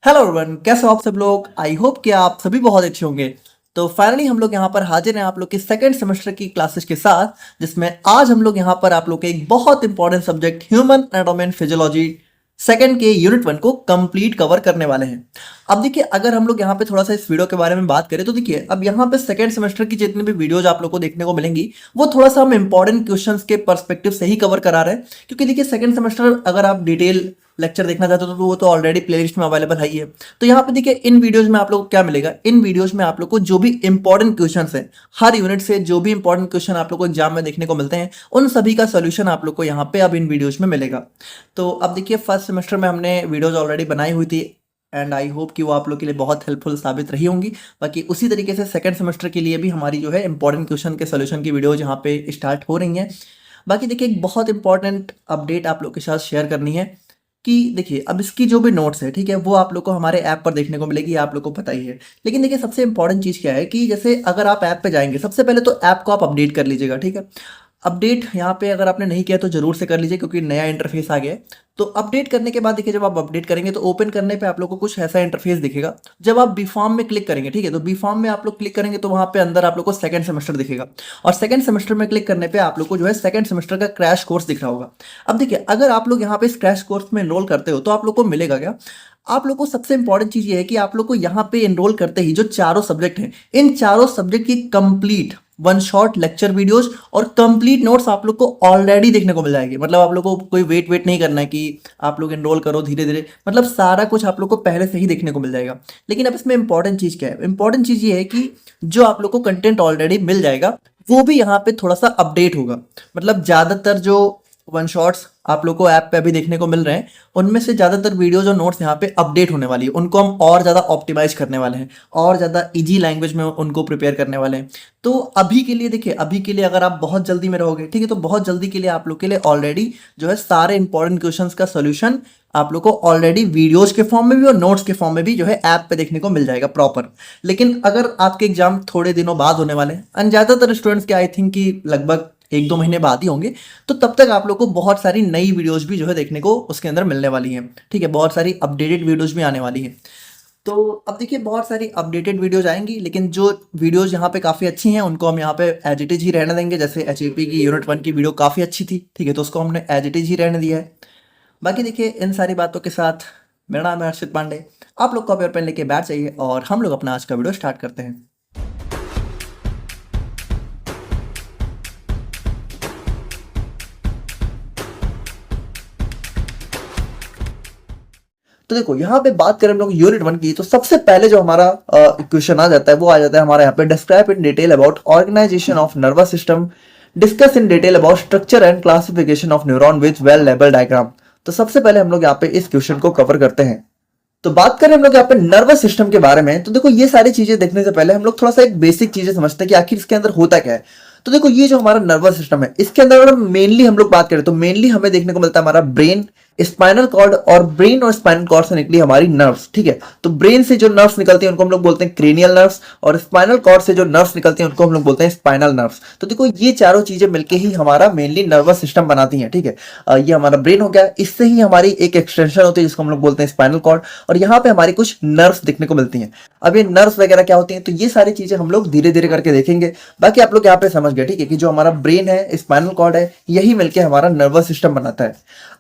Hello everyone, कैसे हो आप सब लोग। आई होप कि आप सभी बहुत अच्छे होंगे। तो फाइनली हम लोग यहाँ पर हाजिर हैं आप लोग के सेकंड सेमेस्टर की क्लासेस के साथ, जिसमें आज हम लोग यहाँ पर आप लोग के एक बहुत important subject human anatomy and physiology second के यूनिट 1 को कंप्लीट कवर करने वाले हैं। अब देखिए, अगर हम लोग यहाँ पे थोड़ा सा इस वीडियो के बारे में बात करें तो देखिए, अब यहाँ पे सेकंड सेमेस्टर की जितनी भी वीडियोज आप लोग को देखने को मिलेंगी वो थोड़ा सा हम इंपॉर्टेंट क्वेश्चंस के पर्सपेक्टिव से ही कवर करा रहे हैं, क्योंकि देखिए सेकंड सेमेस्टर अगर आप डिटेल लेक्चर देखना चाहते हो तो वो तो ऑलरेडी प्लेलिस्ट में अवेलेबल है ही है। तो यहाँ पे देखिए, इन वीडियोज में आप लोग को क्या मिलेगा, इन वीडियोज में आप लोग को जो भी इंपॉर्टेंट क्वेश्चन है हर यूनिट से, जो भी इंपॉर्टेंट क्वेश्चन आप लोग को एग्जाम में देखने को मिलते हैं, उन सभी का सोल्यूशन आप लोग को यहाँ पे अब इन वीडियोज में मिलेगा। तो अब देखिए, फर्स्ट सेमेस्टर में हमने वीडियोज ऑलरेडी बनाई हुई थी एंड आई होप कि वो आप लोग के लिए बहुत हेल्पफुल साबित रही होंगी। बाकी उसी तरीके से सेकंड सेमेस्टर के लिए भी हमारी जो है इंपॉर्टेंट क्वेश्चन के सोल्यूशन की वीडियोज यहाँ पे स्टार्ट हो रही हैं। बाकी देखिए, एक बहुत इंपॉर्टेंट अपडेट आप लोग के साथ शेयर करनी है कि देखिए, अब इसकी जो भी नोट्स है, ठीक है, वो आप लोग को हमारे ऐप पर देखने को मिलेगी, आप लोग को पता ही है। लेकिन देखिए, सबसे इंपॉर्टेंट चीज़ क्या है कि जैसे अगर आप ऐप पे जाएंगे, सबसे पहले तो ऐप को आप अपडेट कर लीजिएगा, ठीक है। अपडेट यहाँ पे अगर आपने नहीं किया तो जरूर से कर लीजिए, क्योंकि नया इंटरफेस आ गया है। तो अपडेट करने के बाद देखिए, जब आप अपडेट करेंगे तो ओपन करने पे आप लोग को कुछ ऐसा इंटरफेस दिखेगा। जब आप बी फॉर्म में क्लिक करेंगे, ठीक है, तो बी फॉर्म में आप लोग क्लिक करेंगे तो वहाँ पे अंदर आप लोग को सेकंड सेमेस्टर दिखेगा, और सेकंड सेमेस्टर में क्लिक करने पे आप लोग को जो है सेकंड सेमेस्टर का क्रैश कोर्स दिख रहा होगा। अब देखिए, अगर आप लोग यहाँ पे इस क्रैश कोर्स में एनरोल करते हो तो आप लोग को मिलेगा क्या। आप लोग को सबसे इंपॉर्टेंट चीज ये है कि आप लोग को यहाँ पे एनरोल करते ही जो चारों सब्जेक्ट हैं, इन चारों सब्जेक्ट की complete one shot lecture videos और कंप्लीट नोट्स आप लोग को ऑलरेडी देखने को मिल जाएगी। मतलब आप लोग को कोई वेट नहीं करना है कि आप लोग एनरोल करो धीरे धीरे, मतलब सारा कुछ आप लोग को पहले से ही देखने को मिल जाएगा। लेकिन अब इसमें इंपॉर्टेंट चीज क्या है, इंपॉर्टेंट चीज ये है कि जो आप लोग को कंटेंट ऑलरेडी मिल जाएगा वो भी यहाँ पे थोड़ा सा अपडेट होगा। मतलब ज्यादातर जो वन शॉट्स आप लोग को ऐप पे अभी देखने को मिल रहे हैं, उनमें से ज़्यादातर वीडियोज और नोट्स यहाँ पे अपडेट होने वाली है। उनको हम और ज़्यादा ऑप्टिमाइज करने वाले हैं, और ज़्यादा इजी लैंग्वेज में उनको प्रिपेयर करने वाले हैं। तो अभी के लिए देखिए, अभी के लिए अगर आप बहुत जल्दी में रहोगे, ठीक है, तो बहुत जल्दी के लिए आप लोग के लिए ऑलरेडी जो है सारे इंपॉर्टेंट क्वेश्चंस का सोल्यूशन आप लोग को ऑलरेडी वीडियोज के फॉर्म में भी और नोट्स के फॉर्म में भी जो है ऐप पे देखने को मिल जाएगा प्रॉपर। लेकिन अगर आपके एग्जाम थोड़े दिनों बाद होने वाले हैं, एंड ज़्यादातर स्टूडेंट्स के आई थिंक कि लगभग 1-2 महीने बाद ही होंगे, तो तब तक आप लोग को बहुत सारी नई वीडियोज भी जो है देखने को उसके अंदर मिलने वाली हैं, ठीक है। बहुत सारी अपडेटेड वीडियोज भी आने वाली हैं। तो अब देखिए, बहुत सारी अपडेटेड वीडियोज आएंगी, लेकिन जो वीडियोज यहाँ पे काफ़ी अच्छी हैं उनको हम यहाँ पे एज इट इज ही रहने देंगे। जैसे एचईपी की यूनिट 1 की वीडियो काफ़ी अच्छी थी, ठीक है, तो उसको हमने एज इट इज ही रहने दिया है। बाकी देखिए, इन सारी बातों के साथ मेरा नाम है हर्षित पांडे। आप लोग कॉपी और पेन लेके बैठ जाइए और हम लोग अपना आज का वीडियो स्टार्ट करते हैं। तो देखो, यहाँ पे बात करें हम लोग यूनिट 1 की, तो सबसे पहले जो हमारा इक्वेशन आ जाता है वो आ जाता है हमारे यहाँ पे, describe in detail about organization of nervous system, discuss in detail about structure and classification of neuron with well label diagram. तो सबसे पहले हम लोग यहाँ पे इस क्वेश्चन को कवर करते हैं। तो बात करें हम लोग यहाँ पे नर्वस सिस्टम के बारे में, तो देखो ये सारी चीजें देखने से पहले हम लोग थोड़ा सा एक बेसिक चीजें समझते हैं कि आखिर इसके अंदर होता क्या है। तो देखो, ये जो हमारा नर्वस सिस्टम है, इसके अंदर अगर मेनली हम लोग बात करें तो मेनली हमें देखने को मिलता है हमारा ब्रेन, स्पाइनल कॉर्ड, और ब्रेन और स्पाइनल कॉर्ड से निकली हमारी नर्व्स, ठीक है। तो ब्रेन से जो नर्व्स निकलती हैं उनको हम लोग बोलते हैं क्रेनियल नर्व्स, और स्पाइनल कॉर्ड से जो नर्व्स निकलती हैं उनको हम लोग बोलते हैं स्पाइनल नर्व्स। तो देखो, ये चारों चीजें मिलके ही हमारा मेनली नर्वस सिस्टम बनाती हैं, ठीक है। ये हमारा ब्रेन हो गया, इससे ही हमारी एक एक्सटेंशन होती है जिसको हम लोग बोलते हैं स्पाइनल कॉर्ड, और यहाँ पे हमारी कुछ नर्व्स देखने को मिलती हैं। अब ये नर्व्स वगैरह क्या होती हैं, तो ये सारी चीजें हम लोग धीरे धीरे करके देखेंगे। बाकी आप लोग यहाँ पे समझ गए, ठीक है, कि जो हमारा ब्रेन है, स्पाइनल कॉर्ड है, यही मिलके हमारा नर्वस सिस्टम बनाता है।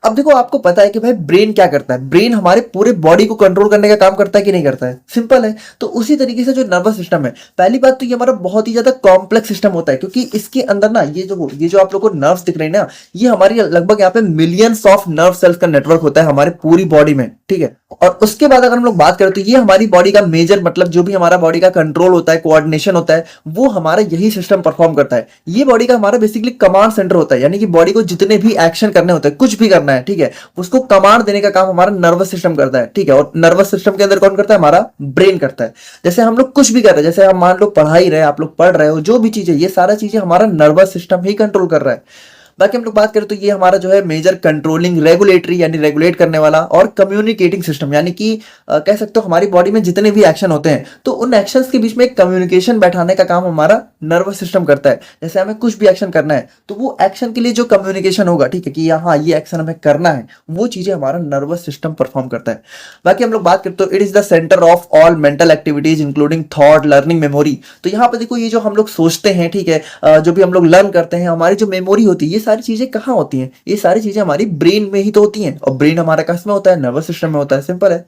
अब देखो, आपको पता है कि भाई ब्रेन क्या करता है, ब्रेन हमारे पूरे बॉडी को कंट्रोल करने का काम करता है कि नहीं करता है, सिंपल है। तो उसी तरीके से जो नर्वस सिस्टम है, पहली बात तो ये हमारा बहुत ही ज्यादा कॉम्प्लेक्स सिस्टम होता है, क्योंकि इसके अंदर ना ये जो आप लोग को नर्व्स दिख रही है ना, ये हमारी लगभग यहाँ पे मिलियंस ऑफ नर्व सेल्स का नेटवर्क होता है हमारे पूरी बॉडी में, ठीक है। और उसके बाद अगर हम लोग बात करें तो ये हमारी बॉडी का मेजर, मतलब जो भी हमारा बॉडी का कंट्रोल होता है, कोऑर्डिनेशन होता है, वो हमारा यही सिस्टम परफॉर्म करता है। ये बॉडी का हमारा बेसिकली कमांड सेंटर होता है, यानी कि बॉडी को जितने भी एक्शन करने होते हैं, कुछ भी करना है, ठीक है, उसको कमांड देने का काम हमारा नर्वस सिस्टम करता है, ठीक है। और नर्वस सिस्टम के अंदर कौन करता है, हमारा ब्रेन करता है। जैसे हम लोग कुछ भी कर रहे हैं, जैसे हम मान लो पढ़ाई रहे, आप लोग पढ़ रहे हो, जो भी चीजें, ये सारा चीजें हमारा नर्वस सिस्टम ही कंट्रोल कर रहा है। बाकी हम लोग बात करें तो ये हमारा जो है मेजर कंट्रोलिंग, रेगुलेटरी यानी रेगुलेट करने वाला, और कम्युनिकेटिंग सिस्टम, यानी कि कह सकते हो हमारी बॉडी में जितने भी एक्शन होते हैं तो उन एक्शंस के बीच में एक कम्युनिकेशन बैठाने का काम हमारा नर्वस सिस्टम करता है। जैसे हमें कुछ भी एक्शन करना है तो वो एक्शन के लिए जो कम्युनिकेशन होगा, ठीक है, कि हाँ ये एक्शन हमें करना है, वो चीजें हमारा नर्वस सिस्टम परफॉर्म करता है। बाकी हम लोग बात करते तो it is the centre of all mental activities including thought, learning, memory. तो यहाँ पे देखो ये जो हम लोग सोचते हैं, ठीक है, जो भी हम लोग लर्न करते हैं, हमारी जो मेमोरी होती है, ये सारी चीजें कहाँ होती हैं? ये सारी चीजें हमारी ब्रेन में ही तो होती हैं, और ब्रेन हमारा किस में होता है? नर्वस सिस्टम में होता है। सिंपल है।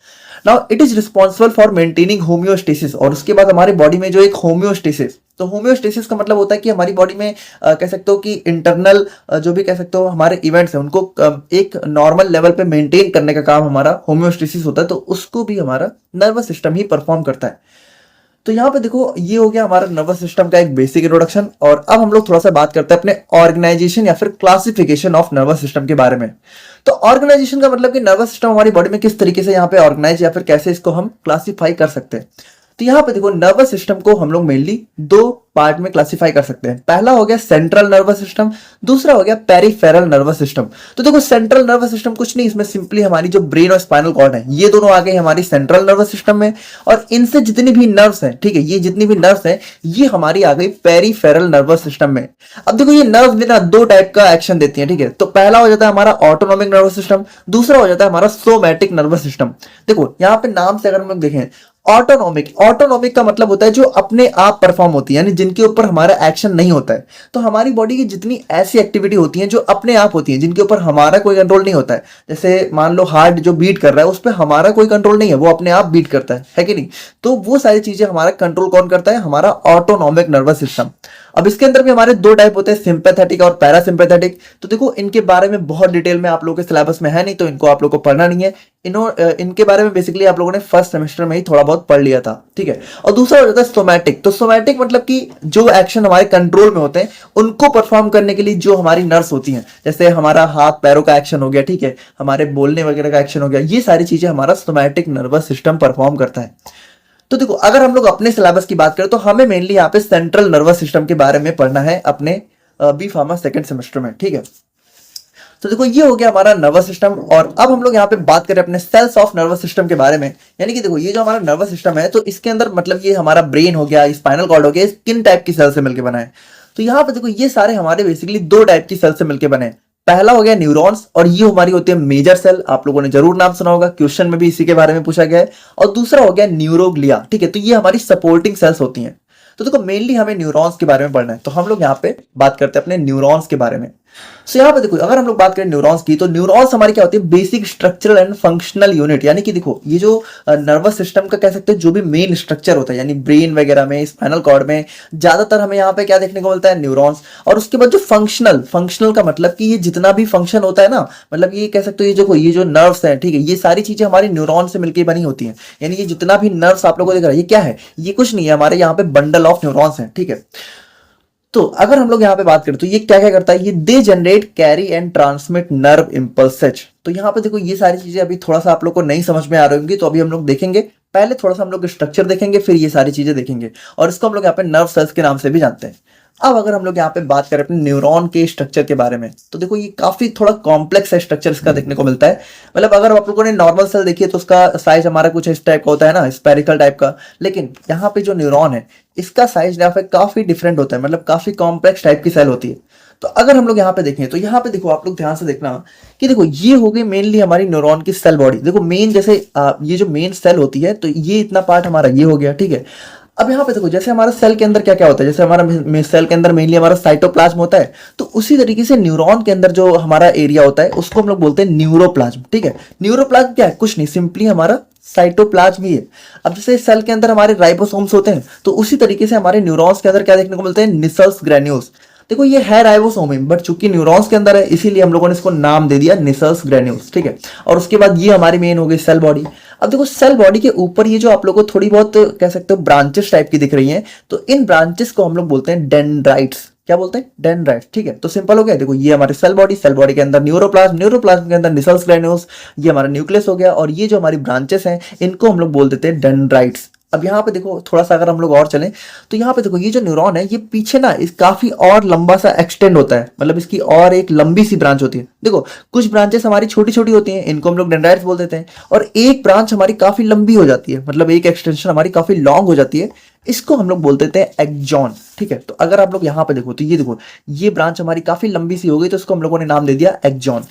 Now it is responsible for maintaining homeostasis, और उसके बाद हमारी बॉडी में जो एक होम्योस्टेसिस, तो होम्योस्टेसिस का मतलब होता है कि हमारी बॉडी में कह सकते हो कि इंटरनल जो भी कह सकते हो हमारे इवेंट्स हैं उनको एक नॉर्मल लेवल पे मेंटेन करने का काम हमारा होम्योस्टेसिस होता है, तो उसको भी हमारा नर्वस सिस्टम ही परफॉर्म करता है। तो यहाँ पे देखो ये हो गया हमारा नर्वस सिस्टम का एक बेसिक इंट्रोडक्शन, और अब हम लोग थोड़ा सा बात करते हैं अपने ऑर्गेनाइजेशन या फिर क्लासिफिकेशन ऑफ नर्वस सिस्टम के बारे में। तो ऑर्गेनाइजेशन का मतलब कि नर्वस सिस्टम हमारी बॉडी में किस तरीके से यहाँ पे ऑर्गेनाइज या फिर कैसे इसको हम क्लासिफाई कर सकते हैं। तो यहाँ पे देखो नर्वस सिस्टम को हम लोग मेनली दो पार्ट में क्लासिफाई कर सकते हैं। पहला हो गया सेंट्रल नर्वस सिस्टम, दूसरा हो गया पेरिफेरल नर्वस सिस्टम। तो देखो सेंट्रल नर्वस सिस्टम कुछ नहीं, इसमें सिंपली हमारी जो ब्रेन और स्पाइनल कॉर्ड है, ये दोनों आ गए हमारी सेंट्रल नर्वस सिस्टम में, और इनसे जितनी भी नर्व्स हैं, ठीक है, ये जितनी भी नर्व्स हैं ये हमारी आ गई पेरिफेरल नर्वस सिस्टम में। अब देखो ये नर्व्स भी ना दो टाइप का एक्शन देती है, ठीक है। तो पहला हो जाता है हमारा ऑटोनॉमिक नर्वस सिस्टम, दूसरा हो जाता है हमारा सोमैटिक नर्वस सिस्टम। देखो यहाँ पे नाम से अगर हम लोग देखें, ऑटोनॉमिक का मतलब होता है जो अपने आप परफॉर्म होती है, यानी जिनके ऊपर हमारा एक्शन नहीं होता है। तो हमारी बॉडी की जितनी ऐसी एक्टिविटी होती हैं जो अपने आप होती हैं, जिनके ऊपर हमारा कोई कंट्रोल नहीं होता है, जैसे मान लो हार्ट जो बीट कर रहा है उस पर हमारा कोई कंट्रोल नहीं है, वो अपने आप बीट करता है कि नहीं। तो वो सारी चीजें हमारा कंट्रोल कौन करता है? हमारा ऑटोनॉमिक नर्वस सिस्टम। अब इसके अंदर भी हमारे दो टाइप होते हैं, सिंपैथेटिक और पैरासिम्पैथेटिक। तो देखो इनके बारे में बहुत डिटेल में आप लोगों के सिलेबस में है नहीं, तो इनको आप लोगों को पढ़ना नहीं है। इनके बारे में बेसिकली आप लोगों ने फर्स्ट सेमेस्टर में ही थोड़ा बहुत पढ़ लिया था, ठीक है। और दूसरा हो जाता है सोमैटिक। तो सोमैटिक मतलब कि जो एक्शन हमारे कंट्रोल में होते हैं उनको परफॉर्म करने के लिए जो हमारी नर्व्स होती हैं, जैसे हमारा हाथ पैरों का एक्शन हो गया, ठीक है, हमारे बोलने वगैरह का एक्शन हो गया, ये सारी चीजें हमारा सोमैटिक नर्वस सिस्टम परफॉर्म करता है। तो देखो अगर हम लोग अपने सिलेबस की बात करें तो हमें मेनली यहाँ पे सेंट्रल नर्वस सिस्टम के बारे में पढ़ना है अपने बी फार्मा सेकंड सेमेस्टर में, ठीक है। तो देखो ये हो गया हमारा नर्वस सिस्टम, और अब हम लोग यहाँ पे बात करें अपने सेल्स ऑफ नर्वस सिस्टम के बारे में। यानी कि देखो ये जो हमारा नर्वस सिस्टम है, तो इसके अंदर मतलब ये हमारा ब्रेन हो गया, स्पाइनल कॉर्ड हो गया, किन टाइप की सेल से मिलकर बना है? तो यहाँ पे देखो ये सारे हमारे बेसिकली दो टाइप की सेल से मिलकर बने हैं। पहला हो गया न्यूरॉन्स, और ये हमारी होती है मेजर सेल, आप लोगों ने जरूर नाम सुना होगा, क्वेश्चन में भी इसी के बारे में पूछा गया है। और दूसरा हो गया न्यूरोग्लिया, ठीक है, तो ये हमारी सपोर्टिंग सेल्स होती हैं। तो देखो मेनली हमें न्यूरॉन्स के बारे में पढ़ना है, तो हम लोग यहाँ पे बात करते हैं अपने न्यूरॉन्स के बारे में। सो यहाँ पे देखो अगर हम लोग बात करें न्यूरॉन्स की, तो न्यूरॉन्स हमारी क्या होती है? Basic structural and functional unit. यानी कि देखो ये जो नर्वस सिस्टम का कह सकते हैं जो भी मेन स्ट्रक्चर होता है, यानी ब्रेन वगैरह में, स्पाइनल कॉर्ड में ज्यादातर हमें यहाँ पे क्या देखने को मिलता है? न्यूरॉन्स। और उसके बाद जो फंक्शनल का मतलब कि ये जितना भी फंक्शन होता है ना, मतलब ये कह सकते हो ये जो नर्व्स हैं, ठीक है, ये सारी चीजें हमारी न्यूरॉन से मिलकर बनी होती हैं। यानी ये जितना भी नर्व्स आप लोगों को दिख रहा है, ये क्या है? ये कुछ नहीं है, हमारे यहाँ पे बंडल ऑफ न्यूरॉन्स है, ठीक है। तो अगर हम लोग यहाँ पे बात करें तो ये क्या क्या करता है? ये they generate, carry and transmit nerve impulses. तो यहाँ पे देखो ये सारी चीजें अभी थोड़ा सा आप लोग को नहीं समझ में आ रही होंगी, तो अभी हम लोग देखेंगे। पहले थोड़ा सा हम लोग स्ट्रक्चर देखेंगे, फिर ये सारी चीजें देखेंगे, और इसको हम लोग यहाँ पे नर्व सेल्स के नाम से भी जानते हैं। अब अगर हम लोग यहाँ पे बात करें अपने न्यूरॉन के स्ट्रक्चर के बारे में, तो देखो ये काफी थोड़ा कॉम्प्लेक्स है स्ट्रक्चर इसका देखने को मिलता है। मतलब अगर आप लोगों ने नॉर्मल सेल देखी है तो उसका साइज हमारा कुछ इस टाइप का होता है ना, स्पेरिकल टाइप का, लेकिन यहाँ पे जो न्यूरॉन है इसका साइज यहाँ पे काफी डिफरेंट होता है, मतलब काफी कॉम्प्लेक्स टाइप की सेल होती है। तो अगर हम लोग यहाँ पे देखें तो यहाँ पे देखो आप लोग ध्यान से देखना कि देखो ये हो गई मेनली हमारी न्यूरॉन की सेल बॉडी। देखो मेन जैसे ये जो मेन सेल होती है, तो ये इतना पार्ट हमारा ये हो गया, ठीक है। अब यहाँ पे देखो जैसे हमारा सेल के अंदर क्या क्या होता है, जैसे हमारा सेल के अंदर मेनली हमारा साइटोप्लाज्म होता है, तो उसी तरीके से न्यूरॉन के अंदर जो हमारा एरिया होता है उसको हम लोग बोलते हैं न्यूरोप्लाज्म, ठीक है। न्यूरोप्लाज्म क्या है? कुछ नहीं, सिंपली हमारा साइटोप्लाज्म ही है। अब जैसे सेल के अंदर हमारे राइबोसोम्स होते हैं, तो उसी तरीके से हमारे न्यूरॉन्स के अंदर क्या देखने को मिलते हैं? Nissl's granules. देखो ये है राइबोसोम में, बट चूंकि न्यूरॉन्स के अंदर है इसीलिए हम लोगों ने इसको नाम दे दिया निसल्स ग्रेन्यूल्स, ठीक है। और उसके बाद ये हमारी मेन हो गई सेल बॉडी। अब देखो सेल बॉडी के ऊपर ये जो आप लोगों को थोड़ी बहुत कह सकते हो ब्रांचेस टाइप की दिख रही हैं, तो इन ब्रांचेस को हम लोग बोलते हैं डेंड्राइट्स। क्या बोलते हैं? डेंड्राइट्स, ठीक है। तो सिंपल हो गया, देखो ये हमारी सेल बॉडी के अंदर न्यूरोप्लाज्म के अंदर निसल्स ग्रेन्यूल्स, ये हमारा न्यूक्लियस हो गया, और ये जो हमारी ब्रांचेस हैं इनको हम लोग बोल देते हैं डेंड्राइट्स। अब यहाँ पे देखो थोड़ा सा अगर हम लोग और चलें तो यहाँ पे देखो ये जो न्यूरॉन है ये पीछे ना इस काफी और लंबा सा एक्सटेंड होता है, मतलब इसकी और एक लंबी सी ब्रांच होती है। देखो कुछ ब्रांचेस हमारी छोटी छोटी होती हैं, इनको हम लोग डेंड्राइट्स बोल देते हैं, और एक ब्रांच हमारी काफी लंबी हो जाती है, मतलब एक एक्सटेंशन हमारी काफी लॉन्ग हो जाती है, इसको हम लोग बोलते थे एक्जॉन, ठीक है। तो अगर आप लोग यहाँ पे देखो तो ये देखो, ये ब्रांच हमारी काफी लंबी सी हो गई, तो इसको हम लोगों ने नाम दे दिया एक्जॉन।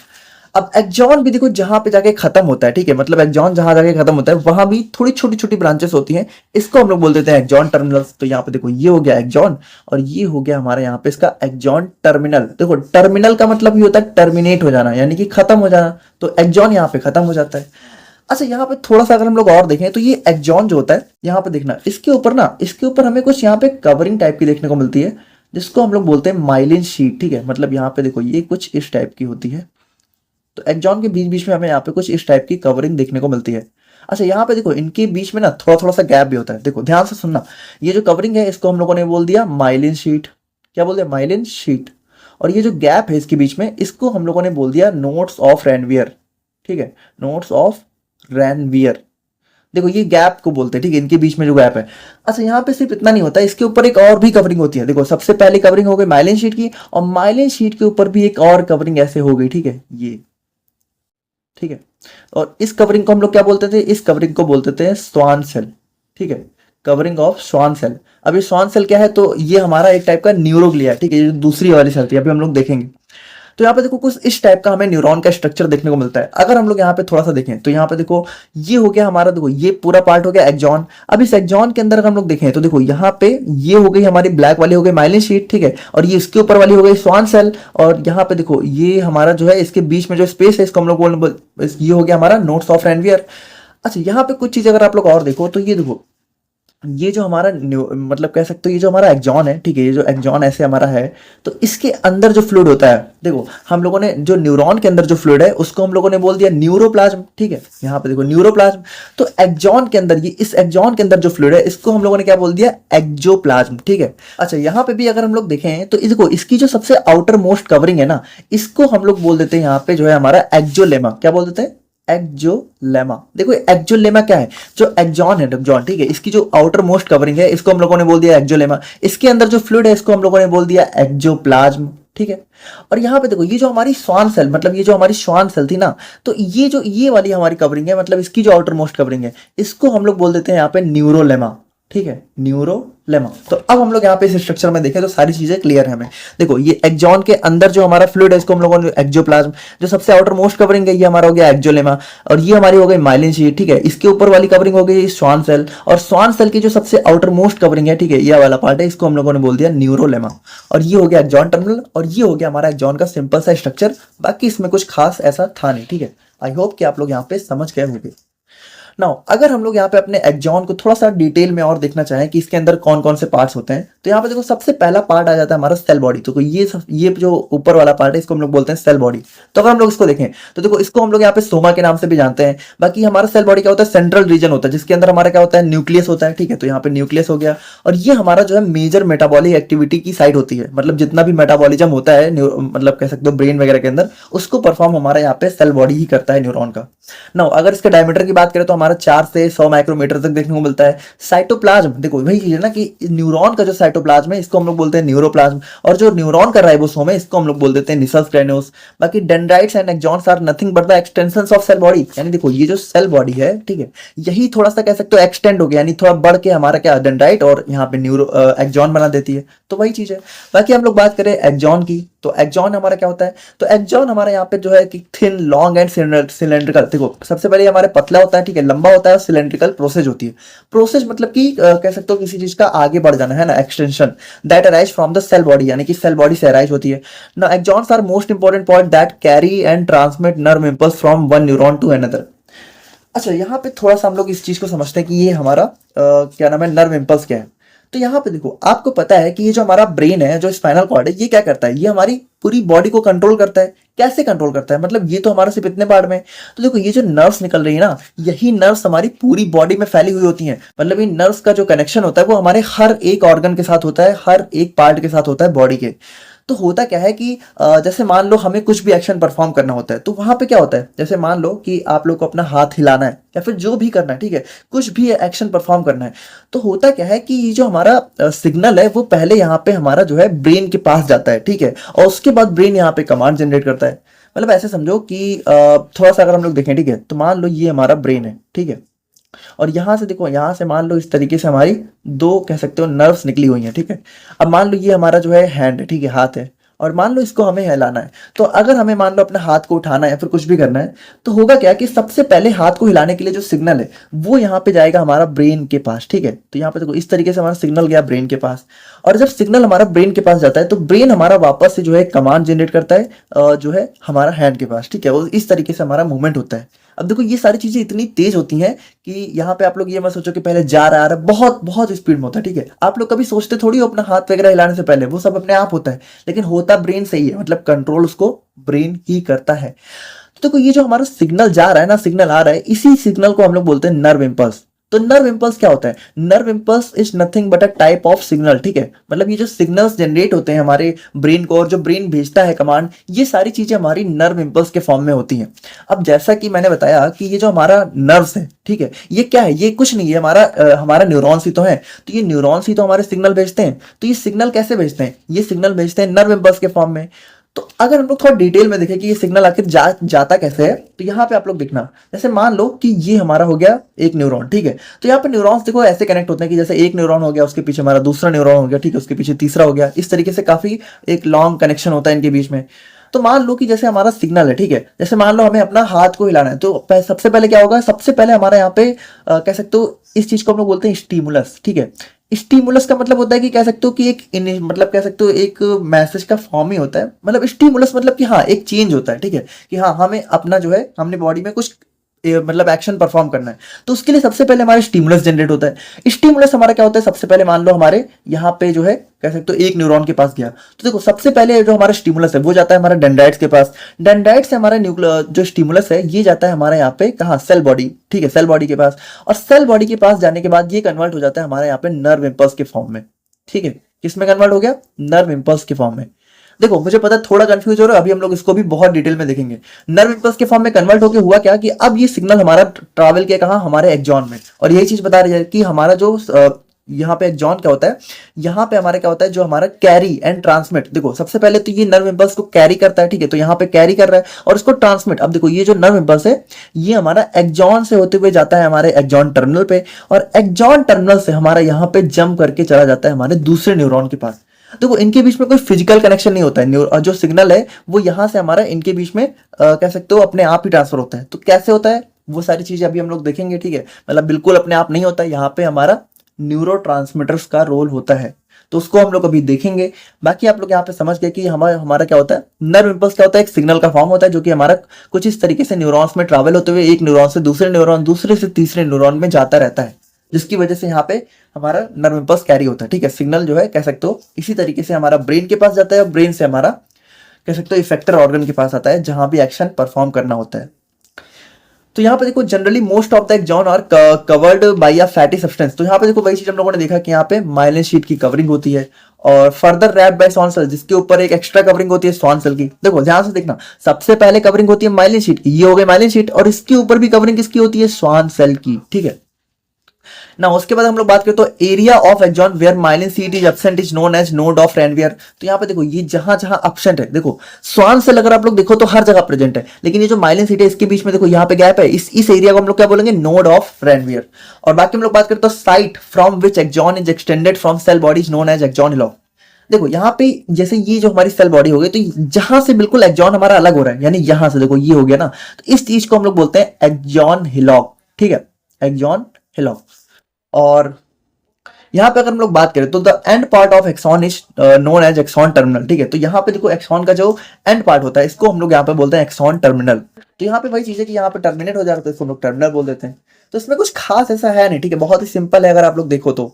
अब एक्जॉन भी देखो जहां पे जाके खत्म होता है, ठीक है, मतलब एक्जॉन जहां जाके खत्म होता है वहां भी थोड़ी छोटी छोटी ब्रांचेस होती हैं, इसको हम लोग बोल देते हैं एक्जॉन टर्मिनल्स। तो यहाँ पे देखो ये हो गया एक्जॉन, और ये हो गया हमारे यहाँ पे इसका एक्जॉन टर्मिनल। देखो टर्मिनल का मतलब ये होता है टर्मिनेट हो जाना, यानी कि खत्म हो जाना, तो एक्जॉन यहाँ पे खत्म हो जाता है। अच्छा, यहाँ पे थोड़ा सा अगर हम लोग और देखें तो ये एक्जॉन जो होता है, यहाँ पे देखना इसके ऊपर हमें कुछ यहाँ पे कवरिंग टाइप की देखने को मिलती है, जिसको हम लोग बोलते हैं माइलिन शीट, ठीक है। मतलब यहाँ पे देखो ये कुछ इस टाइप की होती है, तो एक्जॉन के बीच बीच में हमें यहाँ पे कुछ इस टाइप की कवरिंग देखने को मिलती है। अच्छा, यहाँ पे देखो इनके बीच में ना थोड़ा थोड़ा सा गैप भी होता है, देखो ध्यान से सुनना। ये जो कवरिंग है इसको हम लोगों ने बोल दिया माइलिन शीट, क्या बोल दिया, माइलिन शीट। और ये जो गैप है इसके बीच में, इसको हम लोगों ने बोल दिया नोट्स ऑफ रैनवियर, ठीक है, नोट्स ऑफ रैनवियर। देखो ये गैप को बोलते हैं, ठीक है, इनके बीच में जो गैप है। अच्छा, यहाँ पे सिर्फ इतना नहीं होता, इसके ऊपर एक और भी कवरिंग होती है। देखो सबसे पहले कवरिंग हो गई माइलिन शीट की, और माइलिन शीट के ऊपर भी एक और कवरिंग ऐसे हो गई, ठीक है, ये, ठीक है। और इस कवरिंग को हम लोग क्या बोलते थे, इस कवरिंग को बोलते थे स्वान सेल, ठीक है, कवरिंग ऑफ स्वान सेल। अब ये स्वान सेल क्या है, तो ये हमारा एक टाइप का न्यूरोग्लिया है, ठीक है, ये जो दूसरी वाली सेल थी अभी हम लोग देखेंगे। तो यहाँ पे देखो कुछ इस टाइप का हमें न्यूरॉन का स्ट्रक्चर देखने को मिलता है। अगर हम लोग यहाँ पे थोड़ा सा देखें तो यहाँ पे देखो ये हो गया हमारा, देखो ये पूरा पार्ट हो गया एक्जॉन। अब इस एक्जॉन के अंदर अगर हम लोग देखें तो देखो यहाँ पे ये हो गई हमारी ब्लैक वाली हो गई माइलिन शीट, ठीक है, और ये इसके ऊपर वाली हो गई स्वान सेल। और यहाँ पे देखो ये हमारा जो है इसके बीच में जो स्पेस है इसको हम लोग ये हो गया हमारा नोट्स ऑफ रैनवियर। अच्छा, यहाँ पे कुछ चीज अगर आप लोग और देखो तो ये देखो, ये जो हमारा मतलब कह सकते हो ये जो हमारा एक्जॉन है, ठीक है, ये जो एक्जॉन ऐसे हमारा है, तो इसके अंदर जो फ्लूइड होता है, देखो हम लोगों ने जो न्यूरॉन के अंदर जो फ्लूइड है उसको हम लोगों ने बोल दिया न्यूरोप्लाज्म, ठीक है, यहाँ पे देखो न्यूरोप्लाज्म। तो एक्जॉन के अंदर, ये इस एक्जॉन के अंदर जो फ्लूइड है इसको हम लोगों ने क्या बोल दिया, एक्जोप्लाज्म, ठीक है। अच्छा, यहाँ पे भी अगर हम लोग देखें तो इसको, इसकी जो सबसे आउटर मोस्ट कवरिंग है ना, इसको हम लोग बोल देते हैं यहाँ पे जो है हमारा एक्जोलेमा, क्या बोल देते हैं, एक्जोलेमा। देखो एक्जोलेमा क्या है, जो एक्जॉन है, एक्जॉन, ठीक है, इसकी जो आउटर मोस्ट कवरिंग है इसको हम लोगों ने बोल दिया एक्जोलेमा। इसके अंदर जो फ्लूइड है इसको हम लोगों ने बोल दिया एक्जोप्लाज्म, ठीक है। और यहाँ पे देखो ये जो हमारी स्वान सेल, मतलब ये जो हमारी स्वान सेल थी ना, तो ये जो ये वाली हमारी कवरिंग है, मतलब इसकी जो आउटर मोस्ट कवरिंग है, इसको हम लोग बोल देते हैं यहाँ पे न्यूरोलेमा, ठीक है, न्यूरोलेमा। तो अब हम लोग यहाँ पे इस स्ट्रक्चर में देखें तो सारी चीजें क्लियर है हमें। देखो ये एक्जॉन के अंदर जो हमारा फ्लूइड है इसको हम लोगों ने एक्जोप्लाज्म, जो सबसे आउटर मोस्ट कवरिंग है ये हमारा हो गया एक्जोलेमा, और ये हमारी हो गई माइलिन शीट, ठीक है। इसके ऊपर वाली कवरिंग हो गई स्वान सेल, और स्वान सेल की जो सबसे आउटर मोस्ट कवरिंग है, ठीक है, ये वाला पार्ट है, इसको हम लोगों ने बोल दिया न्यूरोलेमा। और ये हो गया एक्जॉन टर्मिनल, और ये हो गया हमारा एक्जॉन का सिंपल सा स्ट्रक्चर। बाकी इसमें कुछ खास ऐसा था नहीं, ठीक है। आई होप कि आप लोग यहाँ पे समझ गए होंगे। नाउ अगर हम लोग यहाँ पे अपने एक्जॉन को थोड़ा सा डिटेल में और देखना चाहें कि इसके अंदर कौन कौन से पार्ट्स होते हैं, तो यहाँ पे देखो सबसे पहला पार्ट आ जाता है हमारा सेल बॉडी। तो ये जो ऊपर वाला पार्ट है इसको हम लोग बोलते हैं सेल बॉडी। तो अगर हम लोग इसको देखें तो देखो इसको हम लोग यहाँ पे सोमा के नाम से भी जानते हैं। बाकी हमारा सेल बॉडी क्या होता है, सेंट्रल रीजन होता है जिसके अंदर हमारा क्या होता है, न्यूक्लियस होता है, ठीक है। तो यहाँ पे न्यूक्लियस हो गया, और ये हमारा जो है मेजर मेटाबॉलिक एक्टिविटी की साइड होती है, मतलब जितना भी मेटाबॉलिज्म होता है मतलब कह सकते हो ब्रेन वगैरह के अंदर, उसको परफॉर्म हमारा यहाँ पे सेल बॉडी ही करता है न्यूरॉन का। नाउ अगर इसके डायमीटर की बात करें तो हमारा 4 से 100 माइक्रोमीटर तक देखने को मिलता है। साइटोप्लाज्म, देखो वही चीज है ना कि न्यूरॉन का जो साइटोप्लाज्म है इसको हम लोग बोलते हैं न्यूरोप्लाज्म, और जो न्यूरॉन का राइबोसोम है इसको हम लोग बोल देते हैं निसल्स ग्रेन्यूल्स। बाकी dendrites and axons are nothing but the extensions of cell body, यानी देखो ये जो सेल बॉडी है, ठीक है, यही थोड़ा सा कह सकते हो एक्सटेंड हो गया, यानी थोड़ा बढ़ के हमारा क्या डेंड्राइट और यहाँ पे न्यूरो एक्सॉन बना देती है, तो वही चीज है। बाकी हम लोग बात करें एक्सॉन की, तो एक्सॉन हमारा क्या होता है, तो एक्सॉन हमारा यहाँ पे जो है कि थिन, लॉन्ग एंड सिलेंड्रिकल। देखो सबसे पहले हमारे पतला होता है, ठीक है, लंबा होता है, और सिलेंड्रिकल प्रोसेस होती है। प्रोसेस मतलब कि कह सकते हो किसी चीज का आगे बढ़ जाना है ना, extension, that arise from the cell body, यानी कि सेल बॉडी से अराइज होती है ना। Axons are most important point that carry and transmit nerve impulse from one neuron to another. अच्छा, यहाँ पे थोड़ा सा हम लोग इस चीज को समझते हैं कि ये हमारा क्या नाम है, नर्व इंपल्स क्या है। तो यहाँ पे देखो आपको पता है कि ये जो हमारा ब्रेन है, जो स्पाइनल कॉर्ड है, ये क्या करता है, ये हमारी पूरी बॉडी को कंट्रोल करता है। कैसे कंट्रोल करता है, मतलब ये तो हमारा सिर्फ इतने पार्ट में। तो देखो ये जो नर्व्स निकल रही है ना, यही नर्व्स हमारी पूरी बॉडी में फैली हुई होती हैं। मतलब इन नर्व्स का जो कनेक्शन होता है वो हमारे हर एक ऑर्गन के साथ होता है, हर एक पार्ट के साथ होता है बॉडी के। तो होता क्या है कि जैसे मान लो हमें कुछ भी एक्शन परफॉर्म करना होता है, तो वहां पे क्या होता है, जैसे मान लो कि आप लोग को अपना हाथ हिलाना है या फिर जो भी करना है, ठीक है, कुछ भी एक्शन परफॉर्म करना है, तो होता क्या है कि ये जो हमारा सिग्नल है वो पहले यहाँ पे हमारा जो है ब्रेन के पास जाता है, ठीक है, और उसके बाद ब्रेन यहाँ पे कमांड जनरेट करता है। मतलब ऐसे समझो कि थोड़ा सा अगर हम लोग देखें, ठीक है, तो मान लो ये हमारा ब्रेन है, ठीक है, और यहाँ से देखो, यहाँ से मान लो इस तरीके से हमारी दो कह सकते हो नर्व्स निकली हुई हैं, ठीक है। अब मान लो ये हमारा जो है हैंड है, ठीक है, हाथ है, और मान लो इसको हमें हिलाना है। तो अगर हमें मान लो अपने हाथ को उठाना है या फिर कुछ भी करना है, तो होगा क्या कि सबसे पहले हाथ को हिलाने के लिए जो सिग्नल है वो यहाँ पे जाएगा हमारा ब्रेन के पास, ठीक है। तो यहाँ पे देखो इस तरीके से हमारा सिग्नल गया ब्रेन के पास, और जब सिग्नल हमारा ब्रेन के पास जाता है तो ब्रेन हमारा वापस से जो है कमांड जनरेट करता है जो है हमारा हैंड के पास, ठीक है। और इस तरीके से हमारा मूवमेंट होता है। अब देखो ये सारी चीजें इतनी तेज होती हैं कि यहाँ पे आप लोग ये मत सोचो कि पहले जा रहा है, बहुत बहुत स्पीड में होता है, ठीक है। आप लोग कभी सोचते थोड़ी हो अपना हाथ वगैरह हिलाने से पहले, वो सब अपने आप होता है, लेकिन होता ब्रेन से ही है, मतलब कंट्रोल उसको ब्रेन ही करता है। तो देखो ये जो हमारा सिग्नल जा रहा है ना, सिग्नल आ रहा है, इसी सिग्नल को हम लोग बोलते हैं नर्व इम्पल्स। तो नर्व इम्पल्स क्या होता है? Nerve impulse is nothing but a type of signal, ठीक है। मतलब ये जो सिग्नल्स जनरेट होते हैं हमारे ब्रेन को और जो ब्रेन भेजता है कमांड, ये सारी चीजें हमारी नर्व इम्पल्स के फॉर्म में होती हैं। अब जैसा कि मैंने बताया कि ये जो हमारा नर्व्स है, ठीक है, ये क्या है? ये कुछ नहीं है, हमारा न्यूरॉन्स ही तो है। तो ये न्यूरॉन्स ही तो हमारे सिग्नल भेजते हैं। तो ये सिग्नल कैसे भेजते हैं? ये सिग्नल भेजते हैं नर्व इम्पल्स के फॉर्म में। तो अगर हम लोग थोड़ा डिटेल में देखें कि ये सिग्नल आखिर जाता कैसे है, तो यहाँ पे आप लोग देखना, जैसे मान लो कि ये हमारा हो गया एक न्यूरॉन, ठीक है। तो यहाँ पे न्यूरॉन्स देखो ऐसे कनेक्ट होते हैं कि जैसे एक न्यूरॉन हो गया, उसके पीछे हमारा दूसरा न्यूरॉन हो गया, ठीक है, उसके पीछे तीसरा हो गया, इस तरीके से काफी एक लॉन्ग कनेक्शन होता है इनके बीच में। तो मान लो कि जैसे हमारा सिग्नल है, ठीक है, जैसे मान लो हमें अपना हाथ को हिलाना है, तो सबसे पहले क्या होगा? सबसे पहले हमारे यहाँ पे कह सकते हो इस चीज को हम लोग बोलते हैं स्टिमुलस, ठीक है। स्टिमुलस का मतलब होता है कि कह सकते हो कि मतलब कह सकते हो एक मैसेज का फॉर्म ही होता है। मतलब स्टिमुलस मतलब कि हाँ एक चेंज होता है, ठीक है, कि हाँ हमें अपना जो है हमने बॉडी में कुछ मतलब एक्शन परफॉर्म करना है, तो उसके लिए सबसे पहले हमारे स्टिमुलस जनरेट होता है। स्टिमुलस हमारा क्या होता है? सबसे पहले मान लो हमारे यहाँ पे जो है कह सकते हो एक न्यूरॉन के पास गया, तो देखो सबसे पहले जो हमारा स्टिमुलस है वो जाता है हमारे डेंड्राइट्स के पास। डेंड्राइट से हमारा न्यूक्लियर जो स्टिमुलस है ये जाता है हमारे यहाँ पे कहाँ? सेल बॉडी, ठीक है, सेल बॉडी के पास। और सेल बॉडी के पास जाने के बाद ये कन्वर्ट हो जाता है हमारे यहाँ पे नर्व इम्पल्स के फॉर्म में, ठीक है। किसमें कन्वर्ट हो गया? नर्व इम्पल्स के फॉर्म में। देखो मुझे पता है थोड़ा कंफ्यूज हो रहा है, अभी हम लोग इसको भी बहुत डिटेल में देखेंगे। नर्व इम्पल्स के फॉर्म में कन्वर्ट होकर हुआ क्या कि अब ये सिग्नल हमारा ट्रैवल किया कहाँ? हमारे एक्सॉन में। और यही चीज बता रही है कि हमारा जो यहाँ पे एक्सॉन क्या होता है, यहाँ पे हमारा क्या होता है, जो हमारा कैरी एंड ट्रांसमिट। देखो सबसे पहले तो ये नर्व इम्पल्स को कैरी करता है, ठीक है, तो यहाँ पे कैरी कर रहा है और इसको ट्रांसमिट। अब देखो ये जो नर्व इम्पल्स है ये हमारा एक्सॉन से होते हुए जाता है हमारे एक्सॉन टर्मिनल पे, और एक्सॉन टर्मिनल से हमारा यहाँ पे जंप करके चला जाता है हमारे दूसरे न्यूरॉन के पास। देखो इनके बीच में कोई फिजिकल कनेक्शन नहीं होता है, जो सिग्नल है वो यहाँ से हमारा इनके बीच में कह सकते हो अपने आप ही ट्रांसफर होता है। तो कैसे होता है वो सारी चीजें अभी हम लोग देखेंगे, ठीक है। मतलब बिल्कुल अपने आप नहीं होता है, यहाँ पे हमारा न्यूरोट्रांसमीटर्स का रोल होता है, तो उसको हम लोग अभी देखेंगे। बाकी आप लोग यहाँ पे समझ गए कि हमारा क्या होता है? नर्व इम्पल्स क्या होता है? एक सिग्नल का फॉर्म होता है जो कि हमारा कुछ इस तरीके से न्यूरॉन्स में ट्रैवल होते हुए एक न्यूरॉन से दूसरे न्यूरॉन, दूसरे से तीसरे न्यूरॉन में जाता रहता है, जिसकी वजह से यहाँ पे हमारा नर्व इम्पल्स कैरी होता है, ठीक है। सिग्नल जो है कह सकते हो इसी तरीके से हमारा ब्रेन के पास जाता है, और ब्रेन से हमारा कह सकते हो इफेक्टर ऑर्गन के पास आता है जहां भी एक्शन परफॉर्म करना होता है। तो यहाँ पे देखो generally most of the axon are covered by a fatty substance. तो यहाँ पे देखो वही चीज हम लोगों ने देखा कि यहाँ पे माइलिन शीट की कवरिंग होती है, और further wrapped by Schwann cell, जिसके ऊपर एक एक्स्ट्रा कवरिंग होती है स्वान सेल की। देखो ध्यान से देखना, सबसे पहले कवरिंग होती है माइलिन शीट की, ये हो गई माइलिन शीट, और इसके ऊपर भी कवरिंग किसकी होती है? स्वान सेल की, ठीक है ना। उसके बाद हम लोग बात करें तो area of axon where myelin sheet is absent is known as node of Ranvier. तो यहाँ पे देखो ये जहां जहां एब्सेंट है, देखो स्वान सेल अगर आप लोग देखो तो हर जगह प्रेजेंट है, लेकिन ये जो माइलिन शीट है इसके बीच में देखो यहाँ पे गैप है, इस एरिया को हम लोग क्या बोलेंगे? Node of Ranvier. और बाकी हम लोग बात करें तो site from which axon is extended from cell body is known as axon hillock. देखो यहाँ पे जैसे ये जो हमारी सेल बॉडी हो गई, तो जहां से बिल्कुल एक्सॉन हमारा अलग हो रहा है, यानी यहां से देखो ये हो गया ना, तो इस चीज को हम लोग बोलते हैं एक्सॉन हिलॉक, ठीक है, एक्सॉन हिलॉक। और यहाँ पे अगर हम लोग बात करें तो the end part of axon is known as axon terminal, ठीक है। तो यहाँ पे देखो एक्सॉन का जो एंड पार्ट होता है इसको हम लोग यहाँ पे बोलते हैं एक्सॉन टर्मिनल। तो यहाँ पे वही चीज है कि यहाँ पे टर्मिनेट हो जाता है, इसको हम लोग टर्मिनल बोल देते हैं। तो इसमें कुछ खास ऐसा है नहीं, ठीक है, बहुत ही सिंपल है अगर आप लोग देखो तो।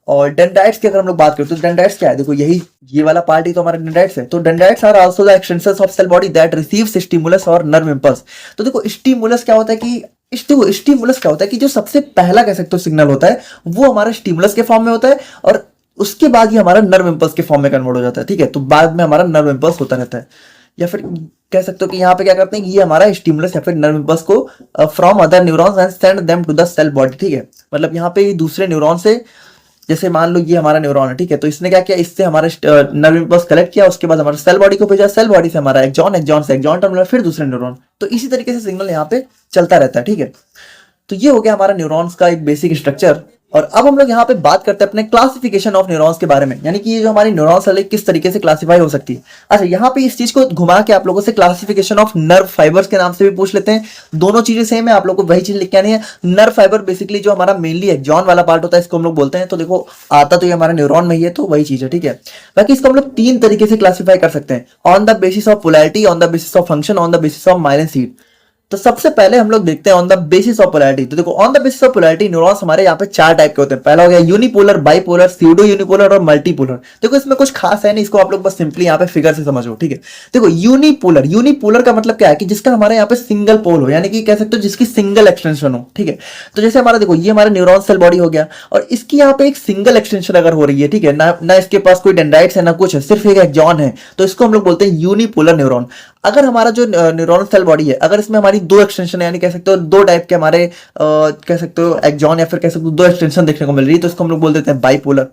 और डेंड्राइट्स की अगर हम लोग बात करें तो डेंड्राइट्स क्या है? देखो यही ये वाला पार्ट ही तो हमारा डेंड्राइट्स है। तो dendrites are also the extensions of cell body that receives stimulus और नर्व इम्पल्स। तो देखो स्टिमुलस क्या होता है कि स्टिमुलस क्या होता है कि जो सबसे पहला कह सकते हो सिग्नल होता है वो हमारा स्टिमुलस के फॉर्म में होता है, और उसके बाद ही हमारा नर्व इम्पल्स के फॉर्म में कन्वर्ट हो जाता है, ठीक है। तो बाद में हमारा नर्व इम्पल्स होता रहता है, या फिर कह सकते हो कि यहाँ पे क्या करते हैं, ये हमारा स्टिमुलस या फिर नर्व इम्पल्स को from other neurons and send them to the cell body, ठीक है। मतलब यहाँ पे दूसरे न्यूरॉन से, जैसे मान लो ये हमारा न्यूरॉन है, ठीक है, तो इसने क्या किया, इससे हमारे नर्व इम्पल्स कलेक्ट किया, उसके बाद हमारे सेल बॉडी को भेजा, सेल बॉडी से हमारा एक्सॉन, एक्सॉन से एक्सॉन टर्मिनल, फिर दूसरे न्यूरॉन। तो इसी तरीके से सिग्नल यहाँ पे चलता रहता है, ठीक है। तो ये हो गया हमारा न्यूरॉन्स का एक बेसिक स्ट्रक्चर। और अब हम लोग यहाँ पे बात करते हैं अपने क्लासिफिकेशन ऑफ न्यूरॉन्स के बारे में, यानी कि ये जो हमारी न्यूरॉन सेल किस तरीके से क्लासिफाई हो सकती है। अच्छा, यहाँ पे इस चीज को घुमा के आप लोगों से क्लासिफिकेशन ऑफ नर्व फाइबर्स के नाम से भी पूछ लेते हैं। दोनों चीजें सेम है, आप लोग को वही चीज लिख के आनी है। नर्व फाइबर बेसिकली जो हमारा मेनली एक्सॉन वाला पार्ट होता है, इसको हम लोग बोलते हैं। तो देखो, आता तो ये हमारा न्यूरॉन में ही है, तो वही चीज है, ठीक है। बाकी इसको हम लोग तीन तरीके से क्लासिफाई कर सकते हैं, on the basis of polarity, on the basis of function, on the basis of myelin seed. तो सबसे पहले हम लोग देखते हैं on the basis of polarity. तो देखो, on the basis of polarity neurons हमारे यहाँ पे चार टाइप के होते हैं। पहला हो गया यूनिपोलर, बाइपोलर, स्यूडो यूनिपोलर और मल्टीपोलर। देखो, इसमें कुछ खास है नहीं, इसको आप लोग बस सिंपली यहाँ पे फिगर से समझो, ठीक है। देखो, यूनिपोलर, यूनिपोलर का मतलब क्या है कि जिसका हमारे यहाँ पे सिंगल पोल हो, यानी कि कह सकते हो जिसकी सिंगल एक्सटेंशन हो, ठीक है। तो जैसे हमारा देखो, ये हमारा न्यूरॉन सेल बॉडी हो गया और इसकी यहाँ पे एक सिंगल एक्सटेंशन अगर हो रही है, ठीक है, ना इसके पास कोई डेंड्राइट्स है ना कुछ है, सिर्फ एक एक्सॉन है, तो इसको हम लोग बोलते हैं यूनिपोलर न्यूरॉन। अगर हमारा जो न्यूरॉन सेल बॉडी है, अगर इसमें हमारी दो एक्सटेंशन है, यानी कह सकते हो दो टाइप के हमारे कह सकते हो एक्सॉन या फिर कह सकते हो दो एक्सटेंशन देखने को मिल रही है, तो इसको हम लोग बोल देते हैं बाइपोलर।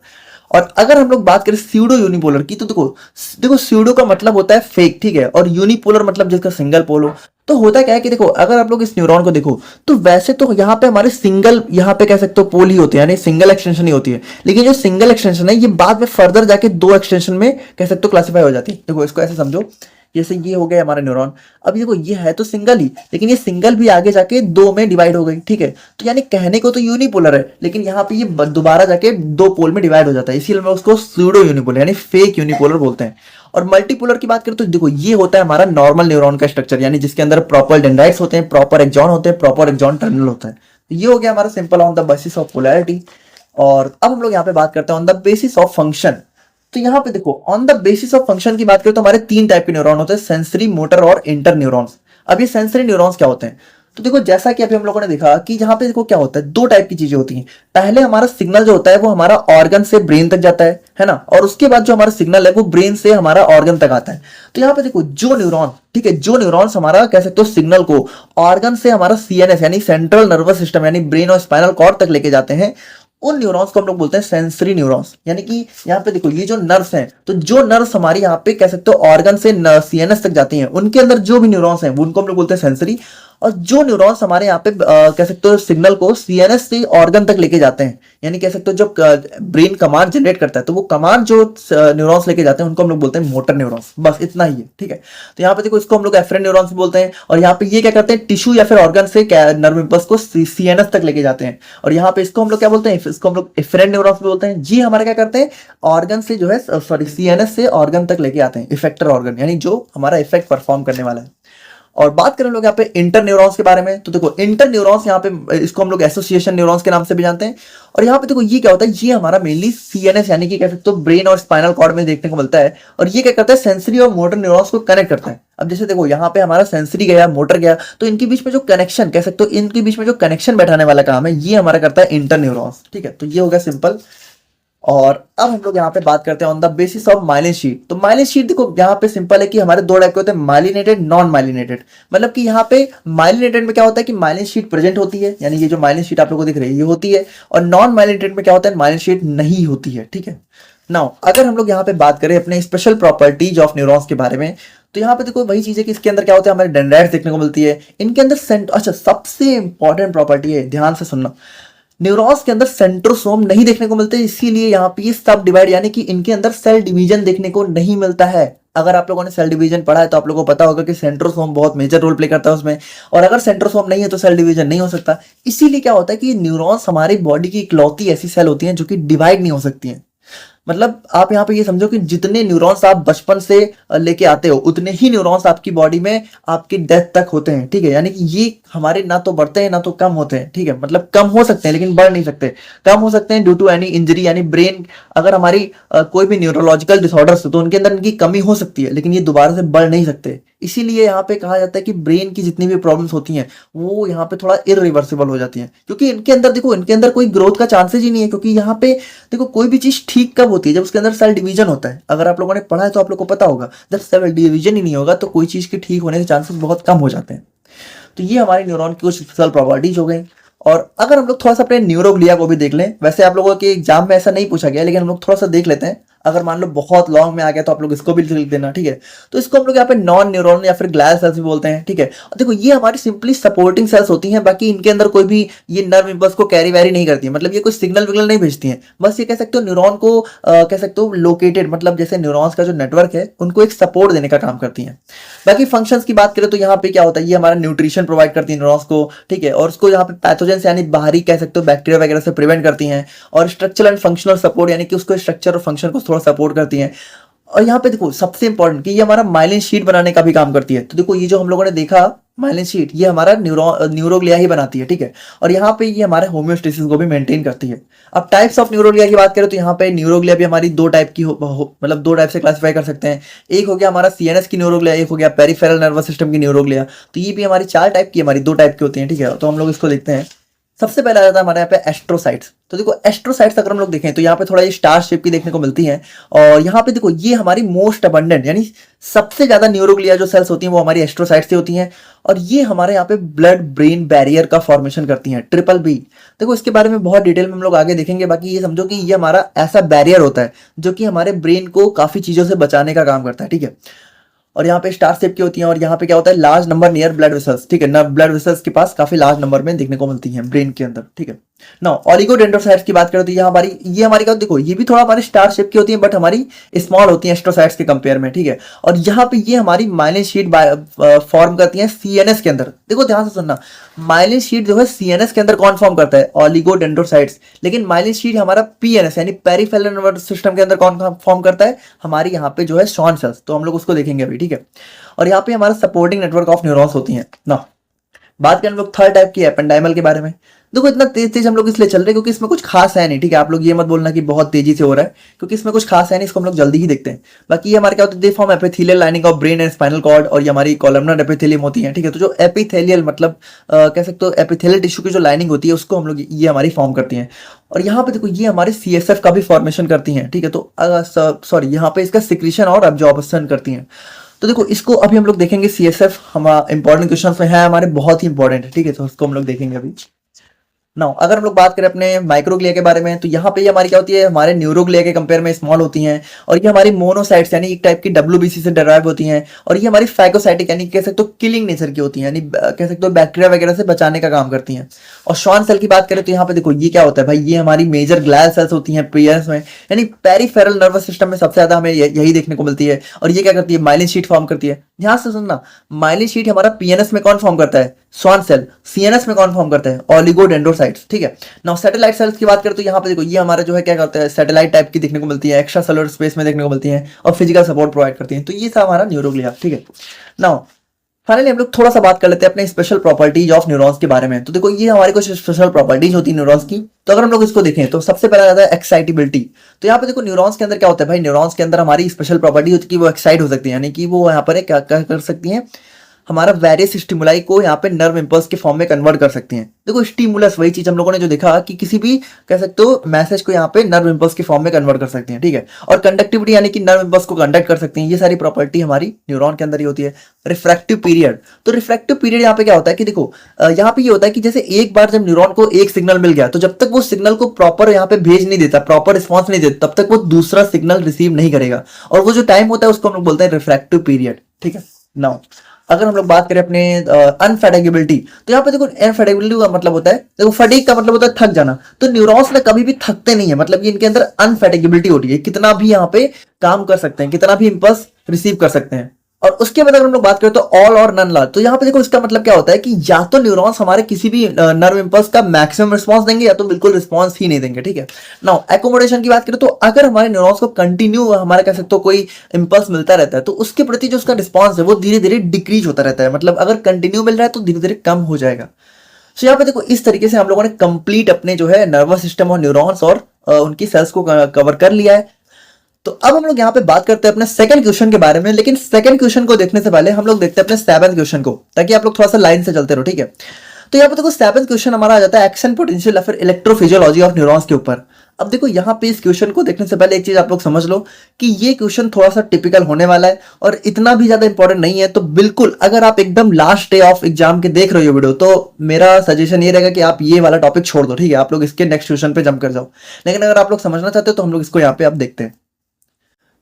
और अगर हम लोग बात करें स्यूडो यूनिपोलर की, तो देखो स्यूडो का मतलब होता है फेक, ठीक है, और यूनिपोलर मतलब जिसका सिंगल पोल हो। तो होता क्या है कि देखो, अगर आप लोग इस न्यूरॉन को देखो तो वैसे तो यहाँ पे हमारे सिंगल, यहाँ पे कह सकते हो पोल ही होते हैं, यानी सिंगल एक्सटेंशन ही होती है। लेकिन जो सिंगल एक्सटेंशन है, ये बाद में फर्दर जाके दो एक्सटेंशन में कह सकते हो क्लासीफाई हो जाती है। देखो, इसको ऐसे समझो, जैसे ये हो गया हमारा न्यूरॉन। अब देखो, ये है तो सिंगल ही, लेकिन ये सिंगल भी आगे जाके दो में डिवाइड हो गई, ठीक है। तो यानी कहने को तो यूनिपोलर है, लेकिन यहाँ पे ये दोबारा जाके दो पोल में डिवाइड हो जाता है, इसीलिए हम उसको स्यूडो यूनिपोलर यानी फेक यूनिपोलर बोलते हैं। और मल्टीपोलर की बात करें तो देखो, ये होता है हमारा नॉर्मल न्यूरॉन का स्ट्रक्चर, यानी जिसके अंदर प्रॉपर डेंड्राइट्स होते हैं, प्रॉपर एक्सॉन होते हैं, प्रॉपर एक्सॉन टर्मिनल होता है। तो ये हो गया हमारा simple on the basis of polarity. और अब हम लोग यहाँ पे बात करते हैं on the basis of function. तो यहाँ पे देखो, on the basis of function की बात करें तो हमारे तीन टाइप के न्यूरॉन होते हैं, सेंसरी, मोटर और इंटर न्यूरॉन्स। अब ये सेंसरी न्यूरॉन्स क्या होते हैं? तो देखो, जैसा कि अभी हम लोगों ने देखा कि यहाँ पे देखो क्या होता है, दो टाइप की चीजें होती हैं। पहले हमारा सिग्नल जो होता है वो हमारा ऑर्गन से ब्रेन तक जाता है ना, और उसके बाद जो हमारा सिग्नल है वो ब्रेन से हमारा ऑर्गन तक आता है। तो यहाँ पे देखो, जो न्यूरॉन, ठीक है, जो न्यूरॉन्स हमारा कह सकते हो सिग्नल को ऑर्गन से हमारा सीएनएस यानी सेंट्रल नर्वस सिस्टम यानी ब्रेन और स्पाइनल कॉर्ड तक लेके जाते हैं, उन न्यूरॉन्स को हम लोग बोलते हैं सेंसरी न्यूरॉन्स। यानी कि यहाँ पे देखो, ये जो नर्व्स हैं, तो जो नर्व्स हमारी यहाँ पे कह सकते हो ऑर्गन से सीएनएस तक जाती हैं, उनके अंदर जो भी न्यूरॉन्स हैं उनको हम लोग बोलते हैं सेंसरी। और जो न्यूरॉन्स हमारे यहाँ पे कह सकते हो सिग्नल को सीएनएस से ऑर्गन तक लेके जाते हैं, यानी कह सकते हो जो ब्रेन कमांड जनरेट करता है, तो वो कमांड जो न्यूरॉन्स लेके जाते हैं उनको हम लोग बोलते हैं मोटर न्यूरॉन्स। बस इतना ही है, ठीक है। तो यहाँ पे देखो, इसको हम लोग एफरेंट न्यूरॉन्स बोलते हैं। और यहाँ पे ये क्या करते हैं, टिश्यू या फिर ऑर्गन से नर्व इम्पल्स को सीएनएस तक लेके जाते हैं। और यहाँ पे इसको हम लोग क्या बोलते हैं, इसको हम लोग एफरेंट न्यूरॉन्स बोलते हैं। जी हमारे क्या करते हैं, ऑर्गन से जो है सॉरी सीएनएस से ऑर्गन तक लेके आते हैं, इफेक्टर ऑर्गन यानी जो हमारा इफेक्ट परफॉर्म करने वाला है। और बात करें लोग यहाँ पे इंटर न्यूरॉन्स के बारे में, तो देखो इंटर न्यूरॉन्स यहाँ पे इसको हम लोग एसोसिएशन न्यूरॉन्स के नाम से भी जानते हैं। और यहाँ पे देखो, ये क्या होता है, ये हमारा मेनली सीएनएस यानी कि कह सकते हो ब्रेन और स्पाइनल कॉर्ड में देखने को मिलता है। और ये क्या करता है, सेंसरी और मोटर न्यूरॉन्स को कनेक्ट करता है। अब जैसे देखो, यहाँ पे हमारा सेंसरी गया, मोटर गया, तो इनके बीच में जो कनेक्शन कह सकते हो, इनके बीच में जो कनेक्शन बैठाने वाला काम है, ये हमारा करता है इंटर न्यूरॉन्स, ठीक है। तो ये हो गया सिंपल। और अब हम लोग यहाँ पे बात करते हैं on the basis of myelin sheath. तो माइलिन शीट देखो, यहाँ पे सिंपल है कि हमारे दो टाइप के होते हैं, माइलिनेटेड, नॉन माइलिनेटेड। मतलब कि यहाँ पे माइलिनेटेड में क्या होता है कि माइलिन शीट प्रेजेंट होती है, यानी ये जो माइलिन शीट आप लोगों को दिख रही है ये होती है। और नॉन माइलिनेटेड में क्या होता है, माइलिन शीट नहीं होती है, ठीक है। नाउ अगर हम लोग यहाँ पे बात करें अपने स्पेशल प्रॉपर्टीज ऑफ न्यूरॉन्स के बारे में, तो यहाँ पे देखो वही चीज है कि इसके अंदर क्या होता है, हमारे डेंड्राइट्स देखने को मिलती है। इनके अंदर अच्छा, सबसे इंपॉर्टेंट प्रॉपर्टी है, ध्यान से सुनना, न्यूरॉन्स के अंदर सेंट्रोसोम नहीं देखने को मिलते, इसीलिए यहाँ पे ये सब डिवाइड यानी कि इनके अंदर सेल डिवीजन देखने को नहीं मिलता है। अगर आप लोगों ने सेल डिवीजन पढ़ा है तो आप लोगों को पता होगा कि सेंट्रोसोम बहुत मेजर रोल प्ले करता है उसमें, और अगर सेंट्रोसोम नहीं है तो सेल डिवीजन नहीं हो सकता। इसीलिए क्या होता है कि न्यूरॉन्स हमारी बॉडी की इकलौती ऐसी सेल होती हैं जो कि डिवाइड नहीं हो सकती हैं। मतलब आप यहाँ पे ये समझो कि जितने न्यूरॉन्स आप बचपन से लेके आते हो, उतने ही न्यूरॉन्स आपकी बॉडी में आपकी डेथ तक होते हैं, ठीक है। यानी कि ये हमारे ना तो बढ़ते हैं ना तो कम होते हैं, ठीक है। मतलब कम हो सकते हैं लेकिन बढ़ नहीं सकते। कम हो सकते हैं ड्यू टू एनी इंजरी, यानी ब्रेन अगर हमारी कोई भी न्यूरोलॉजिकल डिसऑर्डर्स तो उनके अंदर इनकी कमी हो सकती है, लेकिन ये दोबारा से बढ़ नहीं सकते। इसीलिए यहाँ पे कहा जाता है कि ब्रेन की जितनी भी प्रॉब्लम्स होती हैं वो यहाँ पे थोड़ा इरिवर्सिबल हो जाती हैं, क्योंकि इनके अंदर देखो, इनके अंदर कोई ग्रोथ का चांसेस ही नहीं है। क्योंकि यहाँ पे देखो, कोई भी चीज ठीक कब होती है, जब उसके अंदर सेल डिवीजन होता है। अगर आप लोगों ने पढ़ा है तो आप लोग को पता होगा, जब सेल डिवीजन ही नहीं होगा तो कोई चीज के ठीक होने के चांसेस बहुत कम हो जाते हैं। तो ये हमारे न्यूरॉन की कुछ स्पेशल प्रॉपर्टीज हो गई। और अगर हम लोग थोड़ा सा अपने न्यूरोग्लिया को भी देख लें, वैसे आप लोगों के एग्जाम में ऐसा नहीं पूछा गया, लेकिन हम लोग थोड़ा सा देख लेते हैं। अगर मान लो बहुत लॉन्ग में आ गया तो आप लोग इसको भी लिख देना, ठीक है। तो इसको हम लोग यहाँ पे नॉन न्यूरॉन या फिर ग्लियल सेल्स भी बोलते हैं, ठीक है। और देखो ये हमारी सिंपली सपोर्टिंग सेल्स होती हैं, बाकी इनके अंदर कोई भी ये नर्व इम्पल्स को कैरी वैरी नहीं करती है, मतलब ये कोई सिग्नल विग्नल नहीं भेजती हैं, बस ये कह सकते हो न्यूरॉन को कह सकते हो लोकेटेड, मतलब जैसे न्यूरॉन्स का जो नेटवर्क है उनको एक सपोर्ट देने का काम करती हैं। बाकी फंक्शंस की बात करें तो यहाँ पे क्या होता है, ये हमारा न्यूट्रिशन प्रोवाइड करती है न्यूरॉन्स को, ठीक है, और उसको यहाँ पे पैथोजन यानी बाहरी कह सकते हो बैक्टीरिया वगैरह से प्रिवेंट करती हैं, और स्ट्रक्चरल एंड फंक्शनल सपोर्ट यानी कि उसको स्ट्रक्चर और फंक्शन को थोड़ा सपोर्ट करती हैं। और यहाँ पे देखो सबसे इंपॉर्टेंट कि ये हमारा माइलिन शीट बनाने का भी काम करती है। तो देखो ये जो हम लोगों ने देखा माइलिन शीट, ये हमारा न्यूरोग्लिया ही बनाती है, ठीक है। और यहाँ पे ये हमारे होम्योस्टेसिस को भी मेंटेन करती है। अब टाइप्स ऑफ न्यूरोग्लिया की बात करें तो यहाँ पे न्यूरोग्लिया भी हमारी दो टाइप की मतलब दो टाइप से क्लासिफाई कर सकते हैं। एक हो गया हमारा सीएनएस की न्यूरोग्लिया, एक हो गया पेरिफेरल नर्वस सिस्टम की न्यूरोग्लिया। तो ये भी हमारी चार टाइप की, हमारी दो टाइप की होती है, ठीक है। तो हम लोग इसको देखते हैं। सबसे पहले आ जाता है हमारे यहाँ पे एस्ट्रोसाइट्स। तो देखो एस्ट्रोसाइट्स अगर हम लोग देखें तो यहाँ पे थोड़ा ये स्टार शेप की देखने को मिलती हैं, और यहाँ पे देखो ये हमारी मोस्ट अबंडेंट यानी सबसे ज्यादा न्यूरोग्लिया जो सेल्स होती हैं वो हमारी एस्ट्रोसाइट्स से होती हैं, और ये हमारे यहाँ पे ब्लड ब्रेन बैरियर का फॉर्मेशन करती हैं, ट्रिपल बी। देखो इसके बारे में बहुत डिटेल में हम लोग आगे देखेंगे, बाकी ये समझो कि ये हमारा ऐसा बैरियर होता है जो कि हमारे ब्रेन को काफी चीजों से बचाने का काम करता है, ठीक है। और यहाँ पे स्टार शेप की होती हैं, और यहाँ पे क्या होता है large number near blood vessels, ठीक है ना, ब्लड वेसल्स के पास काफी लार्ज नंबर में देखने को मिलती हैं ब्रेन के अंदर, ठीक है ना। ऑलिगोडेंड्रोसाइट्स की बात करें तो ये हमारी क्या देखो ये भी थोड़ा हमारे स्टार शेप की होती है, बट हमारी स्मॉल होती है एस्ट्रोसाइट्स के कंपेयर में, ठीक है। और यहाँ पे ये हमारी माइलिन शीट फॉर्म करती है सीएनएस के अंदर। देखो ध्यान से सुनना, माइलिन शीट जो है सीएनएस के अंदर कौन फॉर्म करता है, ऑलिगोडेंड्रोसाइट्स, लेकिन माइलिन शीट हमारा पीएनएस यानी पेरिफेरल नर्वस सिस्टम के अंदर कौन फॉर्म करता है, हमारी यहाँ पे जो है शॉन सेल्स। तो हम लोग उसको देखेंगे अभी, ठीक है। और यहाँ पे हमारा सपोर्टिंग नेटवर्क ऑफ न्यूरॉन्स होती हैं ना। बात करें हम लोग थर्ड टाइप की एपेंडाइमल के बारे में। देखो इतना तेज तेज हम लोग इसलिए चल रहे हैं क्योंकि इसमें कुछ खास है नहीं, ठीक है। आप लोग ये मत बोलना कि बहुत तेजी से हो रहा है, क्योंकि इसमें कुछ खास है नहीं, इसको हम लोग जल्दी ही देखते हैं। बाकी ये हमारे क्या होता है, they form epithelial lining of brain and spinal cord, और ये हमारी कॉलमनर एपिथेलियम होती है, ठीक है। तो जो एपिथेलियल मतलब कह सकते हो एपिथेलियल टिश्यू की जो लाइनिंग होती है उसको हम लोग ये हमारी फॉर्म करती हैं। और यहाँ पे देखो ये हमारे सीएसएफ का भी फॉर्मेशन करती हैं, ठीक है। तो सॉरी यहाँ पे इसका सिक्रीशन और अब्जॉर्प्शन करती हैं। तो देखो इसको अभी हम लोग देखेंगे, सीएसएफ हमारा इंपॉर्टेंट क्वेश्चन में है, हमारे बहुत ही इंपॉर्टेंट है, ठीक है। तो उसको हम लोग देखेंगे अभी। नाउ अगर हम लोग बात करें अपने माइक्रोग्लिया के बारे में तो यहाँ पे ये हमारी क्या होती है, हमारे न्यूरोग्लिया के कंपेयर में स्मॉल होती हैं, और ये हमारी मोनोसाइट्स यानी एक टाइप की डब्ल्यूबीसी से डिराइव होती हैं, और ये हमारी फैगोसाइटिक यानी कह सकते हो किलिंग नेचर की होती हैं, यानी कह सकते हो बैक्टीरिया वगैरह से बचाने का काम करती हैं। और शॉन सेल की बात करें तो यहाँ पे देखो ये क्या होता है भाई, ये हमारी मेजर ग्लायल सेल्स होती हैं पीएस में, यानी पेरिफेरल नर्वस सिस्टम में सबसे ज्यादा हमें यही देखने को मिलती है। और ये क्या करती है, माइलिन शीट फॉर्म करती है। ध्यान से सुनना, माइलिन शीट हमारा पीएनएस में कौन फॉर्म करता है, स्वान सेल। सीएनएस में कौन फॉर्म करता है, ऑलिगोडेंड्रोसाइट्स, ठीक है। नाउ सैटेलाइट सेल्स की बात करें तो यहाँ पे देखो ये हमारा जो है क्या करता है, सैटेलाइट टाइप की देखने को मिलती है, एक्स्ट्रा सेलुलर स्पेस में देखने को मिलती है, और फिजिकल सपोर्ट प्रोवाइड करती है। तो ये था हमारा न्यूरोग्लिया, ठीक है। नाउ फाइनली हम लोग थोड़ा सा बात कर लेते हैं अपने स्पेशल प्रॉपर्टीज ऑफ न्यूरॉन्स के बारे में। तो देखो ये हमारी कुछ स्पेशल प्रॉपर्टीज होती है न्यूरॉन्स की। तो अगर हम लोग इसको देखें तो सबसे पहला आता है एक्साइटेबिलिटी। तो यहाँ पे देखो न्यूरॉन्स के अंदर क्या होता है भाई, न्यूरॉन्स के अंदर हमारी स्पेशल प्रॉपर्टी होती है कि वो एक्साइट हो सकती है, यानी कि वो यहाँ पर क्या कर सकती हैं, हमारा वेरियस स्टिमुलाई को यहाँ पे नर्व इंपल्स के फॉर्म में कन्वर्ट कर सकती हैं। देखो स्टिमुलस वही चीज हम लोगों ने जो देखा कि किसी भी कह सकते हो मैसेज को यहाँ पे नर्व इंपल्स के फॉर्म में कन्वर्ट कर सकती हैं, ठीक है। और कंडक्टिविटी यानी कि नर्व इंपल्स को कंडक्ट कर सकती हैं, ये सारी प्रॉपर्टी हमारी न्यूरॉन के अंदर ही होती है। रिफ्रैक्टिव पीरियड, तो रिफ्रैक्टिव पीरियड यहाँ पे क्या होता है कि देखो यहाँ पे ये होता है कि जैसे एक बार जब न्यूरॉन को एक सिग्नल मिल गया तो जब तक वो सिग्नल को प्रॉपर यहाँ पे भेज नहीं देता, प्रॉपर रिस्पॉन्स नहीं देता, तब तक वो दूसरा सिग्नल रिसीव नहीं करेगा, और वो जो टाइम होता है उसको हम लोग बोलते हैं रिफ्रैक्टिव पीरियड, ठीक है। नाउ अगर हम लोग बात करें अपने अनफैटिगेबिलिटी, तो यहाँ पे देखो अनफैटिगेबिलिटी का मतलब होता है, देखो फटीग का मतलब होता है थक जाना। तो न्यूरॉन्स में कभी भी थकते नहीं है, मतलब ये इनके अंदर अनफैटिगेबिलिटी होती है, कितना भी यहाँ पे काम कर सकते हैं, कितना भी इंपल्स रिसीव कर सकते हैं। और उसके बाद अगर हम लोग बात करें तो ऑल और नन ला, तो यहाँ पे देखो इसका मतलब क्या होता है कि या तो न्यूरॉन्स हमारे किसी भी नर्व इंपल्स का मैक्सिमम रिस्पांस देंगे या तो बिल्कुल रिस्पांस ही नहीं देंगे, ठीक है। नाउ एकोमोडेशन की बात करें तो अगर हमारे न्यूरॉन्स को कंटिन्यू हमारे कह सकते हो कोई इंपल्स मिलता रहता है तो उसके प्रति जो उसका रिस्पॉन्स है वो धीरे धीरे डिक्रीज होता रहता है, मतलब अगर कंटिन्यू मिल रहा है तो धीरे धीरे कम हो जाएगा। तो यहाँ पे देखो इस तरीके से हम लोगों ने कंप्लीट अपने जो है नर्वस सिस्टम और न्यूरॉन्स और उनकी सेल्स को कवर कर लिया है। तो अब हम लोग यहाँ पे बात करते हैं अपने सेकंड क्वेश्चन के बारे में, लेकिन सेकंड क्वेश्चन को देखने से पहले हम लोग देखते हैं अपने सेवंथ क्वेश्चन को, ताकि आप लोग थोड़ा सा लाइन से चलते रहो, ठीक है। तो यहाँ पे देखो सेवंथ क्वेश्चन हमारा आ जाता है एक्शन पोटेंशियल या फिर इलेक्ट्रोफिजियोलॉजी ऑफ न्यूरॉन्स के ऊपर। अब देखो यहाँ पे इस क्वेश्चन को देखने से पहले एक चीज आप लोग समझ लो कि ये क्वेश्चन थोड़ा सा टिपिकल होने वाला है और इतना भी ज्यादा इंपॉर्टेंट नहीं है। तो बिल्कुल अगर आप एकदम लास्ट डे ऑफ एग्जाम के देख रहे हो वीडियो तो मेरा सजेशन ये रहेगा कि आप ये वाला टॉपिक छोड़ दो, ठीक है, आप लोग इसके नेक्स्ट क्वेश्चन पे जंप कर जाओ। लेकिन अगर आप लोग समझना चाहते हो तो हम लोग इसको यहाँ पे आप देखते हैं।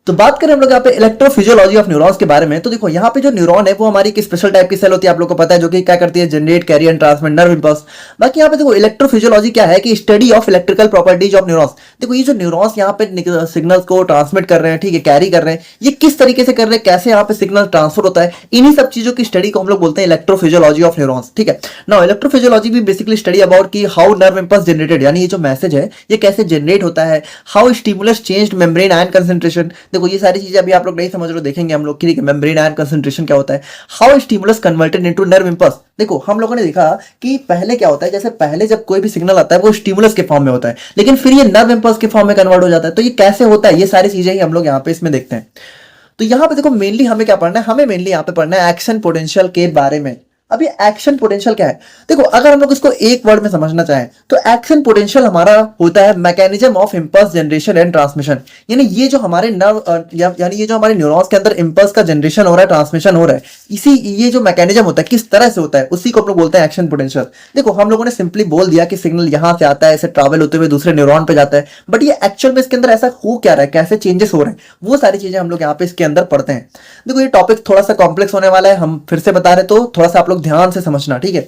तो बात करें हम लोग यहाँ पे इलेक्ट्रोफिजियोलॉजी ऑफ न्यूरॉन्स के बारे में, तो देखो यहाँ पे जो न्यूरॉन है वो हमारी एक स्पेशल टाइप की सेल होती है, आप लोग को पता है, जो कि क्या करती है, generate, carry and transmit nerve impulse. बाकी यहाँ पे देखो इलेक्ट्रोफिजियोलॉजी क्या है कि study of electrical properties of neurons. देखो ये जो न्यूरॉन्स यहाँ पे सिग्नल्स को ट्रांसमिट कर रहे हैं, ठीक है, कैरी कर रहे हैं, ये किस तरीके से कर रहे हैं, कैसे यहाँ पे सिग्नल ट्रांसफर होता है, इन्हीं सब चीजों की स्टडी को हम लोग बोलते हैं इलेक्ट्रोफिजियोलॉजी ऑफ न्यूरॉन्स। ठीक है, नाउ इलेक्ट्रोफिजियोलॉजी भी बेसिकली स्टडी अबाउट की हाउ नर्व इंपल्स जनरेटेड, यानी ये जो मैसेज है ये कैसे जनरेट होता है, how stimulus changed membrane ion concentration. देखो ये सारी चीजें अभी आप लोग नहीं समझ रहे हो, देखेंगे हम लोग कि मेम्ब्रेन आयन कंसंट्रेशन क्या होता है, how stimulus converted into nerve impulse. देखो हम लोगों ने देखा कि पहले क्या होता है, जैसे पहले जब कोई भी सिग्नल आता है वो स्टिमुलस के फॉर्म में होता है, लेकिन फिर ये नर्व इंपल्स के फॉर्म में कन्वर्ट हो जाता है। तो ये कैसे होता है, ये सारी चीजें ही हम लोग यहाँ पे इसमें देखते हैं। तो यहाँ पे देखो मेनली हमें क्या पढ़ना है, हमें मेनली यहाँ पे पढ़ना है एक्शन पोटेंशियल के बारे में। अब ये एक्शन पोटेंशियल क्या है, देखो अगर हम लोग इसको एक वर्ड में समझना चाहें तो एक्शन पोटेंशियल हमारा होता है mechanism of impulse generation and transmission. यानी ये जो हमारे नर्व यानी ये जो हमारे न्यूरॉन्स के अंदर इंपल्स का जनरेशन हो रहा है, ट्रांसमिशन हो रहा है, इसी ये जो मैकेनिज्म होता है किस तरह से होता है, उसी को हम लोग बोलते हैं एक्शन पोटेंशियल। देखो हम लोगों ने सिंपली बोल दिया कि सिग्नल यहाँ से आता है, ऐसे ट्रैवल होते हुए दूसरे न्यूरॉन पे जाता है, बट ये एक्चुअल में इसके अंदर ऐसा हो क्या रहा है, कैसे चेंजेस हो रहे हैं, वो सारी चीजें हम लोग यहाँ पे इसके अंदर पढ़ते हैं। देखो ये टॉपिक थोड़ा सा कॉम्प्लेक्स होने वाला है, हम फिर से बता रहे, तो थोड़ा सा आप लोग ध्यान से समझना, ठीक है।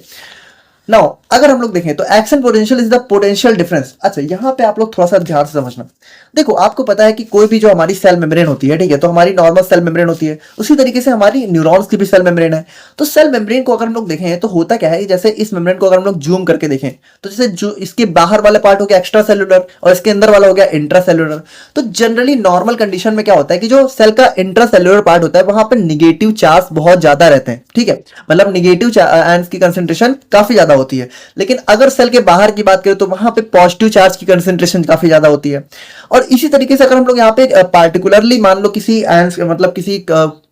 नाउ अगर हम लोग देखें तो action potential is the potential difference. अच्छा यहाँ पे आप लोग थोड़ा सा ध्यान से समझना। देखो आपको पता है कि कोई भी जो हमारी सेल मेम्ब्रेन होती है, ठीक है, तो हमारी नॉर्मल सेल मेम्ब्रेन होती है, उसी तरीके से हमारी न्यूरॉन्स की भी सेल मेम्ब्रेन है। तो सेल मेम्ब्रेन को अगर हम लोग देखें तो होता क्या है, जैसे इस मेम्ब्रेन को अगर हम लोग जूम करके देखें तो जैसे जो इसके बाहर वाला पार्ट हो गया एक्स्ट्रा सेलुलर और इसके अंदर वाला हो गया इंट्रा सेलुलर। तो जनरली नॉर्मल कंडीशन में क्या होता है कि जो सेल का इंट्रा सेलुलर पार्ट होता है वहां पर निगेटिव चार्ज बहुत ज्यादा रहते हैं, ठीक है, मतलब निगेटिव आयंस की कंसेंट्रेशन काफी ज्यादा होती है। लेकिन अगर सेल के बाहर की बात करें तो वहां पे पॉजिटिव चार्ज की कंसेंट्रेशन काफी ज्यादा होती है। और इसी तरीके से अगर हम लोग यहाँ पे पार्टिकुलरली मान लो किसी आयंस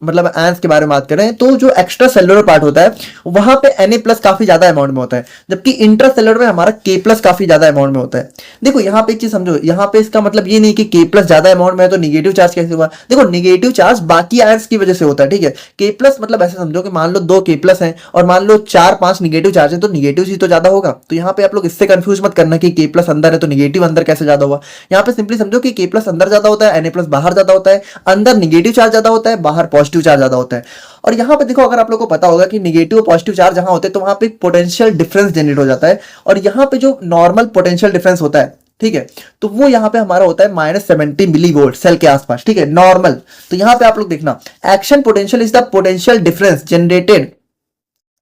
मतलब आयंस के बारे में बात करें तो जो एक्स्ट्रा सेलुलर पार्ट होता है वहां पे Na+ काफी ज्यादा अमाउंट में होता है, जबकि इंट्रा सेलुलर में हमारा K+ काफी ज्यादा अमाउंट में होता है। देखो यहाँ पे एक चीज समझो, यहाँ पे इसका मतलब ये नहीं कि K+ ज्यादा अमाउंट में है तो निगेटिव चार्ज कैसे हुआ। देखो निगेटिव चार्ज बाकी आयंस की वजह से होता है, ठीक है। K+ मतलब ऐसे समझो कि मान लो 2 K+ हैं और मान लो 4-5 निगेटिव चार्ज है, तो निगेटिव ही तो ज्यादा होगा। तो यहाँ पे आप लोग इससे कंफ्यूज मत करना कि K+ अंदर है तो निगेटिव अंदर कैसे ज्यादा हुआ। यहाँ पे सिंपली समझो कि K+ अंदर ज्यादा होता है, Na+ बाहर ज्यादा होता है, अंदर निगेटिव चार्ज ज्यादा होता है, बाहर पॉजिटिव चार्ज ज्यादा होता है। और यहाँ पे देखो अगर आप लोग को पता होगा कि निगेटिव और पॉजिटिव चार्ज जहां होते हैं तो वहां पे पोटेंशियल डिफरेंस जनरेट हो जाता है। और यहाँ पे जो नॉर्मल पोटेंशियल डिफरेंस होता है, ठीक है, तो वो यहाँ पे हमारा होता है -70 मिलीवोल्ट सेल के आसपास, ठीक है, नॉर्मल। तो यहाँ पे आप लोग देखना action potential is the potential difference generated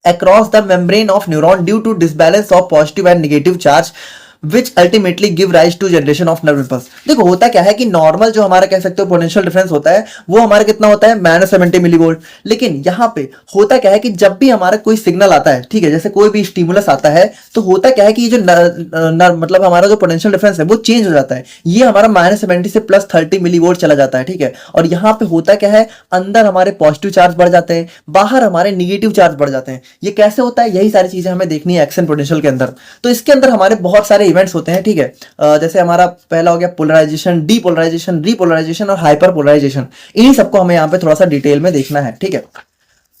across the membrane of neuron due to disbalance of positive and negative charge which ultimately give rise to generation of nerve impulse। देखो होता क्या है कि नॉर्मल जो हमारा कह सकते हो पोटेंशियल डिफरेंस होता है वो हमारा कितना होता है -70 मिलीवोल्ट। लेकिन यहाँ पे होता क्या है कि जब भी हमारा कोई सिग्नल आता है, ठीक है, जैसे कोई भी स्टिमुलस आता है तो होता क्या है कि ये जो मतलब हमारा जो पोटेंशियल डिफरेंस है वो चेंज हो जाता है, ये हमारा -70 से +30 मिलीवोल्ट चला जाता है, ठीक है। और यहाँ पे होता क्या है, अंदर हमारे पॉजिटिव चार्ज बढ़ जाते हैं, बाहर हमारे निगेटिव चार्ज बढ़ जाते हैं। ये कैसे होता है, यही सारी चीजें हमें देखनी है एक्शन पोटेंशियल के अंदर। तो इसके अंदर हमारे बहुत सारे इवेंट्स होते हैं, ठीक है, जैसे हमारा पहला हो गया पोलराइजेशन, डीपोलराइजेशन, रीपोलराइजेशन और हाइपर पोलराइजेशन। इन्हीं सबको हमें यहाँ पे थोड़ा सा डिटेल में देखना है, ठीक है।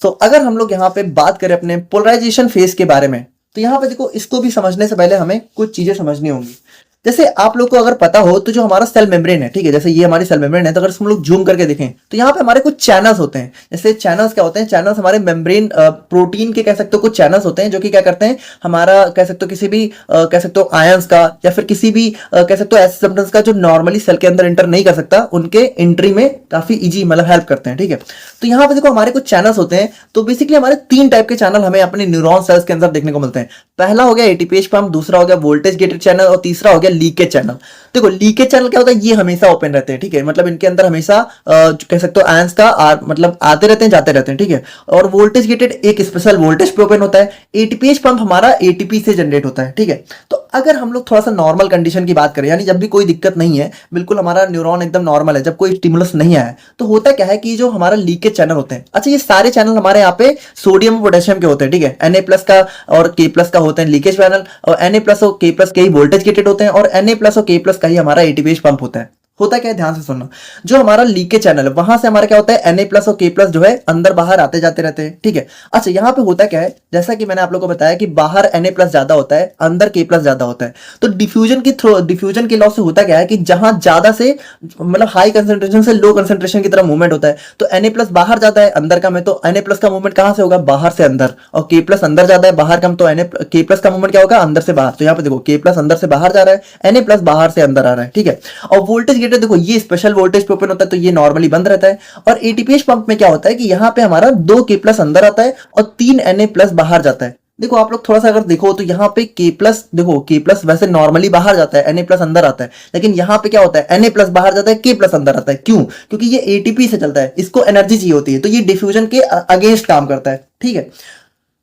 तो अगर हम लोग यहाँ पे बात करें अपने पोलराइजेशन फेज के बारे में, तो यहाँ पे देखो इसको भी समझने से पहले हमें कुछ चीजें समझनी होंगी। जैसे आप लोग को अगर पता हो तो जो हमारा सेल मेम्ब्रेन है, ठीक है, जैसे ये हमारी सेल मेम्ब्रेन है, तो अगर हम लोग जूम करके देखें तो यहाँ पे हमारे कुछ चैनल्स होते हैं। जैसे चैनल्स क्या होते हैं, चैनल्स हमारे मेम्ब्रेन प्रोटीन के कह सकते हो कुछ चैनल्स होते हैं जो कि क्या करते हैं, हमारा कह सकते हो किसी भी कह सकते हो आयंस का या फिर किसी भी कह सकते हो ऐसे सब्सटेंस का जो नॉर्मली सेल के अंदर एंटर नहीं कर सकता, उनके एंट्री में काफी ईजी मतलब हेल्प करते हैं, ठीक है। तो यहाँ पे देखो हमारे कुछ चैनल्स होते हैं। तो बेसिकली हमारे 3 टाइप के चैनल हमें अपने न्यूरॉन सेल्स के अंदर देखने को मिलते हैं। पहला हो गया एटीपीएच पंप, दूसरा हो गया वोल्टेज गेटेड चैनल और तीसरा हो गया लीकेज चैनल। देखो लीकेज चैनल क्या होता है, ये हमेशा ओपन रहते हैं, ठीक है, मतलब इनके अंदर हमेशा कह सकते हो आयंस का मतलब आते रहते हैं जाते रहते हैं, ठीक है। और वोल्टेज गेटेड एक स्पेशल वोल्टेज पे ओपन होता है। एटीपीएच पंप हमारा एटीपी से जनरेट होता है, ठीक है। तो अगर हम लोग थोड़ा सा नॉर्मल कंडीशन की बात करें, यानी जब भी कोई दिक्कत नहीं है, बिल्कुल हमारा न्यूरॉन एकदम नॉर्मल है, जब कोई स्टिमुलस नहीं आया है, तो होता क्या है कि जो हमारा लीकेज चैनल होते हैं, अच्छा ये सारे चैनल हमारे यहाँ पे सोडियम पोटेशियम के होते हैं, ठीक है, Na+ का और K+ का होते हैं लीकेज चैनल, और Na+ और K+ के ही वोल्टेज गेटेड होते हैं, और Na+ और K+ का ही हमारा एटीपीएच पंप होता है। होता क्या है, ध्यान से सुनना। जो हमारा लीकेज चैनल है वहां से हमारा क्या होता है, Na+ और K+ जो है अंदर बाहर आते जाते रहते हैं, ठीक है। अच्छा यहाँ पे होता क्या है, जैसा कि मैंने आप लोगों को बताया कि बाहर Na+ ज्यादा होता है, अंदर K+ ज्यादा होता है। तो डिफ्यूजन के लॉ से होता क्या है कि जहां ज्यादा से मतलब हाई कंसेंट्रेशन से लो कंसेंट्रेशन की तरफ मूवमेंट होता है, तो Na+ बाहर जाता है, अंदर कम है, तो Na+ का मूवमेंट कहां से होगा, बाहर से अंदर, और K+ अंदर जाता है, बाहर कम, तो K+ का मूवमेंट क्या होगा, अंदर से बाहर। तो यहाँ पे देखो K+ अंदर से बाहर जा रहा है, Na+ बाहर से अंदर आ रहा है, ठीक है। और वोल्टेज गेटर देखो ये स्पेशल वोल्टेज पे ओपन होता है, तो ये नॉर्मली बंद रहता है। और एटीपीएच पंप में क्या होता है कि यहाँ पे हमारा 2 K+ अंदर आता है और 3 Na+ बाहर जाता है। देखो आप लोग थोड़ा सा अगर देखो तो यहाँ पे K+, देखो K+ वैसे नॉर्मली बाहर जाता है, Na+ अंदर आता है, लेकिन यहाँ पे क्या होता है, Na+ बाहर जाता है, K+ अंदर आता है। क्यों? क्योंकि ये एटीपी से चलता है, इसको एनर्जी चाहिए होती है, तो ये डिफ्यूजन के अगेंस्ट काम करता है, ठीक है।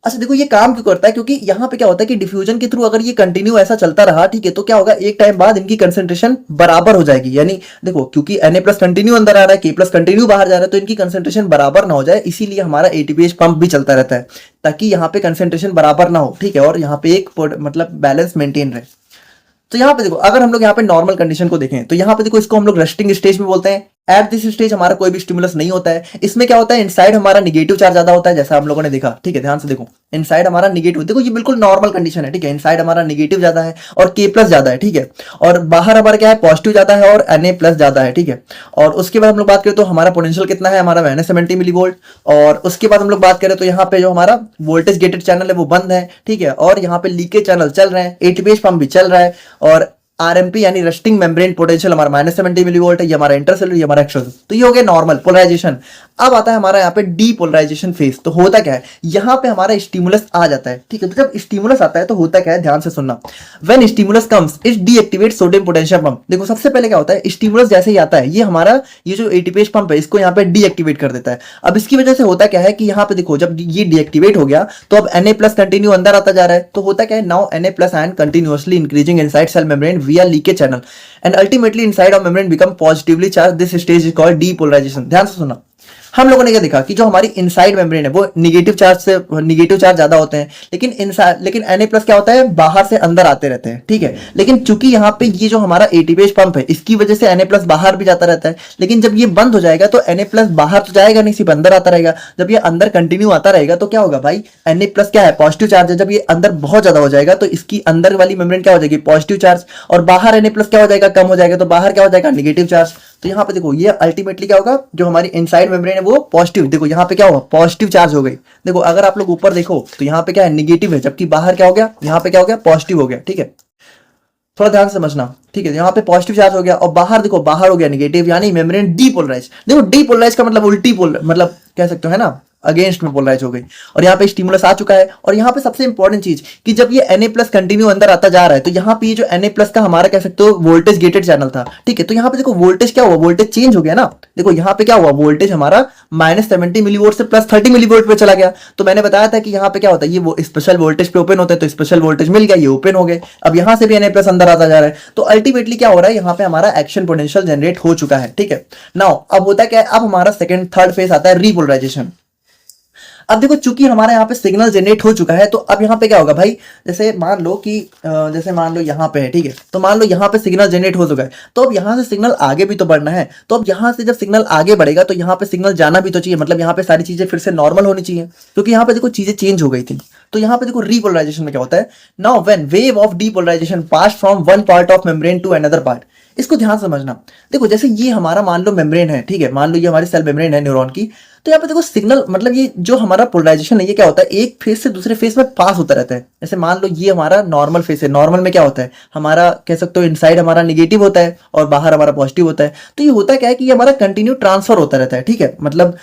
अच्छा देखो ये काम क्यों करता है, क्योंकि यहाँ पे क्या होता है कि डिफ्यूजन के थ्रू अगर ये कंटिन्यू ऐसा चलता रहा, ठीक है, तो क्या होगा, एक टाइम बाद इनकी कंसेंट्रेशन बराबर हो जाएगी। यानी देखो क्योंकि Na+ कंटिन्यू अंदर आ रहा है, K+ कंटिन्यू बाहर जा रहा है, तो इनकी कंसेंट्रेशन बराबर ना हो जाए, इसीलिए हमारा एटीपीएच पंप भी चलता रहता है, ताकि यहाँ पे कंसेंट्रेशन बराबर ना हो, ठीक है, और यहाँ पे एक मतलब बैलेंस मेंटेन रहे। तो यहाँ पे देखो अगर हम लोग यहाँ पे नॉर्मल कंडीशन को देखें, तो यहाँ पे देखो इसको हम लोग रेस्टिंग स्टेज में बोलते हैं। एट दिस स्टेज हमारा कोई भी स्टिमुलस नहीं होता है। इसमें क्या होता है, इनसाइड हमारा निगेटिव चार्ज ज्यादा होता है, जैसा हम लोगों ने देखा, ठीक है, ध्यान से देखो, इनसाइड हमारा निगेटिव, देखो ये बिल्कुल नॉर्मल कंडीशन है, ठीक है, इनसाइड हमारा निगेटिव ज्यादा है और K+ ज्यादा है, ठीक है, और बाहर हमारा क्या है, पॉजिटिव ज्यादा है और Na+ ज्यादा है, ठीक है। और उसके बाद हम लोग बात करें तो हमारा पोटेंशियल कितना है, हमारा -70 मिलीवोल्ट। और उसके बाद हम लोग बात करें तो यहाँ पे जो हमारा वोल्टेज गेटेड चैनल है वो बंद है, ठीक है, और यहाँ पे लीकेज चैनल चल रहे हैं, एटीपीएच पंप भी चल रहा है, और आरएमपी यानी रेस्टिंग मेम्ब्रेन पोटेंशियल हमारा -70 मिलीवोल्ट है, ये हमारा इंटरसेलुलर, ये हमारा एक्स्ट्रासेलुलर। तो ये हो गया नॉर्मल पोलराइजेशन। अब आता है हमारा यहाँ पे डीपोलराइजेशन फेज। तो होता क्या है, यहाँ पे हमारा स्टिमुलस आ जाता है, ठीक है। तो जब स्टिमुलस आता है तो होता क्या है, ध्यान से सुनना। When stimulus comes it deactivate sodium potential pump. देखो सबसे पहले क्या होता है, स्टिमुलस जैसे ही आता है ये हमारा ये जो एटीपीएच पंप है इसको यहाँ पे डीएक्टिवेट कर देता है। अब इसकी वजह से होता क्या है कि यहाँ पे देखो जब ये डीएक्टिवेट हो गया तो अब Na+ कंटिन्यू अंदर आता जा रहा है। तो होता क्या है, now Na+ ion continuously increasing inside cell membrane via leakage channel and ultimately inside of membrane become positively charged. This stage is called depolarization. ध्यान से सुना। हम लोगों ने क्या देखा कि जो हमारी इनसाइड मेम्ब्रेन है वो निगेटिव चार्ज ज्यादा होते हैं, लेकिन Na+ क्या होता है, बाहर से अंदर आते रहते हैं, ठीक है। लेकिन चूंकि यहाँ पे ये जो हमारा एटीपीएच पंप है इसकी वजह से Na+ बाहर भी जाता रहता है, लेकिन जब ये बंद हो जाएगा तो Na+ बाहर तो जाएगा नहीं, सिर्फ अंदर आता रहेगा। जब ये अंदर कंटिन्यू आता रहेगा तो क्या होगा भाई, Na+ क्या है, पॉजिटिव चार्ज है, जब ये अंदर बहुत ज्यादा हो जाएगा तो इसकी अंदर वाली मेम्ब्रेन क्या हो जाएगी, पॉजिटिव चार्ज, और बाहर Na+ क्या हो जाएगा, कम हो जाएगा, तो बाहर क्या हो जाएगा, निगेटिव चार्ज। तो यहाँ पे देखो ये अल्टीमेटली क्या होगा, जो हमारी इनसाइड मेम्ब्रेन है वो पॉजिटिव, देखो यहाँ पे क्या होगा, पॉजिटिव चार्ज हो गई। देखो अगर आप लोग ऊपर देखो तो यहाँ पे क्या है, निगेटिव है, जबकि बाहर क्या हो गया, यहाँ पे क्या हो गया, पॉजिटिव हो गया, ठीक है। थोड़ा ध्यान से समझना, ठीक है। यहाँ पे पॉजिटिव चार्ज हो गया और बाहर देखो, बाहर हो गया निगेटिव, यानी मेम्ब्रेन डीपोलराइज। देखो डीपोलराइज का मतलब उल्टी पोल, मतलब कह सकते हो है ना, अगेंस्ट में पोलराइज हो गई। और यहाँ पे स्टिमुलस आ चुका है। और यहाँ पे सबसे इंपॉर्टेंट चीज कि जब ये Na+ कंटिन्यू अंदर आता जा रहा है तो यहाँ पे ये जो Na+ का हमारा कह सकते हो वोल्टेज गेटेड चैनल था, ठीक है। तो यहाँ पे देखो वोल्टेज क्या हुआ, वोल्टेज चेंज हो गया ना। देखो यहाँ पे क्या हुआ, वोल्टेज हमारा -70 मिलीवोल्ट से +30 मिलीवोल्ट पे चला गया। तो मैंने बताया था कि यहाँ पे क्या होता है, ये वो स्पेशल वोल्टेज पे ओपन होता है, तो स्पेशल वोल्टेज मिल गया, ये ओपन हो गए। अब यहाँ से भी Na+ अंदर आता जा रहा है, तो अल्टीमेटली क्या हो रहा है, यहाँ पे हमारा एक्शन पोटेंशियल जनरेट हो चुका है, ठीक है। नाउ अब होता क्या है, अब हमारा थर्ड फेज आता है रीपोलराइजेशन। अब देखो चूंकि हमारे यहाँ पे सिग्नल जनरेट हो चुका है तो अब यहाँ पे क्या होगा भाई, जैसे मान लो यहाँ पे है, ठीक है, तो मान लो यहाँ पे सिग्नल जनरेट हो चुका है, तो अब यहाँ से सिग्नल आगे भी तो बढ़ना है। तो अब यहाँ से जब सिग्नल आगे बढ़ेगा तो यहाँ पे सिग्नल जाना भी तो चाहिए, मतलब यहाँ पे सारी चीजें फिर से नॉर्मल होनी चाहिए, क्योंकि यहाँ पे देखो चीजें चेंज हो गई थी। तो यहाँ पे देखो रीपोलराइजेशन में क्या होता है, now when wave of depolarization pass from one part of membrane to another part. इसको ध्यान समझना। देखो जैसे ये हमारा मान लो मेम्ब्रेन है, ठीक है, मान लो ये हमारी सेल मेम्ब्रेन है न्यूरॉन की। तो यहाँ पे देखो सिग्नल, मतलब ये जो हमारा पोलराइजेशन है ये क्या होता है, एक फेज से दूसरे फेज में पास होता रहता है। जैसे मान लो ये हमारा नॉर्मल फेज है, नॉर्मल में क्या होता है, हमारा कह सकते हो इनसाइड हमारा निगेटिव होता है और बाहर हमारा पॉजिटिव होता है। तो ये होता क्या है कि ये हमारा कंटिन्यू ट्रांसफर होता रहता है, ठीक है। मतलब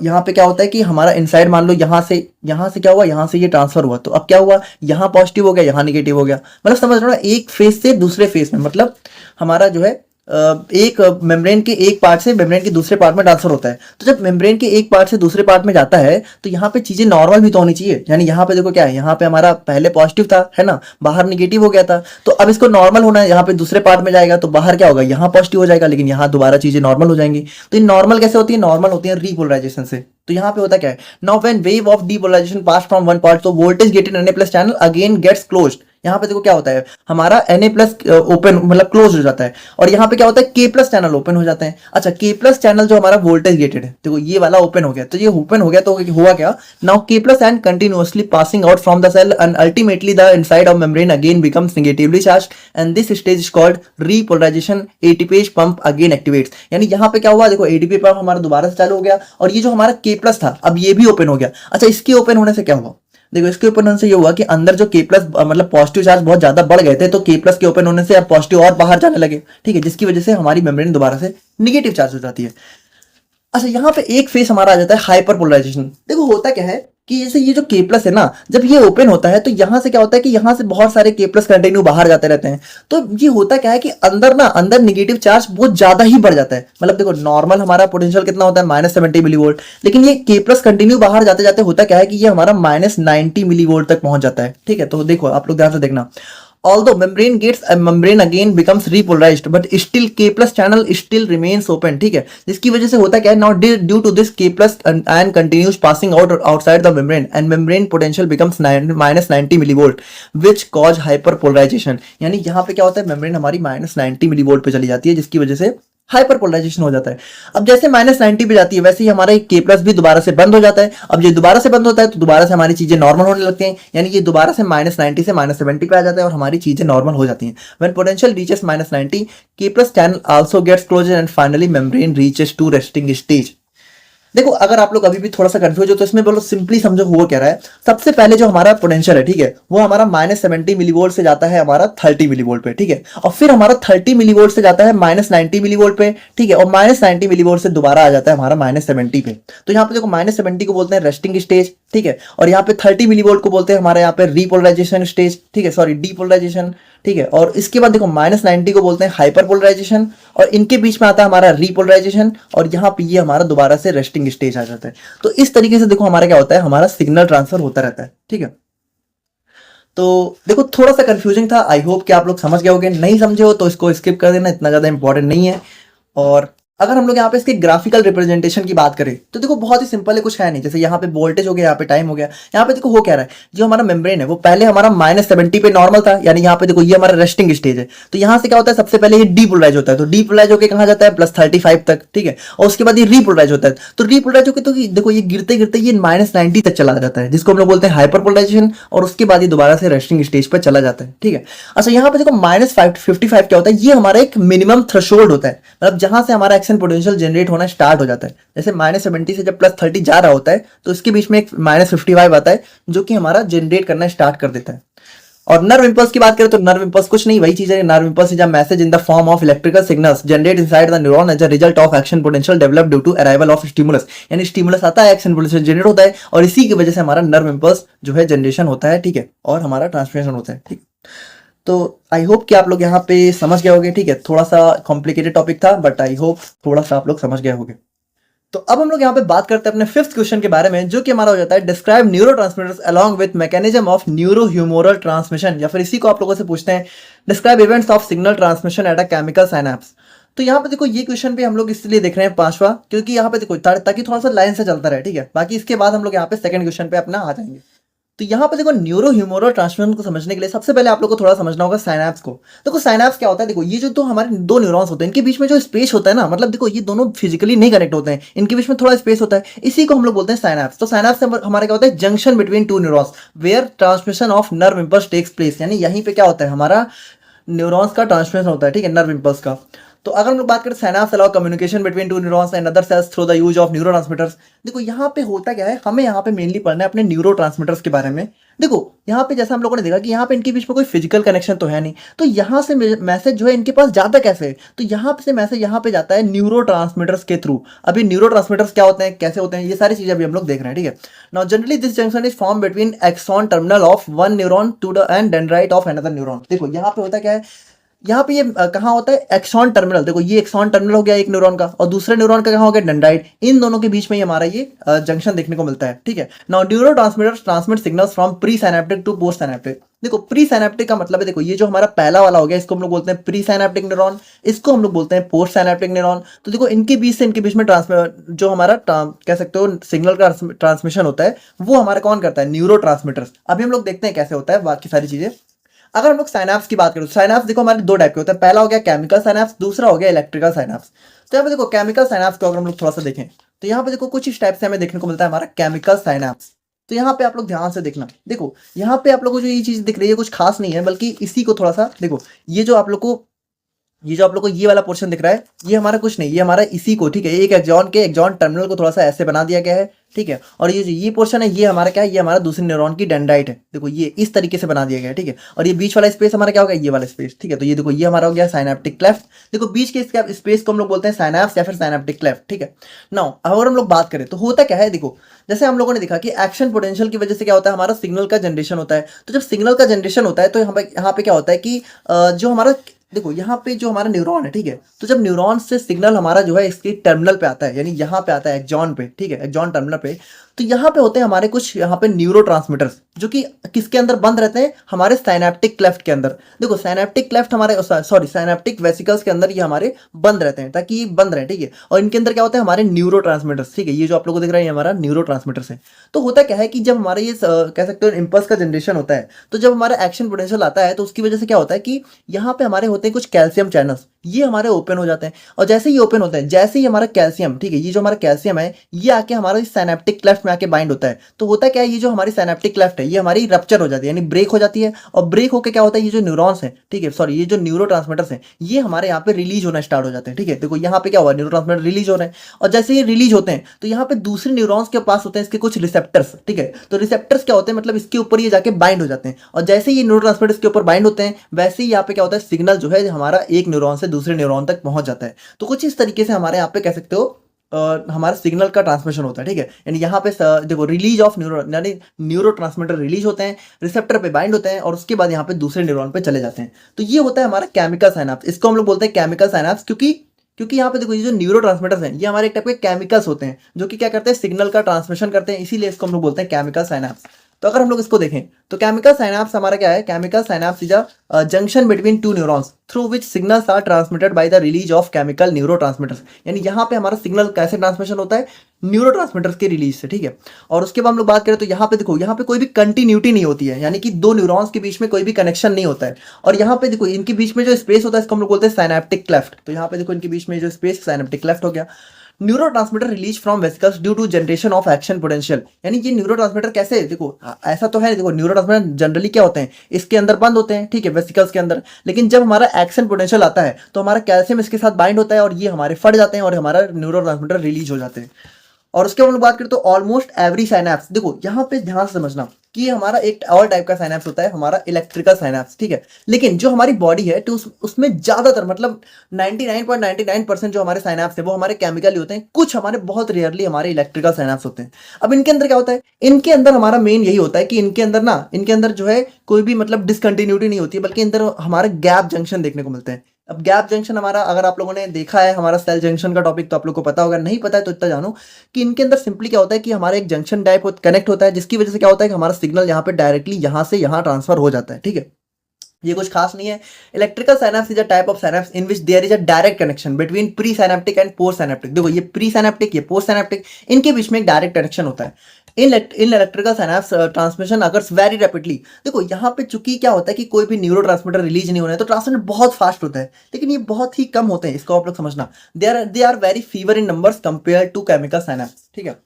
यहाँ पे क्या होता है कि हमारा इनसाइड मान लो यहाँ से क्या हुआ, यहाँ से ये ट्रांसफर हुआ, तो अब क्या हुआ, यहाँ पॉजिटिव हो गया, यहाँ निगेटिव हो गया। मतलब समझ रहे हो, एक फेज से दूसरे फेज में, मतलब हमारा जो है एक मेम्ब्रेन के एक पार्ट से मेम्ब्रेन के दूसरे पार्ट में ट्रांसफर होता है। तो जब मेम्ब्रेन के एक पार्ट से दूसरे पार्ट में जाता है तो यहाँ पे चीजें नॉर्मल भी तो होनी चाहिए। यानी यहाँ पे देखो क्या है, यहाँ पे हमारा पहले पॉजिटिव था, है ना, बाहर निगेटिव हो गया था, तो अब इसको नॉर्मल होना है, यहाँ पे दूसरे पार्ट में जाएगा तो बाहर क्या होगा, यहाँ पॉजिटिव हो जाएगा, लेकिन यहाँ दोबारा चीजें नॉर्मल हो जाएंगी। तो ये नॉर्मल कैसे होती है, नॉर्मल होती है रीपोलराइजेशन से। तो यहाँ पे होता क्या है, now when wave of depolarization pass from one part, तो voltage gated Na+ channel again gates closed. यहाँ पे देखो क्या होता है, हमारा Na प्लस ओपन मतलब क्लोज हो जाता है, और यहाँ पे क्या होता है, K प्लस चैनल ओपन हो जाते हैं। अच्छा, K प्लस चैनल जो हमारा वोल्टेज गेटेड है, देखो ये वाला ओपन हो गया, तो ये ओपन हो गया तो हुआ क्या, now K plus and continuously passing out from the cell and ultimately the inside of membrane again becomes negatively charged and this stage is called repolarization. ATP pump again activates, यानी यहाँ पे क्या हुआ, देखो एटीपी पंप हमारा दोबारा से चालू हो गया, और ये जो हमारा K प्लस था अब ये भी ओपन हो गया। अच्छा, इसके ओपन होने से क्या हुआ, देखो इसके ओपन होने से ये हुआ कि अंदर जो K प्लस मतलब पॉजिटिव चार्ज बहुत ज्यादा बढ़ गए थे, तो K प्लस के ओपन होने से अब पॉजिटिव और बाहर जाने लगे, ठीक है, जिसकी वजह से हमारी मेम्ब्रेन दोबारा से निगेटिव चार्ज हो जाती है। अच्छा, यहाँ पे एक फेस हमारा आ जाता है हाइपर पोलराइजेशन। देखो होता क्या है कि जैसे ये जो K प्लस है ना, जब ये ओपन होता है तो यहाँ से क्या होता है कि यहाँ से बहुत सारे K प्लस कंटिन्यू बाहर जाते रहते हैं, तो ये होता क्या है कि अंदर निगेटिव चार्ज बहुत ज्यादा ही बढ़ जाता है। मतलब देखो नॉर्मल हमारा पोटेंशियल कितना होता है, -70 मिली वोल्ट, लेकिन ये K प्लस कंटिन्यू बाहर जाते जाते होता क्या है कि ये हमारा -90 मिली वोल्ट तक पहुंच जाता है, ठीक है। तो देखो आप लोग ध्यान से देखना, although membrane again becomes repolarized but still K plus channel still remains open, ठीक है, जिसकी वजह से होता क्या है, now due to this K plus and continues passing outside the membrane and membrane potential becomes -90 millivolt which cause hyperpolarization। यानी यहाँ पे क्या होता है, मेम्ब्रेन हमारी -90 मिलीवोल्ट पे चली जाती है, जिसकी वजह से हाइपर पोलराइजेशन हो जाता है। अब जैसे -90 पे जाती है वैसे ही हमारा K प्लस भी दोबारा से बंद हो जाता है। अब ये दोबारा से बंद होता है तो दोबारा से हमारी चीजें नॉर्मल होने लगती हैं, यानी ये दोबारा से -90 से -70 पे आ जाता है और हमारी चीजें नॉर्मल हो जाती हैं। When potential reaches -90, K plus channel also gets closer and finally membrane reaches to resting stage. देखो अगर आप लोग अभी भी थोड़ा सा कंफ्यूज हो तो इसमें बोलो सिंपली समझो हुआ क्या रहा है। सबसे पहले जो हमारा पोटेंशियल है, ठीक है, वो हमारा -70 मिलीवोल्ट से जाता है हमारा 30 मिलीवोल्ट पे, ठीक है, और फिर हमारा 30 मिलीवोल्ट से जाता है -90 मिलीवोल्ट पे, ठीक है, और -90 मिलीवोल्ट से दोबारा आ जाता है हमारा -70 पे। तो यहाँ पे देखो -70 को बोलते हैं रेस्टिंग स्टेज, ठीक है, और यहाँ पे 30 मिलीवोल्ट को बोलते हैं हमारे यहाँ पे रीपोलराइजेशन स्टेज, ठीक है, सॉरी डीपोलराइजेशन, ठीक है, और इसके बाद देखो -90 को बोलते हैं हाइपरपोलराइजेशन, और इनके बीच में आता है हमारा रीपोलराइजेशन, और यहाँ पे ये हमारा दोबारा से रेस्टिंग स्टेज आ जाता है। तो इस तरीके से देखो हमारा क्या होता है, हमारा सिग्नल ट्रांसफर होता रहता है, ठीक है। तो देखो थोड़ा सा कंफ्यूजिंग था, आई होप कि आप लोग समझ गए होंगे, नहीं समझे हो तो इसको स्किप कर देना, इतना ज्यादा इंपॉर्टेंट नहीं है। और अगर हम लोग यहाँ पे इसके ग्राफिकल रिप्रेजेंटेशन की बात करें तो देखो बहुत ही सिंपल है, कुछ है नहीं। जैसे यहाँ पे वोल्टेज हो गया, यहाँ पे टाइम हो गया, यहाँ पे देखो हो क्या रहा है, जो हमारा मेम्ब्रेन है वो पहले हमारा -70 पे नॉर्मल था, यानी यहाँ पे देखो ये हमारा रेस्टिंग स्टेज है, तो यहाँ से क्या होता है, सबसे पहले ये डीपोलराइज होता है, तो डीपोलराइज होकर कहाँ जाता है, +35 तक, ठीक है, और उसके बाद ये रीपोलराइज होता है, तो रीपोलराइज होकर तो देखो ये गिरते गिरते ये -90 तक चला जाता है, जिसको हम लोग बोलते हैं हाइपरपोलराइजेशन, और उसके बाद ये दोबारा से रेस्टिंग स्टेज पर चला जाता है, ठीक है। अच्छा, यहाँ पे देखो -55 क्या होता है, ये हमारा एक मिनिमम थ्रेशोल्ड होता है, मतलब जहां से हमारा एक्शन पोटेंशियल जनरेट होना स्टार्ट हो जाता है। जैसे -70 से जब +30 जा रहा होता है तो इसके बीच में एक -55 आता है जो कि हमारा जनरेट करना स्टार्ट कर देता है। और नर्व इंपल्स की बात करें तो नर्व इंपल्स कुछ नहीं, वही चीज है, nerve impulse is a message in the form of electrical signals generate inside the neuron as a result of action potential develop due to arrival of stimulus. यानी स्टिमुलस आता है, एक्शन पोटेंशियल जनरेट होता है, और इसी की वजह से हमारा नर्व इंपल्स जो है जनरेशन होता है, ठीक है, और हमारा ट्रांसमिशन होता है, ठीक। तो आई होप कि आप लोग यहाँ पे समझ गए होंगे, ठीक है, थोड़ा सा कॉम्प्लिकेटेड टॉपिक था बट आई होप थोड़ा सा आप लोग समझ गए होंगे। तो अब हम लोग यहाँ पे बात करते हैं अपने 5th क्वेश्चन के बारे में, जो कि हमारा हो जाता है describe neurotransmitters along with mechanism of neurohumoral transmission, या फिर इसी को आप लोगों से पूछते हैं describe events of signal transmission at a chemical synapse. तो यहाँ पे देखो ये क्वेश्चन पे हम लोग इसलिए देख रहे हैं 5वां, क्योंकि यहाँ पे देखो ताकि थोड़ा सा लाइन से चलता रहे, ठीक है, बाकी इसके बाद हम लोग यहाँ पे सेकंड क्वेश्चन पे अपना आ जाएंगे। तो यहाँ पे देखो न्यूरो ह्यूमोरल ट्रांसमिशन को समझने के लिए सबसे पहले आप लोग को थोड़ा समझना होगा साइनैप्स को। देखो साइनैप्स क्या होता है, देखो ये जो तो हमारे दो न्यूरॉन्स होते हैं इनके बीच में जो स्पेस होता है ना, मतलब देखो ये दोनों फिजिकली नहीं कनेक्ट होते हैं, इनके बीच में थोड़ा स्पेस होता है, इसी को हम लोग बोलते हैं साइनैप्स। तो साइनैप्स से हमारा क्या होता है, junction between two neurons where transmission of nerve impulse takes place, यानी यहीं पे क्या होता है, हमारा न्यूरॉन्स का ट्रांसमिशन होता है, ठीक है, नर्व इंपल्स का। तो अगर हम लोग बात करें synapse allow communication between two neurons and other sales through the use of neurotransmitters. देखो यहाँ पे होता क्या है, हमें यहाँ पे मेनली पढ़ना है अपने न्यूरोट्रांसमीटर्स के बारे में। देखो यहाँ पे जैसा हम लोगों ने देखा कि यहाँ पे इनके बीच में कोई फिजिकल कनेक्शन तो है नहीं, तो यहाँ से मैसेज जो है इनके पास जाता कैसे है, तो यहाँ से मैसेज यहाँ पे जाता है न्यूरोट्रांसमीटर्स के थ्रू। अभी न्यूरोट्रांसमीटर्स क्या होते हैं, कैसे होते हैं, ये सारी चीजें अभी हम लोग देख रहे हैं, ठीक है। Now generally this junction is form between axon terminal of one neuron to the end dendrite of another neuron. देखो यहाँ पे होता क्या है, यहाँ पे ये कहाँ होता है, एक्सॉन टर्मिनल। देखो ये एक्सॉन टर्मिनल हो गया एक न्यूरॉन का, और दूसरे न्यूरॉन का कहाँ हो गया, डेंड्राइट। इन दोनों के बीच में ही हमारा ये जंक्शन देखने को मिलता है, ठीक है। Now neurotransmitters transmit signals from pre synaptic to post synaptic. देखो प्री साइनेप्टिक का मतलब है, देखो ये जो हमारा पहला वाला हो गया इसको हम लोग बोलते हैं प्री साइनेप्टिक न्यूरॉन, इसको हम लोग बोलते हैं पोस्ट साइनेप्टिक न्यूरॉन। तो देखो इनके बीच से इनके बीच में जो हमारा कह सकते हो सिग्नल का ट्रांसमिशन होता है वो हमारा कौन करता है, न्यूरोट्रांसमीटर्स। अभी हम लोग देखते हैं कैसे होता है बाकी सारी चीजें। अगर हम लोग साइनैप्स की बात करें तो साइनैप्स देखो हमारे दो टाइप के होते हैं, पहला हो गया केमिकल साइनैप्स, दूसरा हो गया इलेक्ट्रिकल साइनैप्स। तो यहाँ पे देखो केमिकल साइनैप्स को अगर हम लोग थोड़ा सा देखें तो यहाँ पे देखो कुछ इस टाइप से हमें देखने को मिलता है हमारा केमिकल साइनैप्स। तो यहाँ पे आप लोग ध्यान से देखना, देखो यहाँ पे आप लोगों को जो ये चीज दिख रही है कुछ खास नहीं है, बल्कि इसी को थोड़ा सा देखो, ये जो आप लोग को ये जो आप लोग को ये वाला पोर्शन दिख रहा है ये हमारा कुछ नहीं, ये हमारा इसी को, ठीक है, एक एक्सॉन टर्मिनल को थोड़ा सा ऐसे बना दिया गया है, ठीक है। और ये जो ये पोर्शन है ये हमारा क्या है, ये हमारा दूसरे न्यूरॉन की डेंड्राइट है, देखो ये इस तरीके से बना दिया गया है, ठीक है। और ये बीच वाला स्पेस हमारा क्या होगा, ये वाला स्पेस, ठीक है। तो ये देखो ये हमारा हो गया साइनेप्टिक क्लेफ्ट, देखो बीच के इसके स्पेस को हम लोग बोलते हैं साइनैप्स या फिर साइनेप्टिक क्लेफ्ट, ठीक है। नाउ अगर हम लोग बात करें तो होता क्या है, देखो जैसे हम लोगों ने देखा कि एक्शन पोटेंशियल की वजह से क्या होता है, हमारा सिग्नल का जनरेशन होता है। तो जब सिग्नल का जनरेशन होता है तो यहाँ पे क्या होता है कि जो हमारा देखो यहाँ पे जो हमारा न्यूरॉन है, ठीक है, तो जब न्यूरॉन से सिग्नल हमारा जो है इसके टर्मिनल पे आता है, यानी यहाँ पे आता है एक्सॉन पे, ठीक है, एक्सॉन टर्मिनल पे, तो यहाँ पे होते हैं हमारे कुछ यहाँ पे न्यूरोट्रांसमीटर्स जो कि किसके अंदर बंद रहते हैं, हमारे साइनेप्टिक क्लेफ्ट के अंदर। देखो साइनेप्टिक क्लेफ्ट हमारे साइनेप्टिक वेसिकल्स के अंदर ये हमारे बंद रहते हैं, ताकि ये बंद रहे, ठीक है। और इनके अंदर क्या होता है, हमारे न्यूरोट्रांसमीटर्स, ठीक है, ये जो आप लोगों को दिख रहा है ये हमारा न्यूरोट्रांसमीटर्स है। तो होता क्या है कि जब हमारे ये कह सकते हो इम्पल्स का जनरेशन होता है, तो जब हमारा एक्शन पोटेंशियल आता है तो उसकी वजह से क्या होता है कि यहाँ पे हमारे होते हैं कुछ कैल्शियम चैनल्स, ये हमारे ओपन हो जाते हैं। और जैसे ही ओपन होते हैं, जैसे ही हमारा कैल्शियम, ठीक है, ये जो हमारा कैल्शियम है ये आके हमारा इस साइनेप्टिक क्लेफ्ट में आके बाइंड होता है। तो होता क्या है, ये जो हमारी साइनेप्टिक क्लेफ्ट है ये हमारी रप्चर हो जाती है, यानी ब्रेक हो जाती है। और ब्रेक होकर क्या होता है, ये जो न्यूरॉन्स है, ठीक है, सॉरी, ये जो न्यूरोट्रांसमीटर्स हैं ये हमारे यहाँ पे रिलीज होना स्टार्ट हो जाते हैं, ठीक है। देखो यहाँ पे क्या हुआ, न्यूरोट्रांसमीटर रिलीज हो रहे हैं, और जैसे ये रिलीज होते हैं तो यहाँ पे दूसरे न्यूरॉन्स के पास होते हैं इसके कुछ रिसेप्टर्स, ठीक है। तो रिसेप्टर्स क्या होते हैं, मतलब इसके ऊपर ये जाके बाइंड हो जाते हैं, और जैसे ये न्यूरोट्रांसमीटर्स के ऊपर बाइंड होते हैं वैसे ही यहाँ पे क्या होता है, सिग्नल जो है हमारा एक न्यूरॉन से दूसरे न्यूरॉन तक पहुंच जाता है। तो कुछ इस तरीके से हमारे यहाँ पे कह सकते हो हमारा सिग्नल का ट्रांसमिशन होता है, ठीक है। यानी यहाँ पे देखो रिलीज ऑफ न्यूरॉन, यानी न्यूरो ट्रांसमीटर रिलीज होते हैं, रिसेप्टर पे बाइंड होते हैं, और उसके बाद यहाँ पे दूसरे न्यूरॉन पे चले जाते हैं। तो ये होता है हमारा केमिकल साइनैप्स, इसको हम लोग बोलते हैं केमिकल साइनैप्स, क्योंकि क्योंकि यहाँ पे देखो ये जो न्यूरो ट्रांसमीटर्स हैं ये हमारे एक टाइप के केमिकल्स होते हैं जो कि क्या करते हैं, सिग्नल का ट्रांसमिशन करते हैं, इसीलिए इसको हम लोग बोलते हैं केमिकल साइनैप्स। तो अगर हम लोग इसको देखें तो केमिकल साइनैप्स हमारा क्या है, chemical synapse is a junction between two neurons through which signals are transmitted by the release of chemical neurotransmitters. यानी यहाँ पे हमारा सिग्नल कैसे ट्रांसमिशन होता है, न्यूरोट्रांसमीटर्स के रिलीज से, ठीक है। और उसके बाद हम लोग बात करें तो यहाँ पे देखो यहाँ पे कोई भी कंटिन्यूटी नहीं होती है, यानी कि दो न्यूरॉन्स के बीच में कोई भी कनेक्शन नहीं होता है। और यहाँ पे देखो इनके बीच में जो स्पेस होता है इसको हम लोग बोलते हैं साइनेप्टिक क्लेफ्ट। तो यहाँ पे देखो इनके बीच में जो स्पेस साइनेप्टिक क्लेफ्ट हो गया। Neurotransmitter release from vesicles due to generation of action potential, यानी ये न्यूरोट्रांसमीटर कैसे, देखो ऐसा तो है, देखो न्यूरोट्रांसमीटर जनरली क्या होते हैं, इसके अंदर बंद होते हैं, ठीक है, वेसिकल्स के अंदर। लेकिन जब हमारा एक्शन पोटेंशियल आता है तो हमारा कैल्शियम इसके साथ बाइंड होता है और ये हमारे फट जाते हैं और हमारा न्यूरोट्रांसमीटर रिलीज हो जाते हैं। और उसके हम लोग बात करें तो ऑलमोस्ट एवरी साइनैप्स, देखो यहाँ पे ध्यान से समझना कि हमारा एक और टाइप का साइनैप्स होता है, हमारा इलेक्ट्रिकल साइनैप्स, ठीक है। लेकिन जो हमारी बॉडी है तो उसमें ज्यादातर मतलब 99.99% जो हमारे साइनैप्स है वो हमारे केमिकल ही होते हैं, कुछ हमारे बहुत रेयरली हमारे इलेक्ट्रिकल साइनैप्स होते हैं। अब इनके अंदर क्या होता है, इनके अंदर हमारा मेन यही होता है कि इनके अंदर जो है कोई भी मतलब डिसकंटिन्यूटी नहीं होती है, बल्कि अंदर हमारे गैप जंक्शन देखने को मिलते हैं। अब गैप जंक्शन हमारा, अगर आप लोगों ने देखा है हमारा सेल जंक्शन का टॉपिक तो आप लोग को पता होगा, नहीं पता है तो इतना जानो कि इनके अंदर सिंपली क्या होता है कि हमारा एक जंक्शन टाइप कनेक्ट होता है, जिसकी वजह से क्या होता है कि हमारा सिग्नल यहाँ पे डायरेक्टली यहाँ से यहाँ ट्रांसफर हो जाता है, ठीक है। ये कुछ खास नहीं है। Electrical synapse is a type of synapse in which there is a direct connection between pre synaptic and post synaptic. देखो ये प्री साइनेप्टिक, ये पोस्ट साइनेप्टिक, इनके बीच में एक डायरेक्ट कनेक्शन होता है। In electrical synapse transmission occurs very rapidly. देखो यहाँ पे चूंकि क्या होता है कि कोई भी न्यूरो ट्रांसमीटर रिलीज नहीं होना है तो ट्रांसमिशन बहुत फास्ट होता है, लेकिन ये बहुत ही कम होते हैं, इसको आप लोग समझना। They are very fewer in numbers compare to chemical synapse, ठीक है।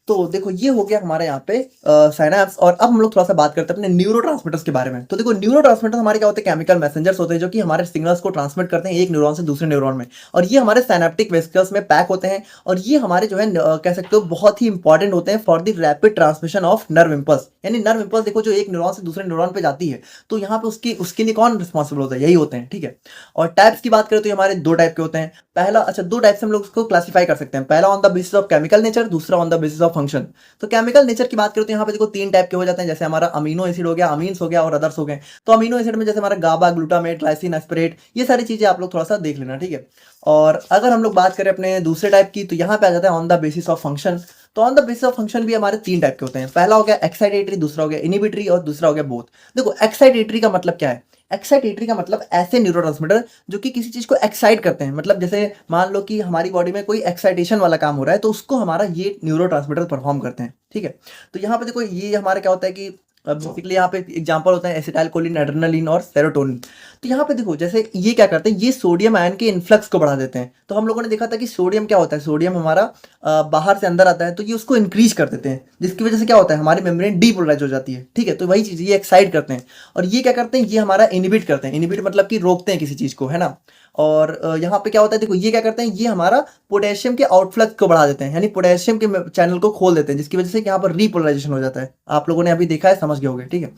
तो देखो ये हो गया हमारे यहाँ पे साइनैप्स। और अब हम लोग थोड़ा सा बात करते हैं अपने न्यूरोट्रांसमीटर्स के बारे में। तो देखो न्यूरोट्रांसमीटर्स हमारे क्या होते हैं, केमिकल मैसेंजर्स होते हैं जो कि हमारे सिग्नल्स को ट्रांसमिट करते हैं एक न्यूरॉन से दूसरे न्यूरॉन में, और ये हमारे साइनेप्टिक वेसिकल्स में पैक होते हैं। और ये हमारे जो है कह सकते हो बहुत ही इंपॉर्टेंट होते हैं for the rapid transmission of nerve impulse. यानी नर्व इंपल्स देखो जो एक न्यूरॉन से दूसरे न्यूरॉन पे जाती है तो यहाँ पे उसके लिए कौन रिस्पॉन्सिबल होता है, यही होते हैं, ठीक है। और टाइप्स की बात करें तो हमारे दो टाइप के होते हैं। पहला, अच्छा, दो टाइप से हम लोग उसको क्लासिफाई कर सकते हैं, पहला on the basis of chemical nature, दूसरा on the basis of function. तो केमिकल नेचर की बात करें तो यहाँ पे देखो तीन टाइप के हो जाते हैं, जैसे हमारा अमीनो एसिड हो गया, अमीन्स हो गया और अदर्स हो गए। तो अमीनो एसिड में जैसे हमारा गाबा, ग्लूटामेट, ग्लाइसिन, एस्पिरेट, ये सारी चीजें आप लोग थोड़ा सा देख लेना, ठीक है। और अगर हम लोग बात करें अपने दूसरे टाइप की तो यहाँ पे आ जाता है on the basis of function. तो on the basis of function भी हमारे तीन टाइप के होते हैं, पहला हो गया एक्साइटेटरी, दूसरा हो गया इनिबिटरी और दूसरा हो गया बोथ। देखो एक्साइटेटरी का मतलब क्या है, एक्साइटेटरी का मतलब ऐसे न्यूरोट्रांसमीटर जो कि किसी चीज को एक्साइट करते हैं, मतलब जैसे मान लो कि हमारी बॉडी में कोई एक्साइटेशन वाला काम हो रहा है तो उसको हमारा ये न्यूरोट्रांसमीटर परफॉर्म करते हैं, ठीक है। तो यहाँ पे देखो ये हमारा क्या होता है कि बेसिकली यहाँ पे एग्जांपल होता है एसिटाइल कोलिन, एड्रेनालिन और सेरोटोनिन। तो यहाँ पे देखो जैसे ये क्या करते हैं, ये सोडियम आयन के इन्फ्लक्स को बढ़ा देते हैं। तो हम लोगों ने देखा था कि सोडियम क्या होता है, सोडियम हमारा बाहर से अंदर आता है, तो ये उसको इंक्रीज कर देते हैं, जिसकी वजह से क्या होता है, हमारी मेम्ब्रेन डीपोलराइज हो जाती है। ठीक है, तो वही चीज़ ये एक्साइट करते हैं। और ये क्या करते हैं, ये हमारा इनिबिट करते हैं। इनिबिट मतलब कि रोकते हैं किसी चीज़ को, है ना। और यहाँ पे क्या होता है, देखो ये क्या करते हैं, ये हमारा पोटेशियम के आउटफ्लक्स को बढ़ा देते हैं, यानी पोटेशियम के चैनल को खोल देते हैं, जिसकी वजह से यहाँ पर रीपोलराइजेशन हो जाता है। आप लोगों ने अभी देखा है, समझ गए होंगे। ठीक है,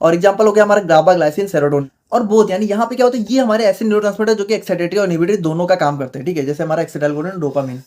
और एग्जांपल हो गया हमारा गाबा, ग्लाइसिन, सेरोटोनिन और बोथ। यानी यहाँ पे क्या होता है, ये हमारे ऐसे न्यूरोट्रांसमीटर जो कि एक्साइटेटरी और इनहिबिटरी दोनों का काम करते हैं। ठीक है, जैसे हमारा एक्साइटोलिन, डोपामिन।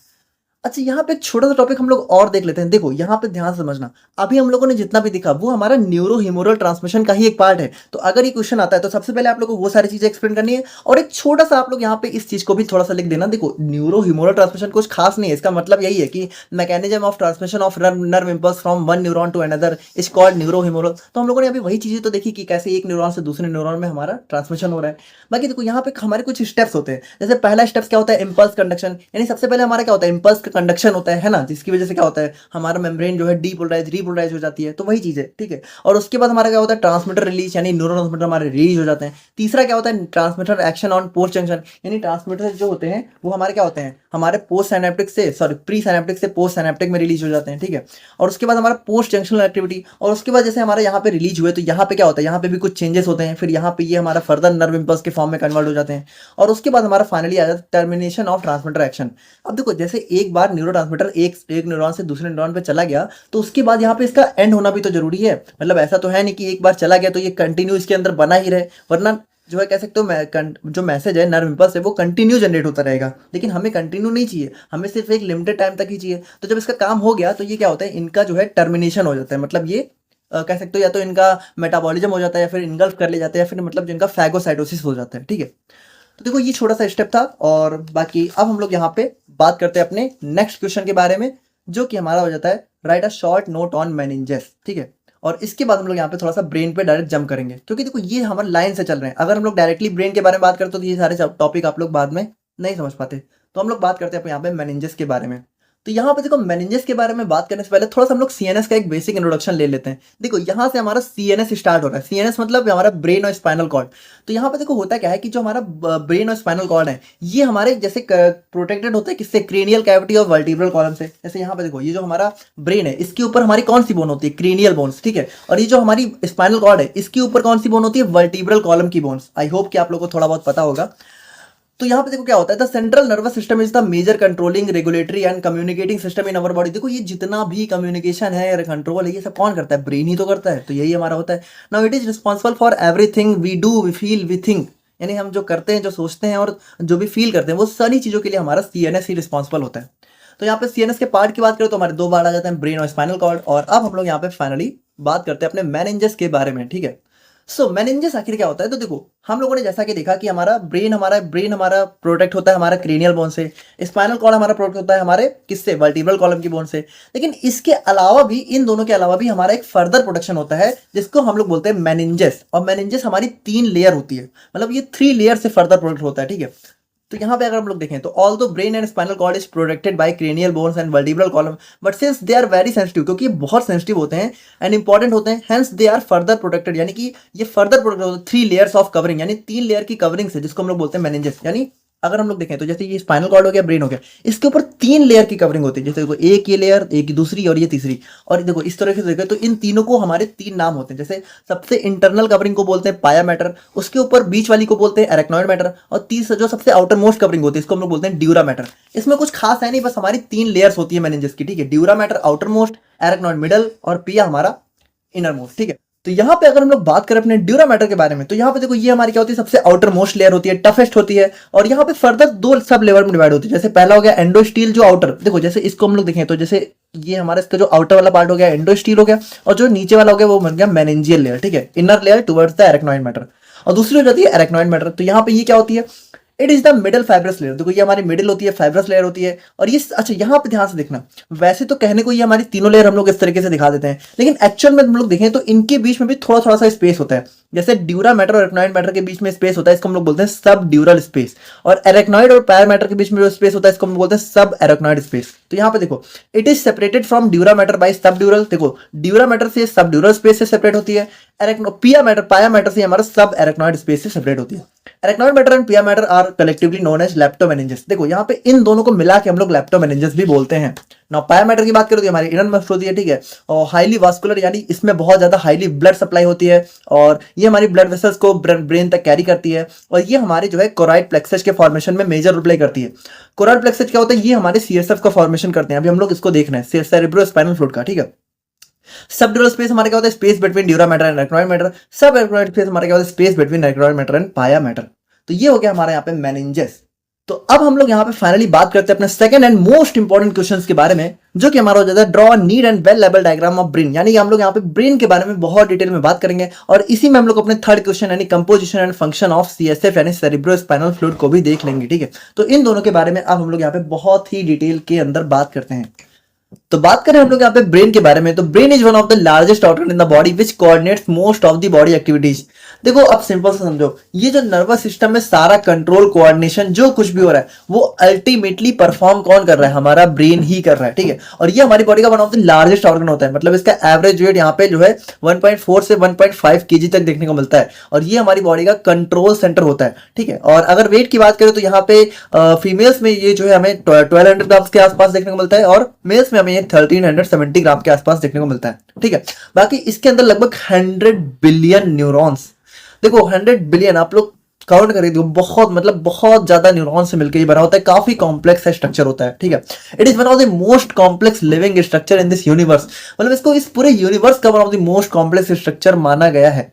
अच्छा, यहाँ पे एक छोटा सा टॉपिक हम लोग और देख लेते हैं। देखो यहाँ पे ध्यान से समझना, अभी हम लोगों ने जितना भी देखा वो हमारा न्यूरो ह्यूमरल ट्रांसमिशन का ही एक पार्ट है। तो अगर ये क्वेश्चन आता है तो सबसे पहले आप लोगों को वो सारी चीजें एक्सप्लेन करनी है, और एक छोटा सा आप लोग यहाँ पे इस चीज को भी थोड़ा सा लिख देना। देखो न्यूरो ह्यूमरल ट्रांसमिशन कुछ खास नहीं है, इसका मतलब यही है कि mechanism of transmission of nerve impulse from one neuron to another is called neurohumoral. तो हम लोगों ने अभी वही चीजें तो देखी कि कैसे एक न्यूरॉन से दूसरे न्यूरॉन में हमारा ट्रांसमिशन हो रहा है। बाकी देखो यहाँ पे हमारे कुछ स्टेप्स होते हैं। जैसे पहला स्टेप्स क्या होता है, इंपल्स कंडक्शन, यानी सबसे पहले हमारा क्या होता है, इंपल्स का कंडक्शन होता है ना, जिसकी वजह से क्या होता है, हमारा मेम्ब्रेन जो है डीपोलराइज रीपोलराइज हो जाती है। तो वही चीज है। ठीक है, और उसके बाद हमारा क्या होता है, ट्रांसमीटर रिलीज, यानी न्यूरोट्रांसमीटर हमारे रिलीज हो जाते हैं। तीसरा क्या होता है, transmitter action on post junction, यानी ट्रांसमीटर जो होते हैं वो हमारे क्या होते हैं, हमारे पोस्ट साइनेप्टिक से प्री साइनेप्टिक से पोस्ट साइनेप्टिक में रिलीज हो जाते हैं। ठीक है, और उसके बाद हमारा पोस्ट जंक्शनल एक्टिविटी, और उसके बाद जैसे हमारे यहाँ पे रिलीज हुए तो यहाँ पे क्या होता है, यहाँ पे भी कुछ चेंजेस होते हैं, फिर यहाँ पे ये हमारा फर्दर नर्व इंपल्स के फॉर्म में कन्वर्ट हो जाते हैं। और उसके बाद हमारा फाइनली आ जाता है टर्मिनेशन ऑफ ट्रांसमीटर एक्शन। अब देखो जैसे एक बार न्यूरोट्रांसमीटर एक न्यूरॉन से दूसरे न्यूरॉन पे चला गया, तो उसके बाद यहाँ पे इसका एंड होना भी तो जरूरी है। मतलब ऐसा तो है नहीं कि एक बार चला गया तो ये कंटिन्यू इसके अंदर बना ही रहे, वरना जो है कह सकते हो जो मैसेज है नर्व इंपल्स है वो कंटिन्यू जनरेट होता रहेगा। लेकिन हमें कंटिन्यू नहीं चाहिए, हमें सिर्फ एक लिमिटेड टाइम तक ही चाहिए। तो जब इसका काम हो गया तो ये क्या होता है, इनका जो है टर्मिनेशन हो जाता है। मतलब ये कह सकते हो या तो इनका मेटाबॉलिज्म हो जाता है, या फिर इनगल्फ कर ले जाते हैं, या फिर मतलब जिनका फैगोसाइटोसिस हो जाता है। ठीक है, तो देखो ये छोटा सा स्टेप था। और बाकी अब हम लोग यहाँ पे बात करते हैं अपने नेक्स्ट क्वेश्चन के बारे में, जो कि हमारा हो जाता है right a short note on meninges. ठीक है, और इसके बाद हम लोग यहाँ पे थोड़ा सा ब्रेन पे डायरेक्ट जंप करेंगे, क्योंकि देखो ये हमारे लाइन से चल रहे हैं। अगर हम लोग डायरेक्टली ब्रेन के बारे में बात करते तो ये सारे टॉपिक आप लोग बाद में नहीं समझ पाते। तो हम लोग बात करते हैं यहाँ पे मेनिंजेस के बारे में। तो यहाँ पे देखो मेनिंजेस के बारे में बात करने से पहले थोड़ा सा हम लोग सीएनएस का एक बेसिक इंट्रोडक्शन ले लेते हैं। देखो यहाँ से हमारा सीएनएस स्टार्ट हो रहा है। सीएनएस मतलब हमारा ब्रेन और स्पाइनल कॉर्ड। तो यहाँ पे देखो होता क्या है कि जो हमारा ब्रेन और स्पाइनल कॉर्ड है ये हमारे जैसे प्रोटेक्टेड होता है किससे, क्रेनियल कैविटी और वर्टिब्रल कॉलम से। जैसे यहाँ पे देखो ये जो हमारा ब्रेन है इसके ऊपर हमारी कौन सी बोन होती है, क्रेनियल बोन्स। ठीक है, और ये जो हमारी स्पाइनल कॉर्ड है इसके ऊपर कौन सी बोन होती है, वर्टिब्रल कॉलम की बोन्स। आई होप कि आप लोगों को थोड़ा बहुत पता होगा। तो यहाँ पे देखो क्या होता है, the central nervous system is the major controlling, regulatory and communicating system in our body. देखो ये जितना भी कम्युनिकेशन है या कंट्रोल है ये सब कौन करता है, ब्रेन ही तो करता है। तो यही हमारा होता है। Now it is responsible for everything we do, we feel, we think, यानी हम जो करते हैं, जो सोचते हैं और जो भी फील करते हैं वो सारी चीजों के लिए हमारा सीएनएस ही रिस्पॉन्सिबल होता है। तो यहाँ पे सीएनएस के पार्ट की बात करें तो हमारे दो पार्ट आ जाते हैं, ब्रेन और स्पाइनल कॉर्ड। और अब हम लोग यहाँ पे फाइनली बात करते हैं अपने मेनिंजेस के बारे में। ठीक है, सो मेनिंजेस आखिर क्या होता है। तो देखो हम लोगों ने जैसा कि देखा कि हमारा ब्रेन हमारा प्रोटेक्ट होता है हमारा क्रेनियल बोन से, स्पाइनल कॉर्ड हमारा प्रोटेक्ट होता है हमारे किससे, वर्टिब्रल कॉलम की बोन से। लेकिन इसके अलावा भी, इन दोनों के अलावा भी हमारा एक फर्दर प्रोटेक्शन होता है जिसको हम लोग बोलते हैं मेनिंजेस। और मेनिंजेस हमारी 3 लेयर होती है, मतलब ये 3 लेयर से फर्दर प्रोटेक्ट होता है। ठीक है, तो यहाँ पे अगर हम लोग देखें तो although brain and spinal cord is protected by cranial bones and vertebral column, but since they are very sensitive, क्योंकि ये बहुत सेंसिटिव होते हैं एंड इंपॉर्टेंट होते हैं, hence they are further protected, यानी कि ये फर्दर प्रोटेक्ट होते हैं 3 लेयर्स ऑफ कवरिंग, यानी 3 लेयर की कवरिंग से, जिसको हम लोग बोलते हैं मेनिंजेस। यानी अगर हम लोग देखें तो जैसे ये स्पाइनल कॉर्ड हो गया, ब्रेन हो गया, इसके ऊपर 3 लेयर की कवरिंग होती है। जैसे देखो एक ये लेयर, एक दूसरी और ये तीसरी। और देखो इस तरह से देखें तो इन तीनों को हमारे 3 नाम होते हैं। जैसे सबसे इंटरनल कवरिंग को बोलते हैं पाया मैटर, उसके ऊपर बीच वाली को बोलते हैं एरेक्नॉइड मैटर, और तीसरा जो सबसे आउटर मोस्ट कवरिंग होती है इसको हम लोग बोलते हैं ड्यूरा मैटर। इसमें कुछ खास है नहीं, बस हमारी 3 लेयर्स होती है मेनिंजेस की। ठीक है, dura mater outer most, arachnoid middle और पिया हमारा इनर मोस्ट। ठीक है, तो यहाँ पे अगर हम लोग बात करें अपने ड्यूरा मैटर के बारे में तो यहाँ पे देखो ये हमारी क्या होती है, सबसे आउटर मोस्ट लेयर होती है, टफेस्ट होती है। और यहाँ पे फर्दर 2 सब लेयर में डिवाइड होती है। जैसे पहला हो गया एंडोस्टील जो आउटर, देखो जैसे इसको हम लोग देखें तो जैसे ये हमारा इसका जो आउटर वाला पार्ट हो गया एंडोस्टील हो गया, और जो नीचे वाला हो गया वो बन गया मेनिंजियल लेयर। ठीक है, inner layer towards the arachnoid matter, और दूसरी हो जाती है एरेक्नॉइड मैटर। तो यहाँ पे ये क्या होती है, it is the middle fibrous layer. देखो ये हमारी मिडिल होती है, फाइब्रस लेयर होती है। और ये अच्छा यहाँ पे ध्यान से देखना, वैसे तो कहने को ये हमारी तीनों लेयर हम लोग इस तरीके से दिखा देते हैं, लेकिन एक्चुअल में हम लोग देखें तो इनके बीच में भी थोड़ा थोड़ा सा स्पेस होता है। जैसे ड्यूरा मैटर और एरेक्नॉइड मैटर के बीच में स्पेस होता है, इसको हम लोग बोलते हैं सब ड्यूरल स्पेस, और एरेक्नॉइड और पैरा मैटर के बीच में जो स्पेस होता है इसको हम बोलते हैं सब एरेक्नॉइड स्पेस। तो यहाँ पे देखो it is separated from dura mater bye सब ड्यूरल, देखो ड्यूरा मैटर से सब ड्यूरल स्पेस से सेपरेट होती है, पाया मैटर से हमारा सब एरेक्नॉइड स्पेस से सेपरेट होती है। Arachnoid mater and pia mater are collectively known as leptomeninges. देखो यहाँ पे इन दोनों को मिला के हम लोग लेप्टोमेनिंजेस भी बोलते हैं। ना पाया मैटर की बात करें तो हमारी इनरमोस्ट होती है, ठीक है, और हाईली वास्कुलर, यानी इसमें बहुत ज्यादा हाईली ब्लड सप्लाई होती है और ये हमारी ब्लड वेसल्स को ब्रेन तक कैरी करती है, और ये हमारे जो है कोराइड प्लेक्सस के फॉर्मेशन में मेजर रोल प्ले करती है। कोराइड प्लेक्सस क्या होता है, ये हमारे सीएसएफ का फॉर्मेशन करते हैं। अभी हम लोग इसको देख रहे हैं सेरेब्रोस्पाइनल फ्लूइड का, ठीक है। सब ड्यूरल स्पेस हमारे क्या होता है, space between dura mater and arachnoid matter. सब एरेक्नॉइड स्पेस हमारे क्या होता है, space between arachnoid mater and पाया मैटर। तो ये हो गया हमारे यहाँ पे मेनिंजेस। तो अब हम लोग यहाँ पे फाइनली बात करते हैं अपने second and most important questions के बारे में, जो कि हमारा हो जाता है draw need and well level diagram of brain. यानी हम लोग यहाँ पे ब्रेन के बारे में बहुत डिटेल में बात करेंगे, और इसी में हम लोग अपने थर्ड क्वेश्चन यानी composition and function of CSF यानी सेरेब्रोस्पाइनल फ्लूइड को भी देख लेंगे, ठीक है। तो इन दोनों के बारे में अब हम लोग यहाँ पे बहुत ही डिटेल के अंदर बात करते हैं। तो बात करें हम लोग यहाँ पे ब्रेन के बारे में, तो brain is one of the largest organ in the body which coordinates most of the body activities. देखो अब सिंपल से समझो, ये जो नर्वस सिस्टम में सारा कंट्रोल कोऑर्डिनेशन जो कुछ भी हो रहा है वो अल्टीमेटली परफॉर्म कौन कर रहा है, हमारा ब्रेन ही कर रहा है, ठीक है। और ये हमारी बॉडी का one of the largest organ होता है, मतलब इसका एवरेज वेट यहाँ पे जो है 1.4 से 1.5 केजी तक देखने को मिलता है, और ये हमारी बॉडी का कंट्रोल सेंटर होता है, ठीक है। और अगर वेट की बात करें तो यहाँ पे फीमेल्स में ये जो है हमें 1200 ग्राम के आसपास देखने को मिलता है, और मेल्स में हमें 1370 ग्राम के आसपास देखने को मिलता है, ठीक है। बाकी इसके अंदर लगभग 100 बिलियन न्यूरॉन्स, देखो 100 बिलियन आप लोग काउंट करिए, देखो बहुत मतलब बहुत ज्यादा न्यूरॉन से मिलकर ये बना होता है, काफी कॉम्प्लेक्स स्ट्रक्चर होता है, ठीक है। It is one of the most complex living structure in this universe, मतलब इसको इस पूरे यूनिवर्स का one of the most complex structure माना गया है।